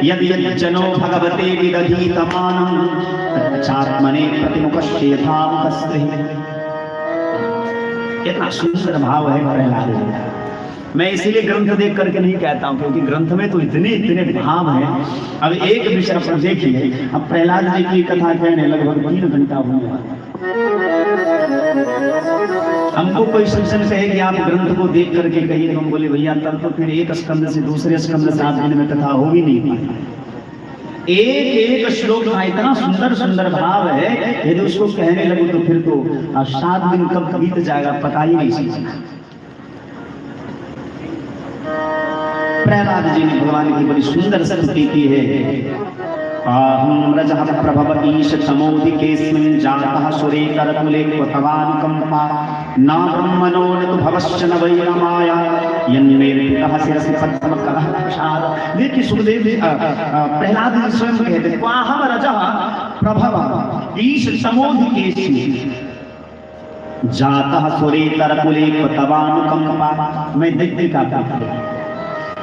यदि यज्जनो भगवते विदधीत मानं तच्चात्मने प्रतिमुखस्य यथा मुखस्ते। कितना सुंदर भाव है प्रहलाद जी। मैं इसीलिए ग्रंथ देख करके नहीं कहता हूं, क्योंकि ग्रंथ में तो इतने भाव हैं। अब एक विषय पर देखिए, अब प्रहलाद जी की कथा कहने लगभग 3 घंटा हुआ। हमको कोई सज्जन कहे कि आप ग्रंथ को देख करके कहिए, तो हम बोले भैया तब तो फिर एक स्कंद से दूसरे स्कंद से 7 दिन में कथा होगी नहीं। एक एक श्लोक का इतना सुंदर सुंदर भाव है, यदि उसको कहने लगे तो फिर तो 7 दिन कब बीत जाएगा पता ही नहीं चलेगा। प्रहलाद जी ने भगवान की बड़ी सुंदर स्तुति की है। आहं रजः प्रभव ईश तमोदिकेऽस्मिन् जातः सुरेतरकुले क्वतवान् कंपा न ब्रह्मणो न तु भवश्च न वै रमाया यन्मेर्पितः शिरसि पद्मकरः प्रसाद। देखिए सुखदेव जी प्रहलाद जी स्वयं कहते हैं आहं रजः प्रभव ईश तमोदिकेऽस्मिन् जातः सुरेतरकुले क्वतवान् कंपा। मैं दैत्य का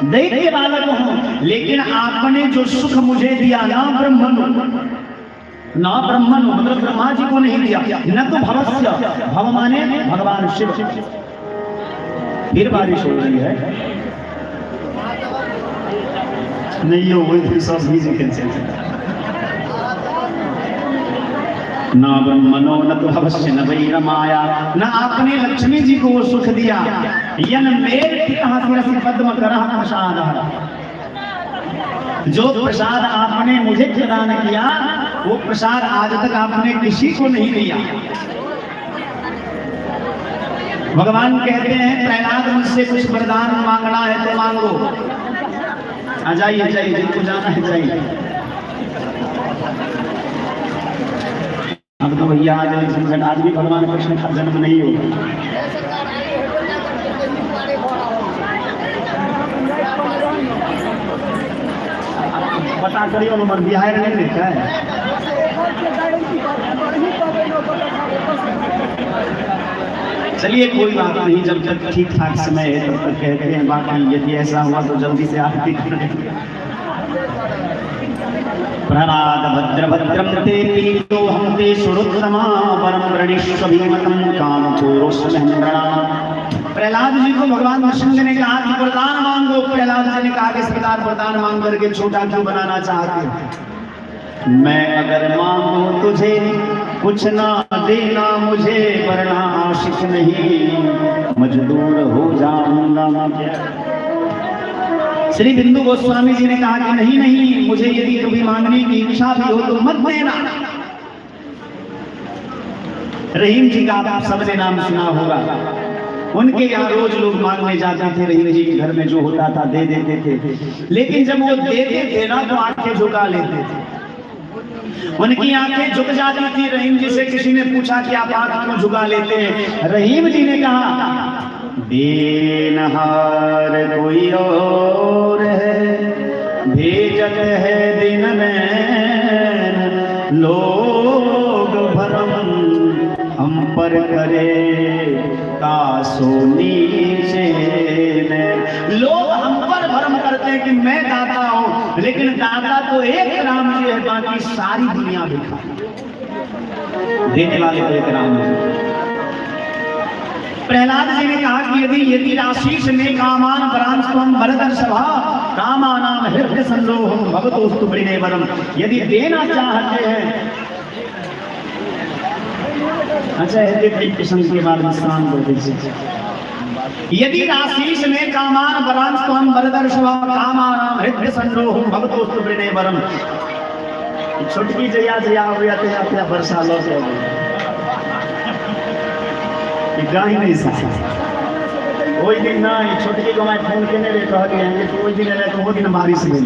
दैत्य बालक हूं, लेकिन आपने जो सुख मुझे दिया ना ब्रह्मणु मतलब ब्रह्मा जी को नहीं दिया, न तो भवस्य, भव माने भगवान शिव। फिर बारिश हो रही है नहीं हो गई, सब म्यूजिक न ब्रह्मणो न तो भवस्य न वै रमाया। न आपने लक्ष्मी जी को वो सुख दिया, यन मेरे पिता शिरसि पद्मकरः प्रसादः। जो प्रसाद आपने मुझे प्रदान किया वो प्रसाद आज तक आपने किसी को नहीं दिया। भगवान कहते हैं प्रहलाद मुझसे कुछ वरदान मांगना है तो मांगो। आ जाइए जाइए, जिनको जाना है जाइए। अब तो भैया आज भी भगवान कृष्ण का जन्म नहीं होगा। पता करिए नंबर बिहार नहीं लिखा है। चलिए कोई बात नहीं, जब तक ठीक ठाक समय है तब तक कहते हैं, बाकी यदि ऐसा हुआ तो जल्दी से आरती करें। प्रहलाद भद्र भद्रम ते पीतो हम ते सुरुत्तमा परम प्रणीष्व भीमतम काम चोरोस्महेन्द्रणा। प्रहलाद जी को भगवान विष्णु ने कहा कि वरदान मांगो। प्रहलाद जी ने कहा कि इस प्रकार वरदान मांग करके छोटा क्यों बनाना चाहते हो? मैं अगर मांगू तुझे कुछ ना देना मुझे, वरना आशिक नहीं मजदूर हो जाऊंगा। श्री बिंदु गोस्वामी जी ने कहा कि नहीं नहीं, मुझे यदि कभी मांगने की इच्छा भी हो तो मत देना। रहीम जी का आप सबने नाम सुना होगा, उनके यहाँ रोज लोग मांगने जाते थे। रहीम जी के घर में जो होता था दे देते थे, लेकिन जब वो देते थे ना तो आंखें झुका लेते थे, उनकी आंखें झुक जाती थी। रहीम जी से किसी ने पूछा कि आप आंख क्यों झुका लेते हैं? रहीम जी ने कहा देनहार कोई और है, भेजत है दिन में लोग भरम हम पर करे का सोनी से। लोग हम पर भरम करते हैं कि मैं दाता हूं, लेकिन दाता तो एक राम जी है, बाकी सारी दुनिया भिखारी। देने वाले तो एक राम जी। प्रहलाद जी ने कहा कि यदि आशीष में कामान वरांस्त्वं वरदर्शभा कामानां हृदय संरोहं भवतोस्तु प्रणयवरम। यदि देना चाहते हैं, अच्छा एक प्रश्न के बाद विश्राम कर दीजिए। यदि आशीष में कामान वरांस्त्वं वरदर्शभा कामानां हृदय संरोहं भवतोस्तु प्रणयवरम। छोटकी जया जया हो जाते हैं वर्षा लौट गई गाही नहीं सकता। वही दिन ना छोटकी को मैं फोन के नहीं कह दिए तो वही दिन रहे तो वो दिन बारिश हुई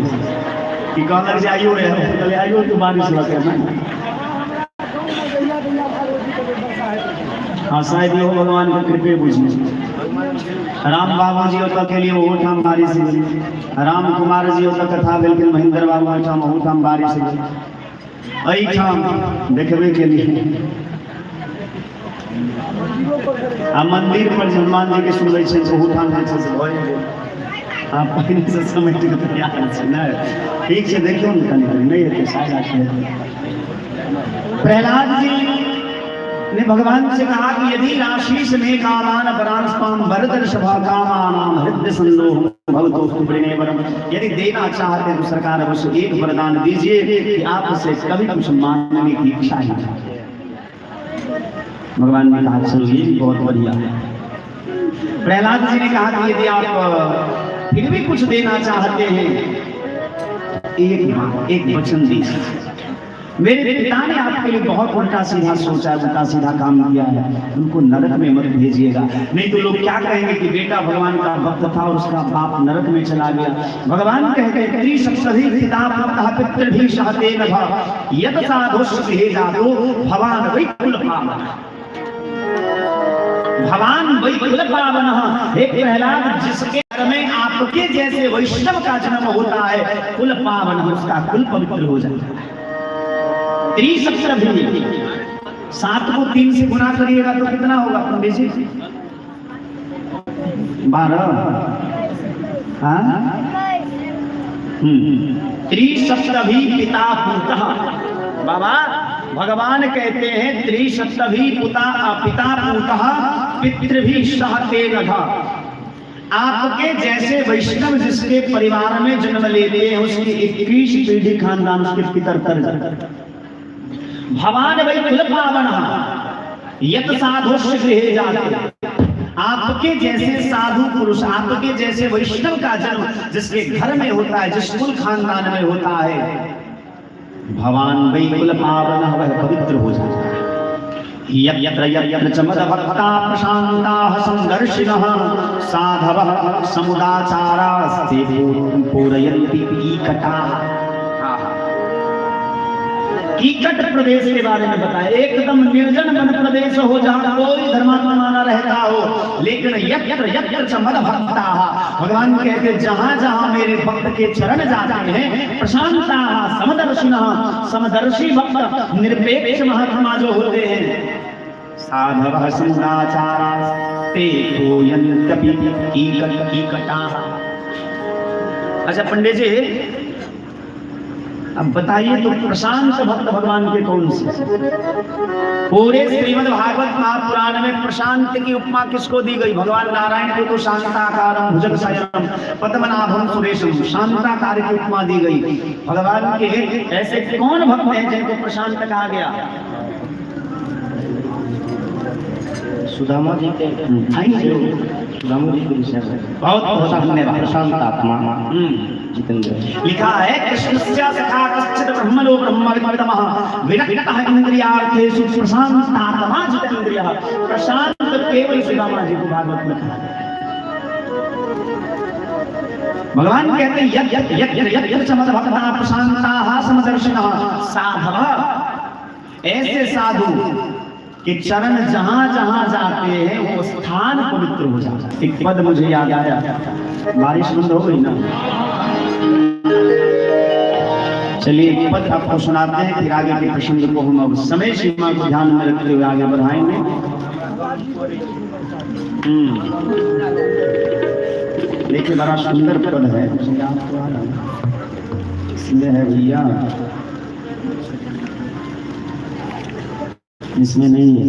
कि कहलक जे आइयो रे हम आइयो तो बारिश हुआ के ना। हाँ शायद ये भगवान के कृपे बुझी। राम बाबू जी ओतऽ के लिए वो ठाम बारिश हुई, राम कुमार जी ओतऽ कथा भेल महेंद्र बाबू ठाम वो ठाम बारिश हुई। एहि ठाम देखबे के लिए आ मंदिर पर हनुमान जी के सुनले छै बहुत ठाम छै से भय आ पहिने से समेट के तैयार छै ना। ठीक छै, देखियो न कनी नहीं है शायद प्रहलाद जी ने भगवान से कहा कि यदि आशीष में कामान वरांस्त्वं वरदर्शभा कामानां हृदय संरोहं भवतोस्तु प्रणयवरम। यदि देना चाहते हैं तो सरकार अवश्य एक वरदान दीजिए कि आपसे कभी कुछ मांगने की इच्छा नहीं। भगवान ने कहा चलिए बहुत बढ़िया। प्रहलाद जी ने कहा कि यदि आप फिर भी कुछ देना चाहते हैं एक बात, एक वचन दी। मेरे पिता ने आपके लिए बहुत उल्टा सीधा सोचा है, उल्टा सीधा काम किया है, उनको नरक में मत भेजिएगा, नहीं तो लोग क्या कहेंगे कि बेटा भगवान का भक्त था और उसका बाप नरक में चला गया। भगवान कहते हैं त्रिसप्तधी पिता पुत्रः पितृभिः सहतेन भव यत् साधुः गृहे जातो भवान् वै कुलपावनः। भगवान वही कुल पावन है। प्रहलाद जिसके घर में आपके जैसे वैष्णव का जन्म होता है, कुल पावन, उसका कुल पवित्र हो जाता है। त्रिसप्तधी, 7 को 3 से गुना करिएगा तो कितना होगा पंडित जी? 12। त्रिसप्तधी पिता पुत्रः। बाबा भगवान कहते हैं त्रिसप्तभी पिता पुत्रः पितृभिः सहतेन भव। आपके जैसे वैष्णव जिसके परिवार में जन्म लेते हैं उसकी 21 पीढ़ी खानदान उसके पितर कर जाते। भवान वै कुल पावन यत् साधुः गृहे जाते। आपके जैसे साधु पुरुष, आपके जैसे वैष्णव का जन्म जिसके घर में होता है, जिस कुल खानदान में होता है, भवान वै कुल पावन, वह पवित्र हो जाता है। यत्र यत्र च मद्भक्ता प्रशान्ताः संदर्शिनः साधवः समुदाचारास्ते पूरयन्ति कीकटाः। कीकट प्रदेश के बारे में बताया, एकदम निर्जन वन प्रदेश हो जहाँ कोई धर्मात्मा न रहता हो, लेकिन यत्र यत्र च मद्भक्ताः, भगवान कहते जहाँ जहाँ मेरे भक्त के चरण जाते हैं, प्रशान्ताः समदर्शिनः, समदर्शी भक्त निरपेक्ष महात्मा जो होते हैं, साधवः समुदाचारास्ते पूरयन्ति कीकटाः। अच्छा पंडित जी अब बताइए तो प्रशांत भक्त भगवान के कौन से? पूरे श्रीमद् भागवत महापुराण में प्रशांत की उपमा किसको दी गई? भगवान नारायण को तो शांताकारं भुजगशयनं पद्मनाभं सुरेशं शांताकार की उपमा दी गई। भगवान के ऐसे कौन भक्त हैं जिनको प्रशांत कहा गया? सुदामा जी के सुदामा जी के विषय में बहुत बहुत धन्यवाद। प्रशांत आत्मा जितेंद्र लिखा है कृष्णस्य सखा कश्चित् ब्रह्मणो ब्रह्मविदमः विरक्तः इंद्रियार्थेषु प्रशांतात्मा जितेंद्रियः। प्रशांत केवल सुदामा जी को भागवत में कहा है। भगवान कहते हैं यत् यत् यत् यत् यत् समदभक्ताः प्रशांताः समदर्शिनः साधवः। ऐसे साधु कि चरण जहां जहां जाते हैं वो स्थान पवित्र हो जाता है। एक पद मुझे याद आया, बारिश बंद हो गई ना, चलिए एक पद आपको सुनाते हैं, फिर आगे के प्रसंग को हम अब समय सीमा को ध्यान में रखते हुए आगे बढ़ाएंगे। देखिए बड़ा सुंदर पद है, इसमें है भैया, इसमें नहीं है।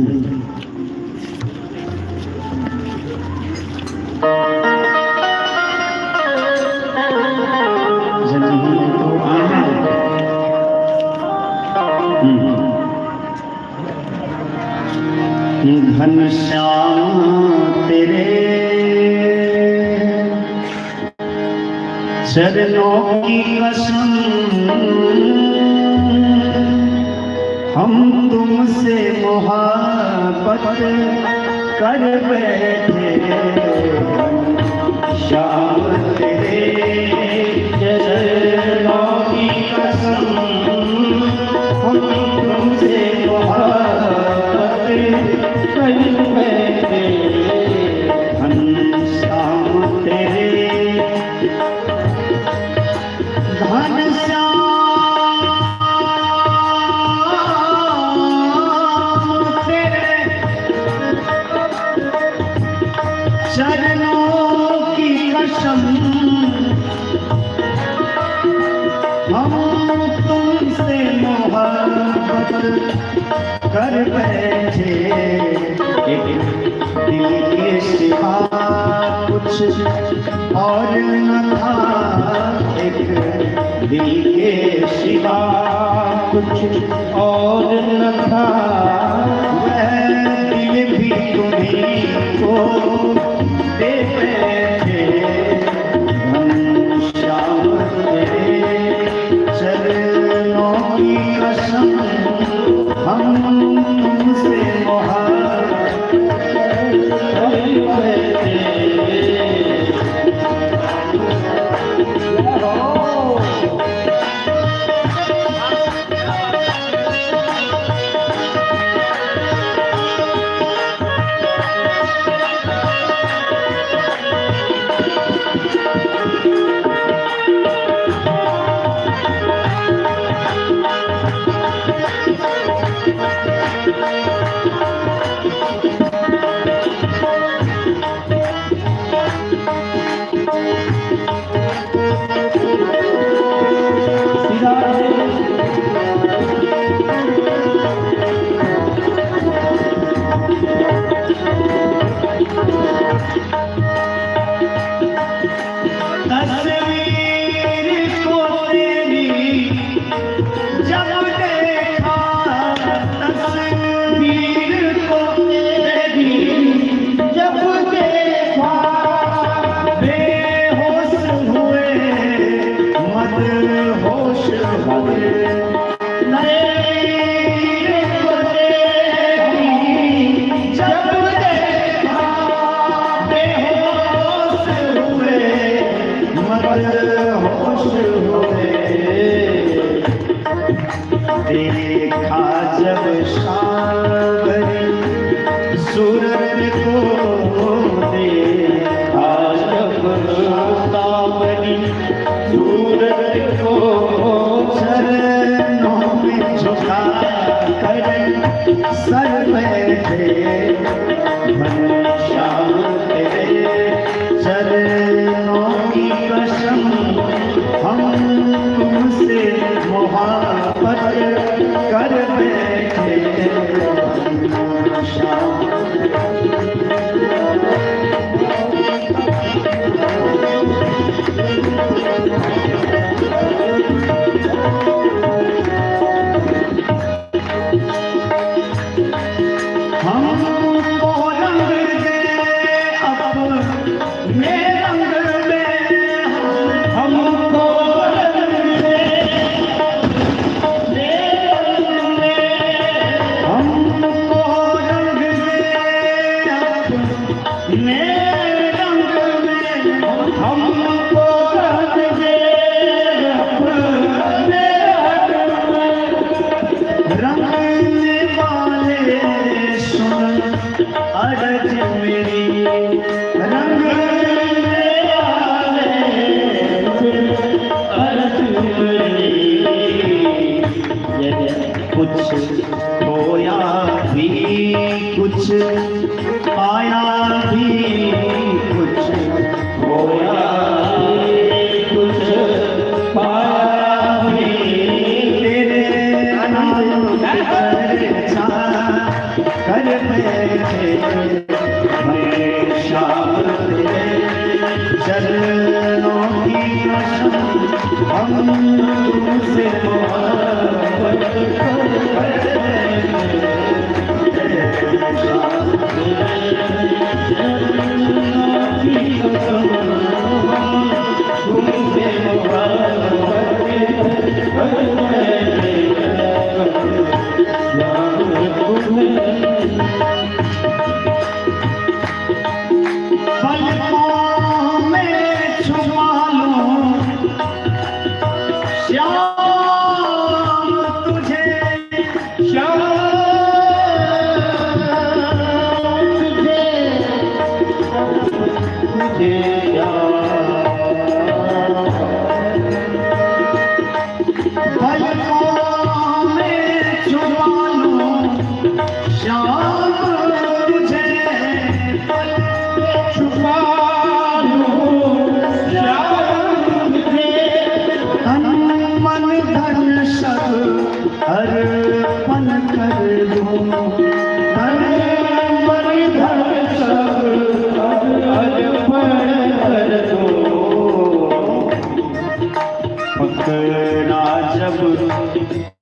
घनश्याम तेरे चरणों की कसम हम तुमसे मोहब्बत कर बैठे। श्याम तेरे चरणों की कसम हम तुमसे मोहब्बत कर बैठे। घनश्याम तेरे चरणों की कसम हम तुमसे मोहब्बत कर बैठे। एक दिल के सिवा कुछ और न था, एक दिल के सिवा कुछ और न था, वह दिल भी तुम्हीं को दे बैठे। घनश्याम तेरे देखा जब सागरी सूरज को देखा जब सागरी सूरज को चरणों में झुका कर सर बैठे श्याम तेरे चरणों की कसम हम तुमसे मोहब्बत कर बैठे श्याम। कुछ खोया भी कुछ पाया भी कुछ खोया भी कुछ पाया भी तेरे नाम चर्चा कर बैठे मैं श्याम तेरे चरणों की कसम हम तुमसे मोहब्बत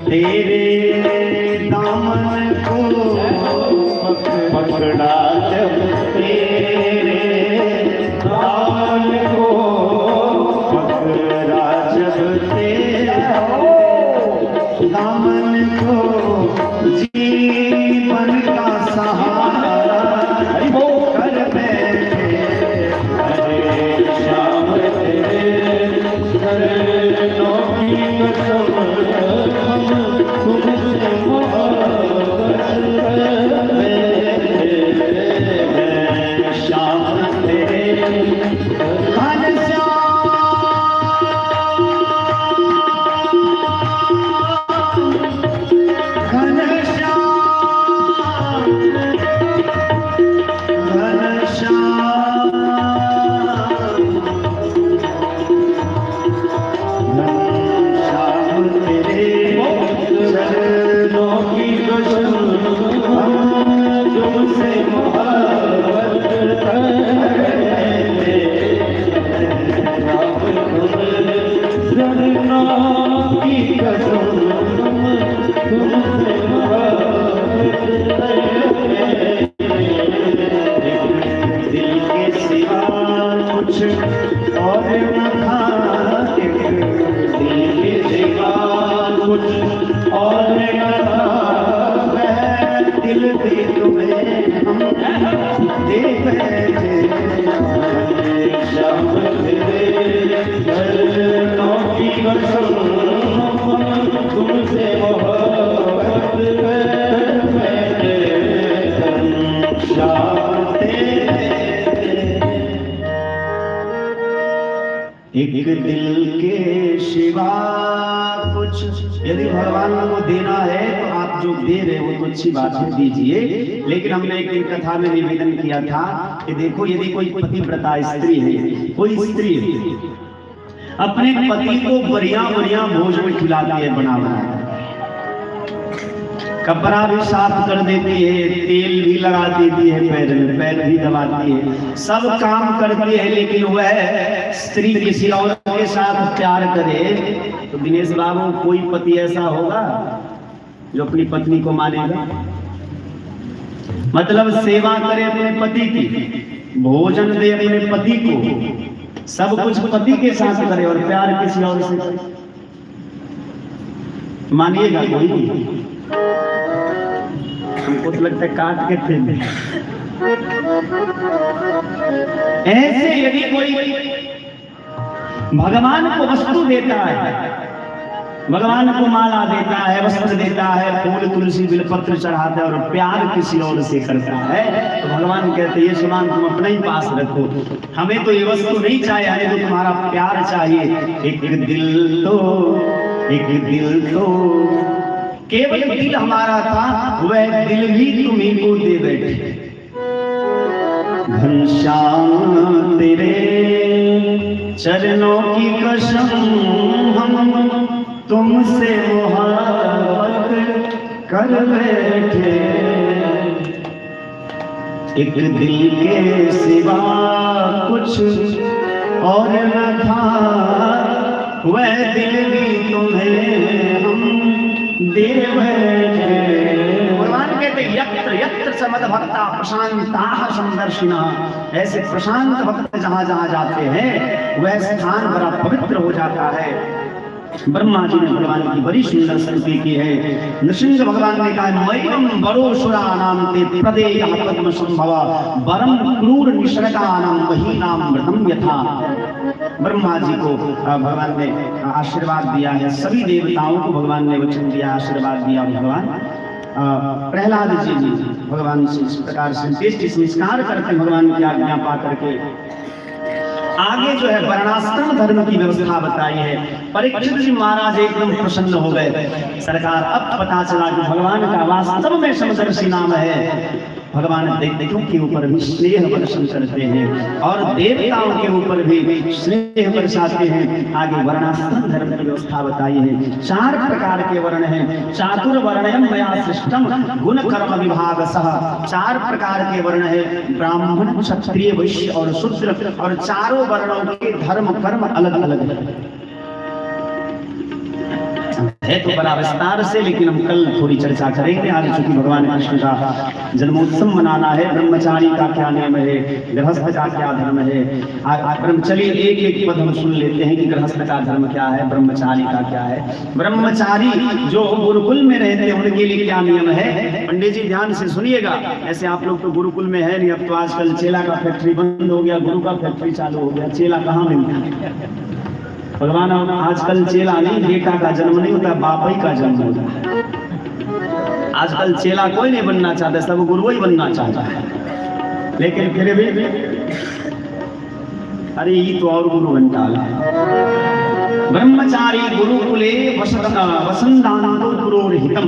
तेरे दामन को पकड़ा जब तेरे दामन को पकड़ा जब तेरे दामन को जीवन का सहारा कर बैठे हरे श्याम तेरे चरणों की कसम और न था दिल के सिवा कुछ यदि भगवान को देना है तो आप जो दे रहे हो तो अच्छी बात है, दीजिए। लेकिन हमने एक कथा में निवेदन किया था कि देखो, यदि कोई पतिव्रता स्त्री है, कोई स्त्री है, अपने पति को बढ़िया बढ़िया भोजन खिलाती है, बना बना कपड़ा भी साफ कर देती है, तेल भी लगा देती है, पैर में पैर भी दबाती है, सब काम करती है, लेकिन वह स्त्री किसी और के साथ प्यार करे तो दिनेश बाबू, कोई पति ऐसा होगा जो अपनी पत्नी को मानेगा? मतलब सेवा करे अपने पति की, भोजन दे अपने पति को, सब कुछ पति के साथ करे और प्यार किसी और से करे, मानिएगा कोई? हमको तो लगता है काट के फेंक दे। ऐसे यदि कोई भगवान को वस्तु देता है, भगवान को माला देता है, वस्त्र देता है, फूल तुलसी बिलपत्र चढ़ाता है और प्यार किसी और से करता है, तो भगवान कहते हैं ये सामान तुम अपने ही पास रखो, हमें तो ये वस्तु नहीं चाहिए, हमें तो तुम्हारा प्यार चाहिए। एक दिल तो केवल दिल हमारा था, वह दिल भी तुम्हीं को दे बैठे। घनश्याम तेरे चरणों की कसम, हम तुमसे मोहब्बत कर बैठे। एक दिल के सिवा कुछ और न था, वह दिल भी तुम्हें हम दे बैठे। भगवान कहते यत्र यत्र च मद्भक्ता प्रशांताः समदर्शिनः, ऐसे प्रशांत भक्त जहाँ जहाँ जाते हैं वह स्थान बड़ा पवित्र हो जाता है। ब्रह्मा जी ने भगवान की बड़ी सुंदर स्तुति की है। नृसिंह भगवान ने कहा मय्यम वरोसुराणां ते प्रदेयः पद्म संभव वरम क्रूर निसर्गानां महीनां व्रतम यथा। ब्रह्मा जी को भगवान ने आशीर्वाद दिया है, सभी देवताओं को भगवान ने वचन दिया, आशीर्वाद दिया। भगवान प्रहलाद जी भगवान से इस प्रकार से संस्कार करके भगवान की आज्ञा पा करके आगे जो है वर्णाश्रम धर्म की व्यवस्था बताई है। परीक्षित जी महाराज एकदम प्रसन्न हो गए। सरकार अब पता चला कि भगवान का वास्तव में समदर्शी नाम है। भगवान दैत्यों के ऊपर भी स्नेह वर्षण करते हैं और देवताओं के ऊपर भी स्नेह बरसाते हैं। आगे वर्णाश्रम धर्म की व्यवस्था बताई है। 4 प्रकार के वर्ण हैं। चातुर्वर्ण्यम मया सृष्टम गुण कर्म विभागसः। 4 प्रकार के वर्ण है, ब्राह्मण क्षत्रिय वैश्य और शूद्र, और चारों वर्णों के धर्म कर्म अलग अलग है तो बड़ा विस्तार से, लेकिन हम कल थोड़ी चर्चा करेंगे। आज चूंकि भगवान कृष्ण का जन्मोत्सव मनाना है, ब्रह्मचारी का क्या नियम है, गृहस्थ का क्या धर्म है। चलिए एक एक पद हम सुन लेते हैं कि गृहस्थ का धर्म क्या है, ब्रह्मचारी का क्या है। ब्रह्मचारी जो गुरुकुल में रहते हैं उनके लिए क्या नियम है। पंडित जी ध्यान से सुनिएगा। ऐसे आप लोग तो गुरुकुल में है नहीं, अब तो आजकल चेला का फैक्ट्री बंद हो गया, गुरु का फैक्ट्री चालू हो गया, चेला कहाँ मिलता है। भगवान आजकल चेला नहीं, बेटा का जन्म नहीं होता, बाप ही का जन्म होता है। आजकल चेला कोई नहीं बनना चाहता, सब गुरु ही बनना चाहता है। लेकिन फिर भी अरे ये तो और गुरु बनता है। ब्रह्मचारी गुरुकुले वसंदान्तो गुरोर्हितम,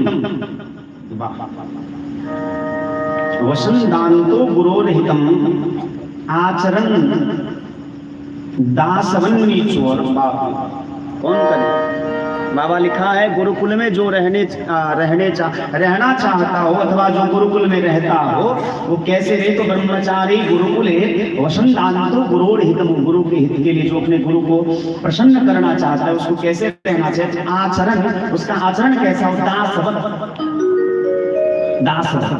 वसंदान्तो गुरोर्हितम आचरण दासवन्नी चोर। कौन करे? बाबा लिखा है गुरुकुल में जो रहना चाहता हो अथवा जो गुरुकुल में रहता हो वो कैसे रहे। तो ब्रह्मचारी गुरुकुले वसंदान्तो गुरोर्हितम, गुरु के हित के लिए जो अपने गुरु को प्रसन्न करना चाहता है उसको कैसे रहना चाहिए। आचरण, उसका आचरण कैसा हो। दासवत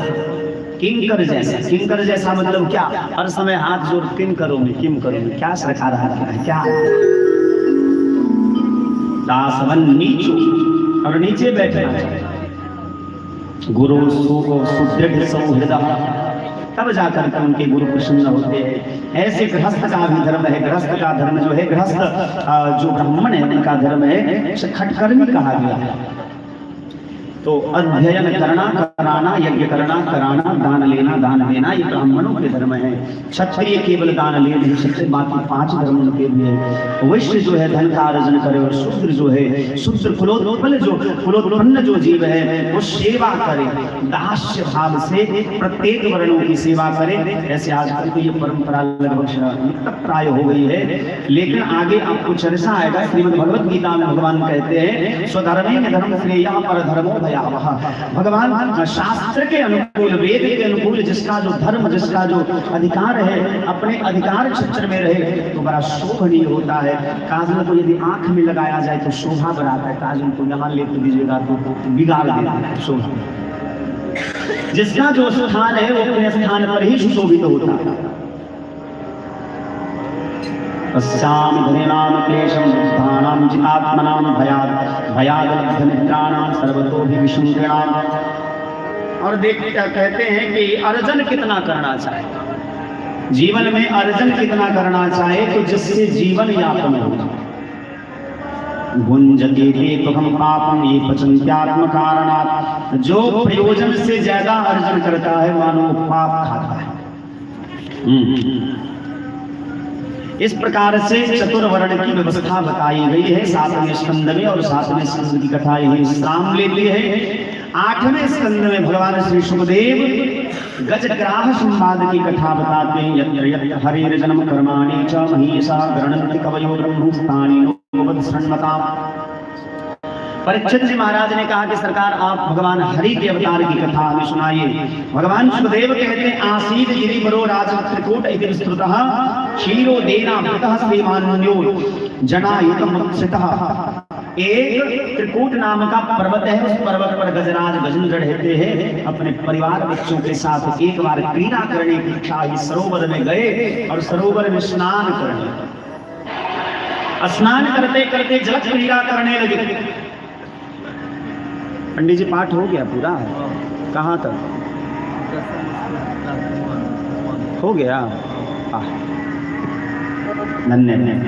किंकर जैसा। किंकर जैसा मतलब क्या? हर समय हाथ जोड़ किन करोगे, किम करोगे, क्या सरकार है, क्या दासवन नीचो, और नीचे बैठना। गुरु सुदृढ़ सौहृद, तब जाकर के उनके गुरु प्रसन्न होते हैं। ऐसे गृहस्थ का भी धर्म है। गृहस्थ का धर्म जो है, गृहस्थ जो ब्राह्मण है उनका धर्म है खटकर्मी कहा गया है। तो अध्ययन करना, कराना, यज्ञ करना, कराना, दान लेना, दान देना, ये ब्राह्मणों के धर्म है। क्षत्रिय केवल दान ले नहीं सकते, बाकी 5 धर्मों के लिए। वैश्य जो है धन का अर्जन करे, और शूद्र जो है, शूद्र कुलोत्पन्न जो जीव है वो सेवा करे, दास्य भाव से प्रत्येक वर्णों की सेवा करे। ऐसे आजकल तो ये परंपरा लगभग प्राय हो गई है, लेकिन आगे आपको चर्चा आएगा। श्रीमद् भगवत गीता में भगवान कहते हैं स्वधर्मे में धर्म श्रेया पर धर्मो भयावह। भगवान शास्त्र के अनुकूल, वेद के अनुकूल जिसका जो धर्म, जिसका जो अधिकार है, अपने अधिकार क्षेत्र में रहे तो बड़ा शोभनीय होता है। काजल को यदि आंख में लगाया जाए तो शोभा बढ़ाता है, काजल को यहाँ लेकर दीजिएगा तो बिगाड़ देता है शोभा। जिसका जो स्थान है वो अपने स्थान पर ही सुशोभित होता है। पश्चाम धनेनाम क्लेशम बुद्धानाम जितात्मनाम भयाद निद्राणाम सर्वतो भी विशुंकणाम। और देख कहते हैं कि अर्जन कितना करना चाहिए, जीवन में अर्जन कितना करना चाहिए तो जिससे जीवन यापन हो। गुंजते तो हम पापम ये पचन्त्यात्म कारणात्। जो प्रयोजन से ज्यादा अर्जन करता है मानो पाप खाता है। इस प्रकार से चतुर्वर्ण की व्यवस्था बताई गई है 7वें स्कंद में, और 7वें स्कंद की कथा यही विश्राम लेती है। 8वें स्कंद में भगवान श्री सुखदेव गजग्राह संवाद की कथा बताते हैं। यत् हरेर जन्म कर्माणि च महीषा गृह्णन्ति कवयो ब्रह्मस्थानि नोवद शृण्वताम्। परीक्षित जी महाराज ने कहा कि सरकार आप भगवान हरि के अवतार की कथा हमें सुनाइए। भगवान सुखदेव कहते आसीद गिरिवरो राजा त्रिकूट इति विस्तृतः क्षीरो देना भृतः श्रीमान्यो जनायुतमुत्सितः। एक त्रिकूट नाम का पर्वत है, उस पर्वत पर गजराज गजेंद्र रहते हैं। अपने परिवार बच्चों के साथ एक बार क्रीड़ा करने की इच्छा ही सरोवर में गए और सरोवर में स्नान करने, स्नान करते करते जल क्रीड़ा करने लगे। पंडित जी पाठ हो गया पूरा? कहाँ तक हो गया? धन्यवाद।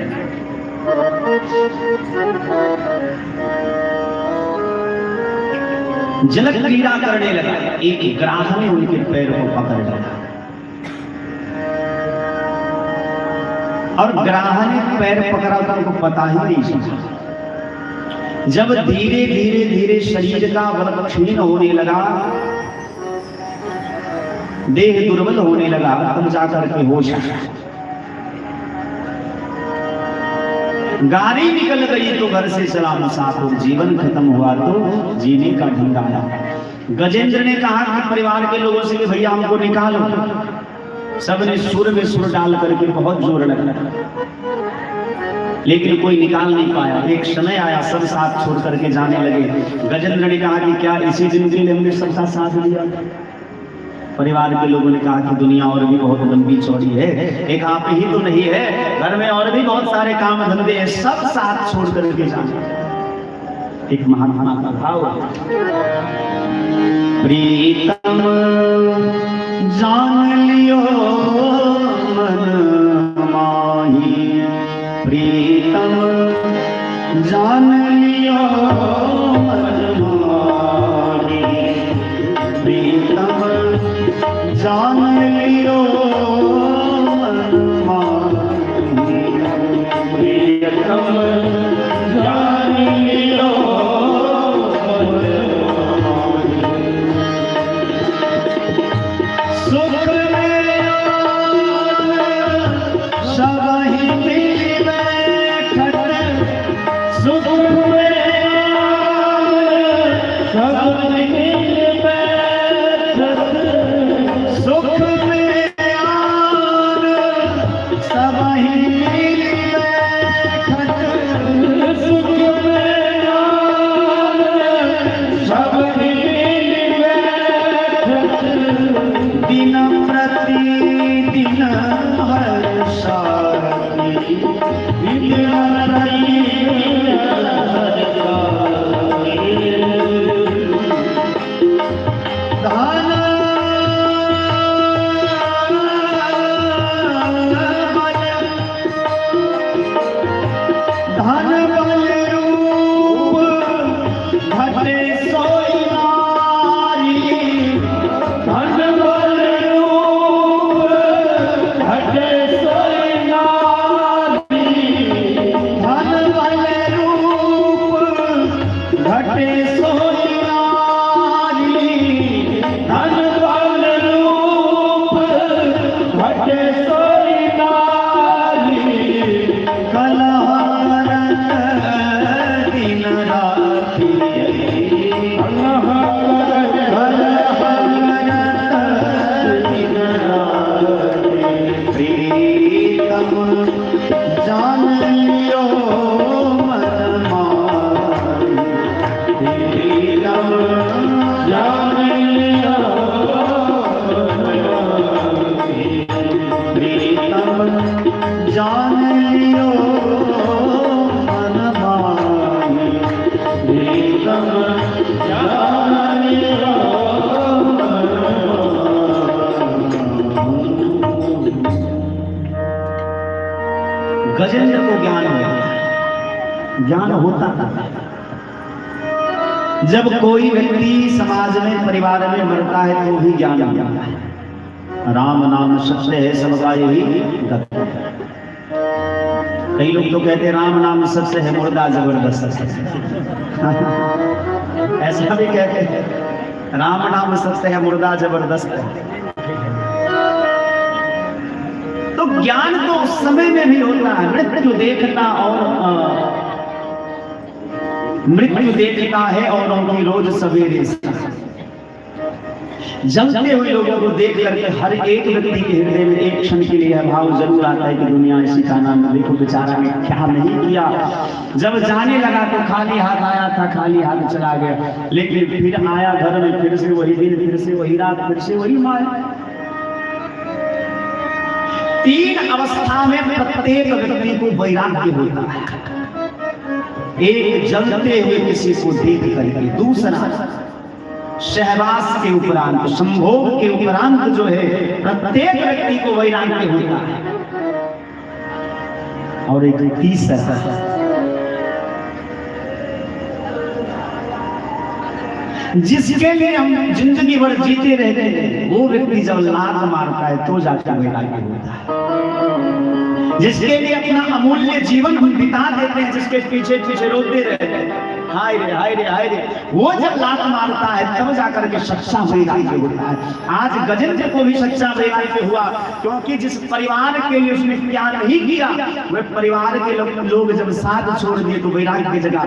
जल क्रीड़ा करने लगा, एक ग्राह ने उनके पैर को पकड़ लिया और ग्राह ने पैर पकड़ा था, उनको पता ही नहीं चला। जब धीरे धीरे धीरे शरीर का बल क्षीण होने लगा, देह दुर्बल होने लगा, तब जाकर के होश आया। गाड़ी निकल गई तो घर से चला मुसाफिर, जीवन खत्म हुआ तो जीने का ढंग आया। गजेंद्र ने कहा कि परिवार के लोगों से कि भैया हमको निकालो। सबने सुर में सुर डाल करके बहुत जोर लगा, लेकिन कोई निकाल नहीं पाया। एक समय आया, सब साथ छोड़ करके जाने लगे। गजेंद्र ने कहा कि क्या इसी दिन के लिए हमने सबका साथ दिया? परिवार के लोगों ने कहा कि दुनिया और भी बहुत लंबी चौड़ी है, एक आप ही तो नहीं है, घर में और भी बहुत सारे काम धंधे हैं, सब साथ छोड़ करके जाने। एक महात्मा का भाव, प्रीतम जान लियो मन माही, प्रीतम जान लियो मन माही, प्रीतम जान लियो मन माही, प्रीतम जान लियो मन माही। सुख में सब ही मिल बैठत, सुख में सब मिल बैठत, सुख में आन सब ही मिल बैठत, सुख में आन सब ही मिल बैठत, दिन प्रतिदिन हर्षाति, दिन प्रतिदिन हर्षाति। सोई नारी धन बल रूप घटे सोई नारी कलह करत दिन राति कलह करत दिन राति प्रीतम जान लियो मन मारी प्रीतम जान लियो प्रीतम जान लियो मन मारी प्रीतम जान लियो मन मारी। गजेंद्र को ज्ञान हो गया, ज्ञान होता था जब कोई व्यक्ति समाज में परिवार में मरता है तो भी ज्ञान होता है। राम नाम सत्य है सबका यही तत्व है। कई लोग तो कहते हैं राम नाम सत्य है मुर्दा जबरदस्त है। ऐसा भी कहते हैं राम नाम सत्य है मुर्दा जबरदस्त है। तो ज्ञान तो उस समय में भी होता है। मृत्यु देखता और मृत्यु देखता है और उनकी रोज सवेरे जलते हुए लोगों को देख करके हर एक व्यक्ति के हृदय में एक क्षण के लिए भाव जरूर आता है कि दुनिया इसी का नाम देखो बेचारा ने क्या नहीं किया। जब जाने लगा तो खाली हाथ आया था, खाली हाथ चला गया, लेकिन फिर आया घर में, फिर से वही दिन, फिर से वही रात, फिर से वही माया। तीन अवस्था में प्रत्येक व्यक्ति को वैराग्य होता है। एक जलते हुए किसी को देख करके, दूसरा सहवास के उपरांत, संभोग के उपरांत जो है प्रत्येक व्यक्ति को वैराग्य होता है। और एक तीसरा जिसके लिए हम जिंदगी भर जीते रहते हैं, वो व्यक्ति जब लात मारता है तो जाकर वैराग्य होता है। जिसके लिए अपना अमूल्य जीवन हम बिता देते हैं, जिसके पीछे पीछे रोते रहते हैं, हाय रे हाय रे हाय रे, वो जब लात मारता है तब जाकर के सच्चा वैराग्य होता है। आज गजेंद्र को भी सच्चा वैराग्य हुआ, क्योंकि जिस परिवार के लिए उसने प्यार नहीं किया, वह परिवार के लोग जब साथ छोड़ दिए तो वैराग्य जगा।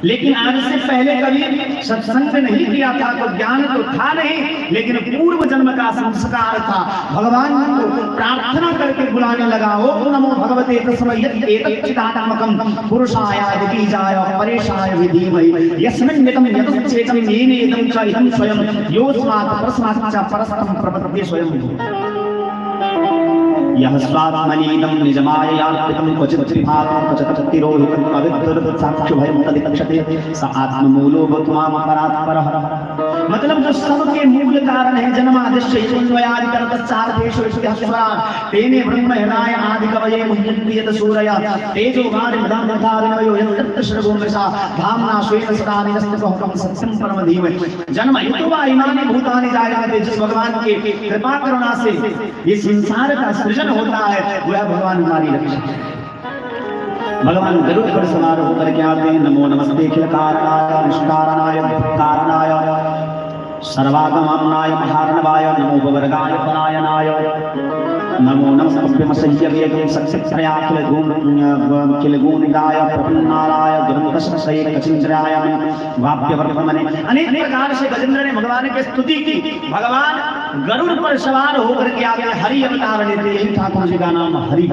लेकिन आज से पहले कभी सत्संग नहीं किया था तो ज्ञान तो था नहीं, लेकिन पूर्व जन्म का संस्कार था। भगवान को प्रार्थना करके बुलाने लगा, ओम नमो भगवते तस्मै एतच्चिदात्मकं पुरुषाय दिवीजाय परेशाय विधीमहि यस्मिन् नितं यतश्चेतं येन इदं च इदं स्वयं योऽस्मात् परस्मात् च परस्तं प्रपद्ये स्वयं। यह स्वात्मनीदं निजमाययात्मिकं क्वचित् त्रिभागं क्वचित् तिरोहितं पवित्रं साक्षुभयं तदिक्षते स आत्ममूलो भूत्वाम परात्परः। मतलब जो सबके मूल कारण है, जन्मादिश्य हिरण्ययादि करतश्चार्थेषु इत्यस्वरात् तेने ब्रह्म हृदय आदि कवये मुह्यन्ति यत् सूरया तेजो वारिमृदान्धारिणयो यत् श्रवोमसा धाम्ना स्वेन सदा निरस्तकं सत्यं परम धीमहि। जन्म हेतु वा इमानि भूतानि जायन्ते, जिस भगवान के कृपा करुणा से ये संसार का सृजन होता है, वह भगवान हमारी रक्षा। भगवान गरुड़ पर सवार होकर के आते हैं। नमो नमस्ते अखिल कारणाय निष्कारणाय कारणाय सर्वागमनाय महार्णवाय नमो भवरगाय परायणाय नमो नमस्ते मसंयव्यं सत्सत्रयाखिल गुणनिदाय प्रपन्नाराय दुरन्तशय कचिन्द्राय वाप्यवर्तमने। अनेक प्रकार से गजेंद्र ने भगवान की स्तुति की। भगवान गरुड़ पर सवार होकर के आगे हरि अवतार लेते हैं। ठाकुर जी का नाम हरि।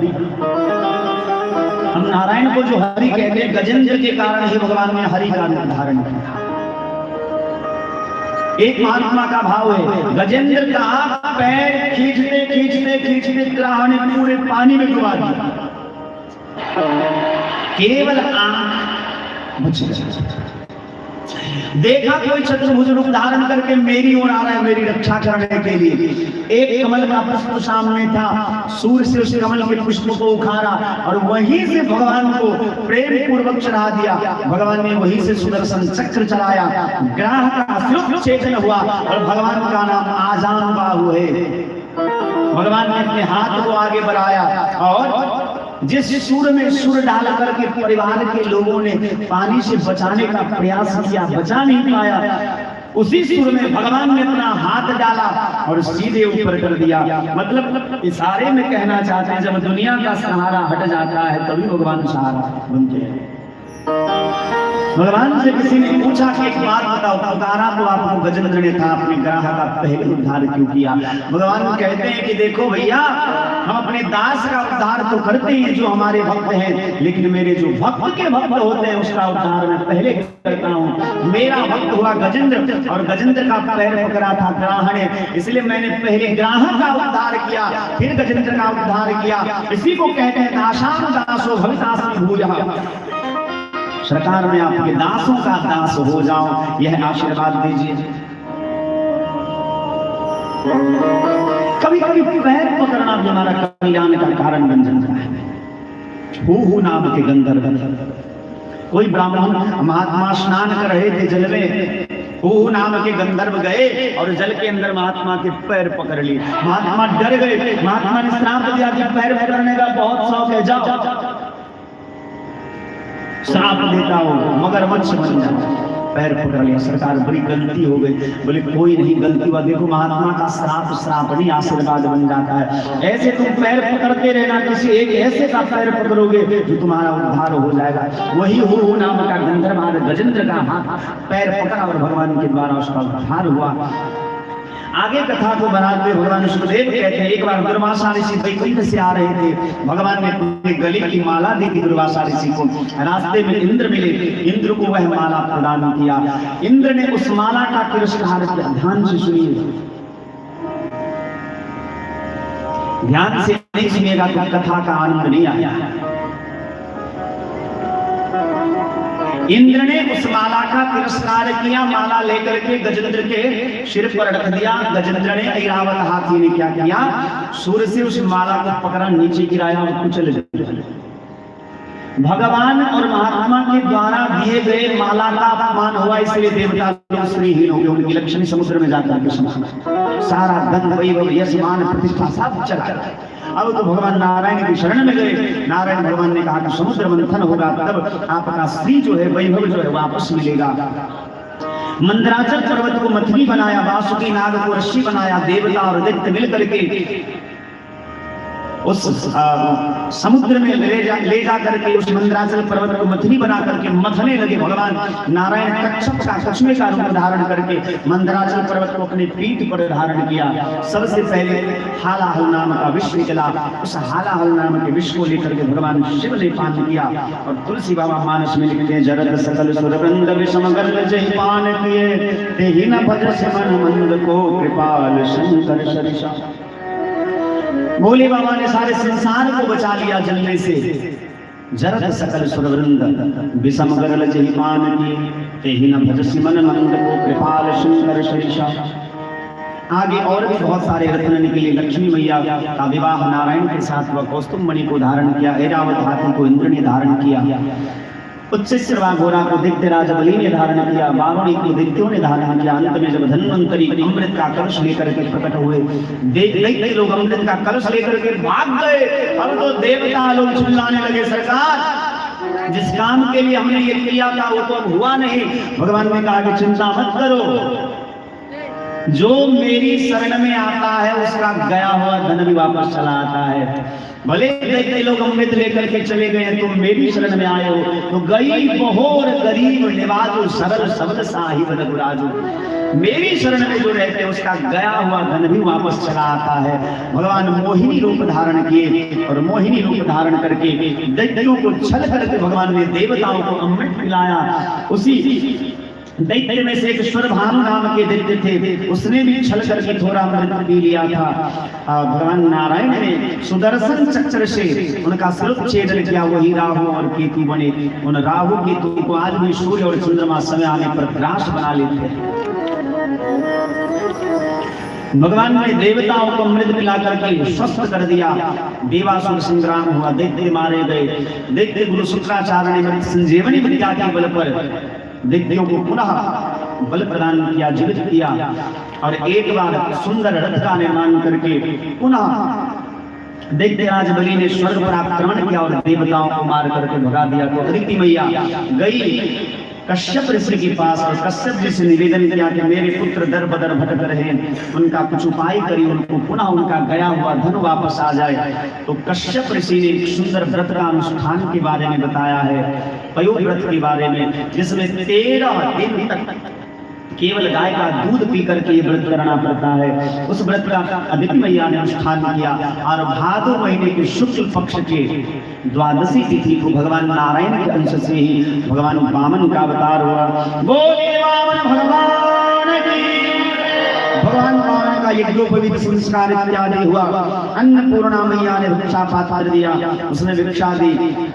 हम नारायण को जो हरि कहते हैं, गजेंद्र के कारण ही भगवान ने हरि का रूप धारण किया। एक महात्मा का भाव है, गजेंद्र का पैर खींचते खींचते खींचते ग्राह ने पूरे पानी में डुबा दिया, केवल आंख बच गई। देखा कोई चतुर्भुज रूप धारण करके मेरी ओर आ रहा है मेरी रक्षा करने के लिए। एक कमल का पुष्प सामने था, सूर्य से उस कमल के पुष्प को उखाड़ा और वहीं से भगवान को प्रेम पूर्वक चढ़ा दिया। भगवान ने वहीं से सुदर्शन चक्र चलाया, ग्राह का छेदन हुआ और भगवान का नाम आजान बाहु है। भगवान ने अपने हाथ को आगे बढ़ाया और जिस सुर में सुर डाल करके परिवार के लोगों ने पानी से बचाने का प्रयास किया, बचा नहीं पाया, उसी सुर में भगवान ने अपना हाथ डाला और सीधे ऊपर कर दिया। मतलब इशारे में कहना चाहते हैं, जब दुनिया का सहारा हट जाता है तभी भगवान सहारा बनते हैं। भगवान से किसी ने पूछा कि एक बात बताओ, उतारा तो आपको गजेंद्र ने था, अपने ग्राह का पहले उद्धार क्यों किया? भगवान कहते हैं कि देखो भैया, हम अपने दास का उद्धार तो करते हैं जो हमारे भक्त हैं, लेकिन मेरे जो भक्त के भक्त होते हैं उसका उद्धार मैं पहले करता हूँ। मेरा भक्त हुआ गजेंद्र और गजेंद्र का पैर पकड़ा था ग्राह ने, इसलिए मैंने पहले ग्राह का उद्धार किया, फिर गजेंद्र का उद्धार किया। इसी को कहते हैं दासाम दासो भवितासी भूजा। सरकार में आपके दासों का दास हो जाओ, यह आशीर्वाद दीजिए। कभी कभी पैर पकड़ना भी हमारा कल्याण का कारण बन जाता है। हू नाम के गंधर्व, कोई ब्राह्मण महात्मा स्नान कर रहे थे जल में, हू नाम के गंधर्व गए और जल के अंदर महात्मा के पैर पकड़ लिए। महात्मा डर गए, महात्मा ने श्राप दिया कि पैर पकड़ने का बहुत शौक है, जाओ श्राप देता हो मगरमच्छ बन जाओ। पैर पकड़ लिया, सरकार बड़ी गलती हो गई। बोले कोई नहीं, गलती हुआ, देखो महात्मा का श्राप नहीं आशीर्वाद बन जाता है। ऐसे तुम पैर पकड़ते रहना, किसी एक ऐसे का पैर पकड़ोगे जो तुम्हारा उद्धार हो जाएगा। वही हू नाम का गंधर्व गजेंद्र का हाथ पैर पकड़ा और भगवान के द्वारा उसका उद्धार हुआ। आगे कथा को बनाते भगवान सुखदेव कहते हैं, एक बार दुर्वासा ऋषि वैकुंठ से आ रहे थे, भगवान ने अपने गले की माला दी थी दुर्वासा ऋषि को। रास्ते में इंद्र मिले, इंद्र को वह माला प्रदान किया। इंद्र ने उस माला का तिरस्कार किया। ध्यान से सुनिए, ध्यान से नहीं सुनिएगा तो कथा का आनंद नहीं आया। इंद्र ने उस माला का तिरस्कार किया, माला लेकर के गजेंद्र के सिर पर रख दिया। गजेंद्र ने ऐरावत हाथी ने क्या किया, सूर्य से उस माला को पकड़ा, नीचे गिराया और कुचल दिया। भगवान और महात्मा के द्वारा दिए गए माला का अपमान हुआ, इसलिए देवता लोग श्रीहीन हो गए। उनकी लक्ष्मी समुद्र में जाकर के सारा धन वैभव यश मान प्रतिष्ठा सब चला। अब तो भगवान नारायण की शरण में गए। नारायण भगवान ने कहा कि समुद्र मंथन होगा, तब आपका श्री जो है वैभव जो है वापस मिलेगा। मंदराचल पर्वत को मथनी बनाया, वासुकी नाग को रस्सी बनाया। देवता और दैत्य मिलकर के उस समुद्र में ले जा करके उस मंदराचल पर्वत को मथनी बना करके मथने लगे। भगवान नारायण कच्छप का कछुए का रूप धारण करके मंदराचल पर्वत को अपने पीठ पर धारण किया। सबसे पहले हालाहल नाम का विष निकला। उस हालाहल नाम के विष को लेकर के भगवान शिव ने पान किया। और तुलसी बाबा मानस में लिखते हैं, जरद सकल सुरवृंद विषम गर्भ जहि पान किए, तेहि न भजस मन मंद को कृपाल शंकर सरिषा। भोले बाबा ने सारे संसार को बचा लिया जलने से। जरद सकल सुरवृंद विषम गर्भ जहि पान किए, तेहि न भजसि मन मंद को कृपाल शंकर सरिषा। आगे और भी बहुत सारे रत्न निकले। लक्ष्मी मैया का विवाह नारायण के साथ वह कौस्तुभ मणि को धारण किया। ऐरावत हाथी को इंद्र ने धारण किया। उच्चैश्रवा घोड़ा को दैत्य राजा बलि ने धारण किया। वारुणी को दैत्यों ने धारण किया। अंत में जब धन्वंतरी अमृत का कलश लेकर के प्रकट हुए, दैत्य लोग अमृत का कलश लेकर के भाग गए। अब तो देवता लोग चिल्लाने लगे, सरकार जिस काम के लिए हमने ये किया था वो तो अब हुआ नहीं। भगवान ने कहा कि चिंता मत करो, जो मेरी शरण में आता है उसका गया हुआ धन भी वापस चला आता है। भले दैत्य लोग अमृत लेकर के चले गए, तुम मेरी शरण में आए हो तो गई बहोर गरीब निवाजो सरल सबल साहिब रघुराजो। मेरी शरण में जो रहते हैं उसका गया हुआ धन भी वापस चला आता है। भगवान मोहिनी रूप धारण किए और मोहिनी रूप धारण करके दैत्यों को छल करके भगवान ने देवताओं को अमृत पिलाया। उसी दैत्य में से एक स्वरभानु नाम के दैत्य थे, उसने भी छल करके थोड़ा अमृत पी लिया था। भगवान नारायण ने सुदर्शन चक्र से उनका शिरोच्छेदन किया। वही राहु और केतु बने। उन राहु केतु को आज भी सूर्य और चंद्रमा समय आने पर ग्रास बना लेते हैं। भगवान ने देवताओं को अमृत पिला करके स्वस्थ कर दिया। देवासुर संग्राम हुआ, दैत्य मारे गए। दैत्य गुरु शुक्राचार्य ने संजीवनी विद्या के बल पर दैत्यों को पुनः बल प्रदान किया, जीवित किया। और एक बार सुंदर रथ का निर्माण करके पुनः देखते राजबलि ने स्वर्ग पर आक्रमण किया और देवताओं को मार करके भगा दिया। तो अदिति मैया गई कश्यप ऋषि के पास और कश्यप जी से निवेदन किया कि मेरे पुत्र दर बदर भटक रहे हैं, उनका कुछ उपाय करिए, उनको पुनः उनका गया हुआ धन वापस आ जाए। तो कश्यप ऋषि ने एक सुंदर व्रत का अनुष्ठान के बारे में बताया है, पयो व्रत के बारे में, जिसमें 13 दिन तक केवल गाय का दूध पी करके ये व्रत करना पड़ता है। उस व्रत का अदिति मैया ने अनुष्ठान किया और भादो महीने के शुक्ल पक्ष के द्वादशी तिथि को भगवान नारायण के अंश से ही भगवान वामन का अवतार हुआ। बोले वामन भगवान की। भगवान वामन का यज्ञोपवीत संस्कार इत्यादि हुआ। अन्नपूर्णा मैया ने भिक्षा पात्र दिया, उसने भिक्षा दी,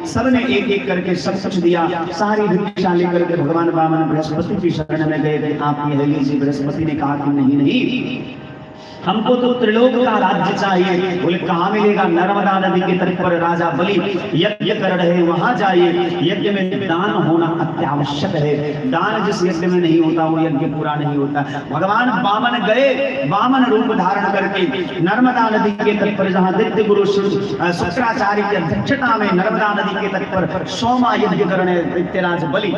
सबने एक एक करके सब कुछ दिया। सारी भिक्षा लेकर के भगवान वामन बृहस्पति की शरण में गए थे। आप ये लीजिए। बृहस्पति ने कहा कि नहीं नहीं, हमको तो त्रिलोक का राज्य चाहिए। बोले कहाँ मिलेगा? नर्मदा नदी के तट पर राजा बलि यज्ञ कर रहे हैं, वहां जाइए। यज्ञ में दान होना अत्यावश्यक है, दान जिस यज्ञ में नहीं होता वो यज्ञ पूरा नहीं होता। भगवान वामन गए, वामन रूप धारण करके नर्मदा नदी के तट पर, जहाँ दैत्य गुरु शुक्राचार्य की अध्यक्षता में नर्मदा नदी के तट पर 100वां यज्ञ करने दैत्यराज बलि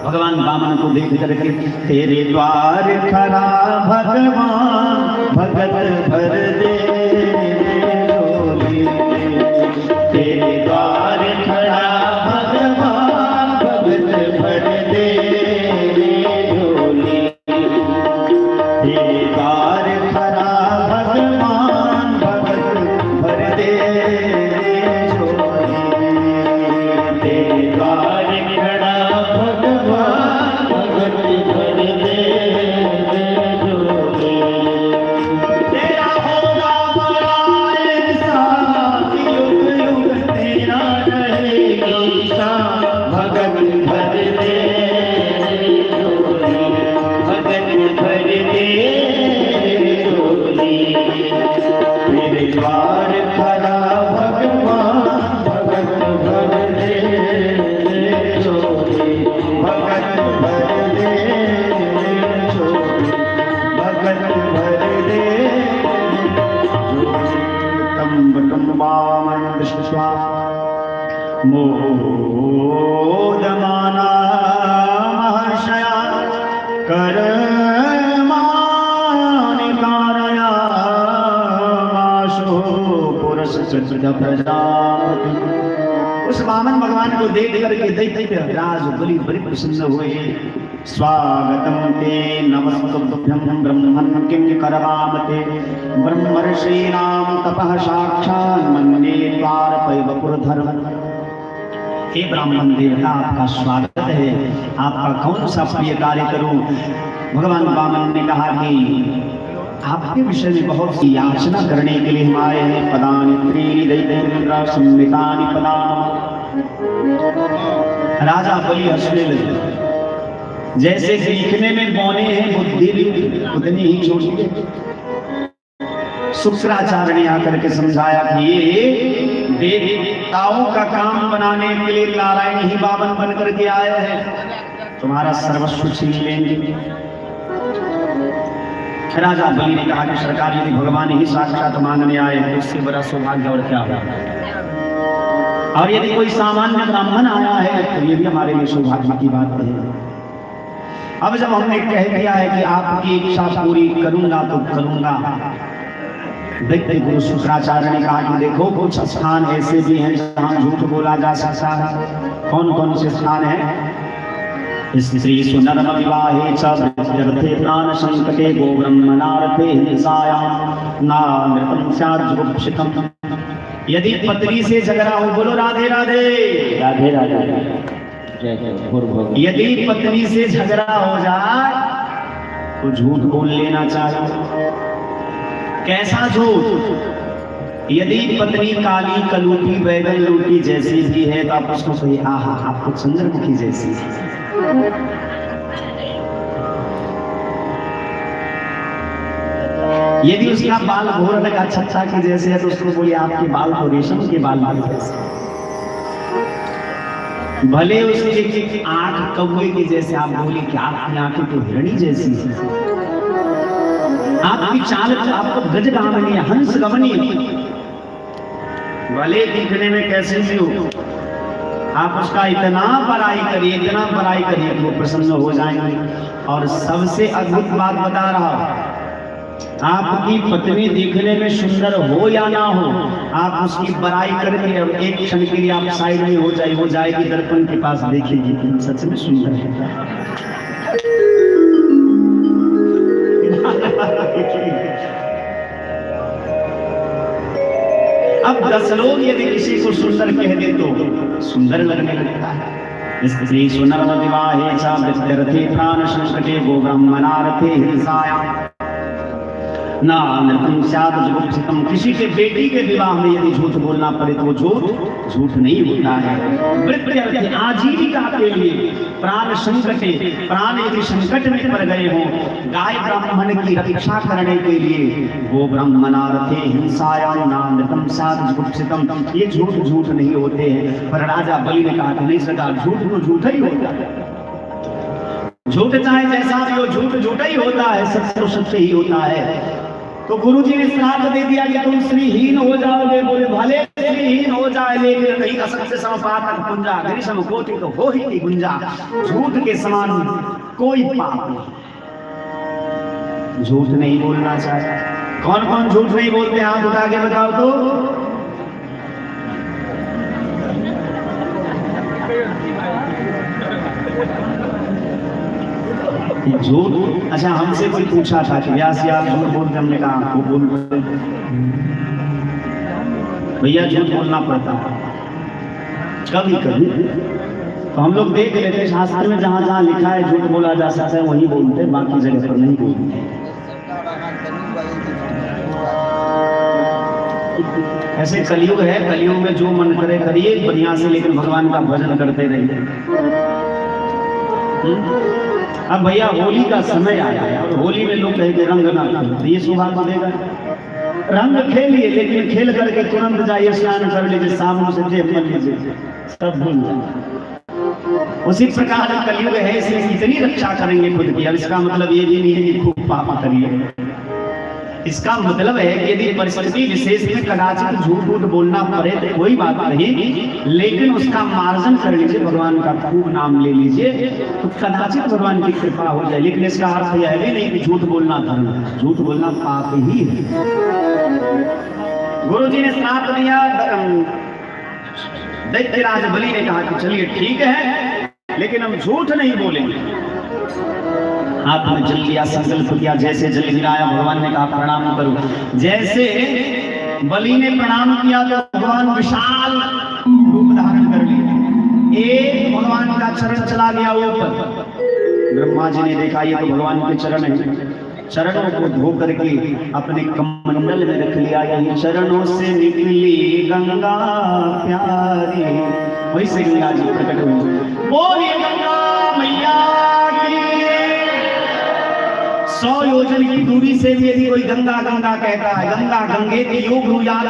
भगवान वामन को देख करके, तेरे द्वार खड़ा भगवान भगत भर दे डोली, तेरे द्वार खड़ा भगवान भगत भर दे डोली, तेरे द्वार खड़ा भगवान भगत भर दे डोली, तेरे द्वार खड़ा मोदमाना महर्षया कर्माणि कारयामाशो पुरस्कृत प्रजापति। उस वामन भगवान को देख करके दैत्य राज बलि बड़े प्रसन्न हुए। स्वागतम ते नमस्तुभ्यं ब्रह्मन् किं करवाम ते, ब्रह्मर्षीणां तपः साक्षात् मन्ये द्वारपैवपुरधर्म। हे ब्राह्मण देवता, आपका स्वागत है, आपका कौन सा प्रिय कार्य करूं? भगवान वामन ने कहा कि आपके विषय में बहुत सी याचना करने के लिए हम आए हैं। पदानि त्रीणि दैत्येन्द्र संवितानि पदानि। राजा बलि हंसने लगे, जैसे लिखने में बौने हैं बुद्धि भी उतनी ही छोटी है। शुक्राचार्य ने आकर के समझाया कि ये देवताओं का काम बनाने के लिए नारायण ही वामन बन करके आए हैं, तुम्हारा सर्वस्व छीन लेंगे। राजा बलि ने कहा कि सरकार, यदि भगवान ही साक्षात मांगने आए तो इससे बड़ा सौभाग्य और क्या होगा, और यदि कोई सामान्य ब्राह्मण आया है तो ये भी हमारे लिए सौभाग्य की बात है। अब जब हमने कह दिया है कि आपकी इच्छा पूरी करूंगा तो करूंगा। दैत्य गुरु शुक्राचार्य ने कहा कि देखो, कुछ स्थान ऐसे भी हैं जहाँ झूठ बोला जा सकता है। कौन कौन से स्थान हैं? स्त्री सुनर्म विवाहे च जगते प्राण संकटे गो ब्रह्मणार्थे हिंसायां नानृतं स्याज्जुगुप्सितम्। यदि पत्नी से झगड़ा हो, बोलो राधे राधे। राधे राधे। यदि पत्नी से झगड़ा हो जाए तो झूठ बोल लेना चाहिए। कैसा झूठ? यदि पत्नी काली कलूटी बैगन लूटी जैसी भी है तो आप उसको कहिए, आहा आप तो चंद्रमुखी जैसी है। यदि उसका बाल घोर लगा छत्ता के जैसे है तो उसको बोलिए आपके बाल तो रेशम के बाल जैसे। भले उसकी आंख कौवे के जैसे, आप बोलिए कि आपकी आंखें तो हिरणी जैसी है। आपकी चाल आपको गजगामिनी हंस गमनी। भले दिखने में कैसे भी हो, आप उसका इतना बड़ाई करिए, इतना बड़ाई करिए कि वो प्रसन्न हो जाएंगे। और सबसे अद्भुत बात बता रहा हूं, आपकी पत्नी देखने में सुंदर हो या ना हो, आप उसकी बड़ाई करके और एक क्षण के लिए आप साइड में हो जाएगी, दर्पण के पास देखेगी कि सच में सुंदर है। अब 10 लोग यदि किसी को सुंदर कह दे तो सुंदर लगने लगता है। स्त्री सुनर्म विवाहे च विद्यर्थे प्राण संकटे गो ब्रह्मणार्थे हिंसायां ना नृतम स्यात् जुगुप्सितम। किसी के बेटी के विवाह में यदि झूठ बोलना पड़े तो वो झूठ नहीं होता है। वृत्त्यर्थे आजीविका के लिए, प्राण संकटे, प्राण यदि संकट में पड़ गए हों, गाय ब्राह्मण की रक्षा करने के लिए, गो ब्रह्मणार्थे हिंसायां ना नृतम स्यात् जुगुप्सितम, ये झूठ नहीं होते हैं। पर राजा बलि ने कहा कि नहीं सरकार, झूठ तो झूठा ही होता है, झूठ चाहे जैसा भी हो, झूठ ही होता है, सत्य तो सत्य ही होता है। तो गुरुजी ने श्राप दे दिया कि तुम श्रीहीन हो जाओगे। बोले भले श्रीहीन हो जाए, लेकिन नहीं असत्य समपातक पुंजा गिरिशम कोटि तो हो ही गुंजा। झूठ के समान कोई पाप नहीं, झूठ नहीं बोलना चाहिए। कौन कौन झूठ नहीं बोलते, हाथ उठा के बताओ तो। झूठ, अच्छा हमसे कोई पूछा था कि व्यास जी आप झूठ बोलते, हमने कहा आपको बोल भैया झूठ बोलना पड़ता है कभी कभी। तो हम लोग देख लेते शास्त्र में जहां जहां लिखा है झूठ बोला जा सकता है वही बोलते, बाकी जगह पर नहीं बोलते। ऐसे कलयुग है, कलयुग में जो मन करे करिए बढ़िया से, लेकिन भगवान का भजन करते रहिए। अब भैया होली का समय आया है और होली में लोग कहेंगे रंग ना खेलो, ये सौभाग्य देगा। रंग खेलिए, लेकिन खेल करके तुरंत जाइए स्नान कर लीजिए, साबुन से जेब कर लीजिए, सब भूल जाए। उसी प्रकार कलयुग है, इसलिए कितनी रक्षा करेंगे खुद की। अब इसका मतलब ये भी नहीं है कि खूब पाप करिए, इसका मतलब है कि यदि परिस्थिति विशेष में कदाचित झूठ बोलना पड़े तो कोई बात नहीं, लेकिन उसका मार्जन कर लीजिए, भगवान का खूब नाम ले लीजिए, तो कदाचित भगवान की कृपा हो जाए। लेकिन इसका अर्थ यह भी नहीं कि झूठ बोलना धर्म है, झूठ बोलना पाप ही है। गुरु जी ने श्राप दिया, दैत्यराज बलि ने कहा कि चलिए ठीक है, लेकिन हम झूठ नहीं बोलेंगे। हाथ में जल लिया, संकल्प किया, जैसे जल गिराया भगवान ने कहा प्रणाम करो। जैसे बलि ने प्रणाम किया तो भगवान विशाल रूप धारण कर लिया, एक भगवान का चरण चला गया ऊपर। ब्रह्मा जी ने देखा ये तो भगवान के चरण है, चरणों को धो करके अपने कमंडल में रख लिया। यही चरणों से निकली गंगा प्यारी, वही से गंगा जी प्रकट हुई। बोलिए गंगा मैया की। 100 योजन की दूरी से भी यदि कोई गंगा गंगा कहता है, गंगा गंगे की योग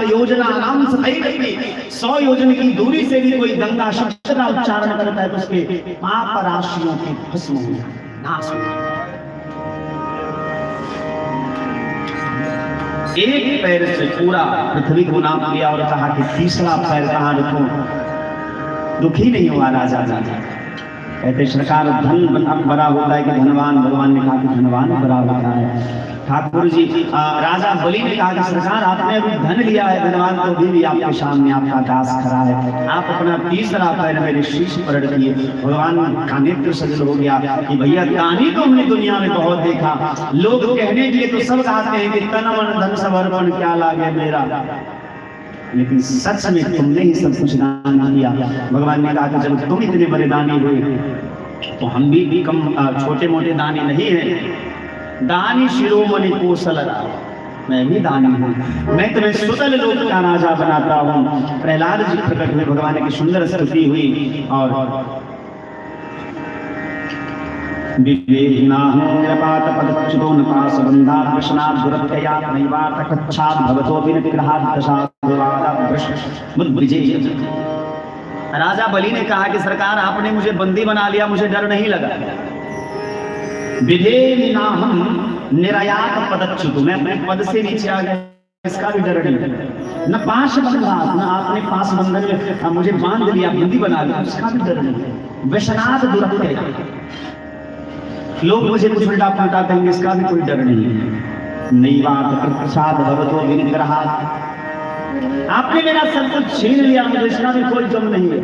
योजना नाम सही रहती, 100 योजन की दूरी से भी कोई गंगा शब्द का उच्चारण करता है तो उसके पाप राशियों के भस्म हो जाए, नाश हो जाए। एक पैर से पूरा पृथ्वी को नाप लिया और कहा कि तीसरा पैर कहाँ रखूं। दुखी नहीं हुआ राजा। कहते सरकार धन बड़ा होता है कि धनवान, भगवान ने कहा कि धनवान बड़ा होता है। ठाकुर जी राजा बलि ने कहा कि सरकार आपने अभी धन लिया है, धनवान तो भी आपके सामने आपका दास खड़ा है, आप अपना तीसरा पैर मेरे शीश पर रखिए। भगवान का नेत्र सजल हो गया कि भैया दानी तो हमने दुनिया में बहुत देखा, लोग कहने के लिए तो सब कहते हैं कि तन मन धन सब अर्पण क्या लागे मेरा, लेकिन सच में तुमने ही सब कुछ दान किया। भगवान ने कहा कि जब तुम इतने बड़े दानी हुए तो हम भी कम छोटे मोटे दानी नहीं है। दानी शिरोमणि कौशल, मैं भी दानी हूँ, मैं तुम्हें सुतल लोक का राजा बनाता हूँ। प्रहलाद जी प्रकट हुए, भगवान की सुंदर स्तुति हुई और राजा बलि ने कहा कि सरकार आपने मुझे बंदी बना लिया, मुझे डर नहीं लगा। विधेयनाहं निरयात पदच्युत, मैं अपने पद से नीचे आ गया, इसका भी डर नहीं। न पाश बंधा, न आपने पास बंधन में मुझे बांध लिया, बंदी बना लिया, उसका भी डर नहीं है। व्यसनाद दुरत्य, लोग मुझे कुछ उल्टा पुल्टा कहेंगे, इसका भी कोई डर नहीं है। नैवात प्रसाद भगवतो विनिग्रहा, आपने मेरा सब कुछ छीन लिया, मुझे इसका भी कोई गम नहीं है।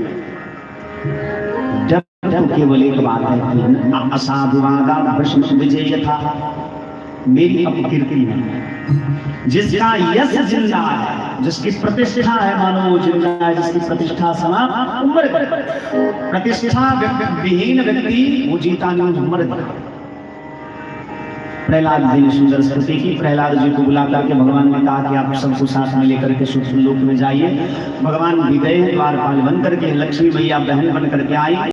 डर केवल एक बात है, असाधुवादा प्रश्न विजय था, मेरी अपकीर्ति है। जिसका यश जिंदा है, जिसकी प्रतिष्ठा है, मानो वो जिंदा है, जिसकी प्रतिष्ठा समाप्त उम्र प्रतिष्ठा विहीन व्यक्ति वो जीता नहीं, उम्र। प्रहलाद जी ने सुंदर स्तुति की। प्रहलाद जी को बुला करके भगवान ने कहा कि आप सबको साथ में लेकर के सुख लोक में जाइए। भगवान विदय द्वारपाल बन करके, लक्ष्मी मैया बहन बन करके आई।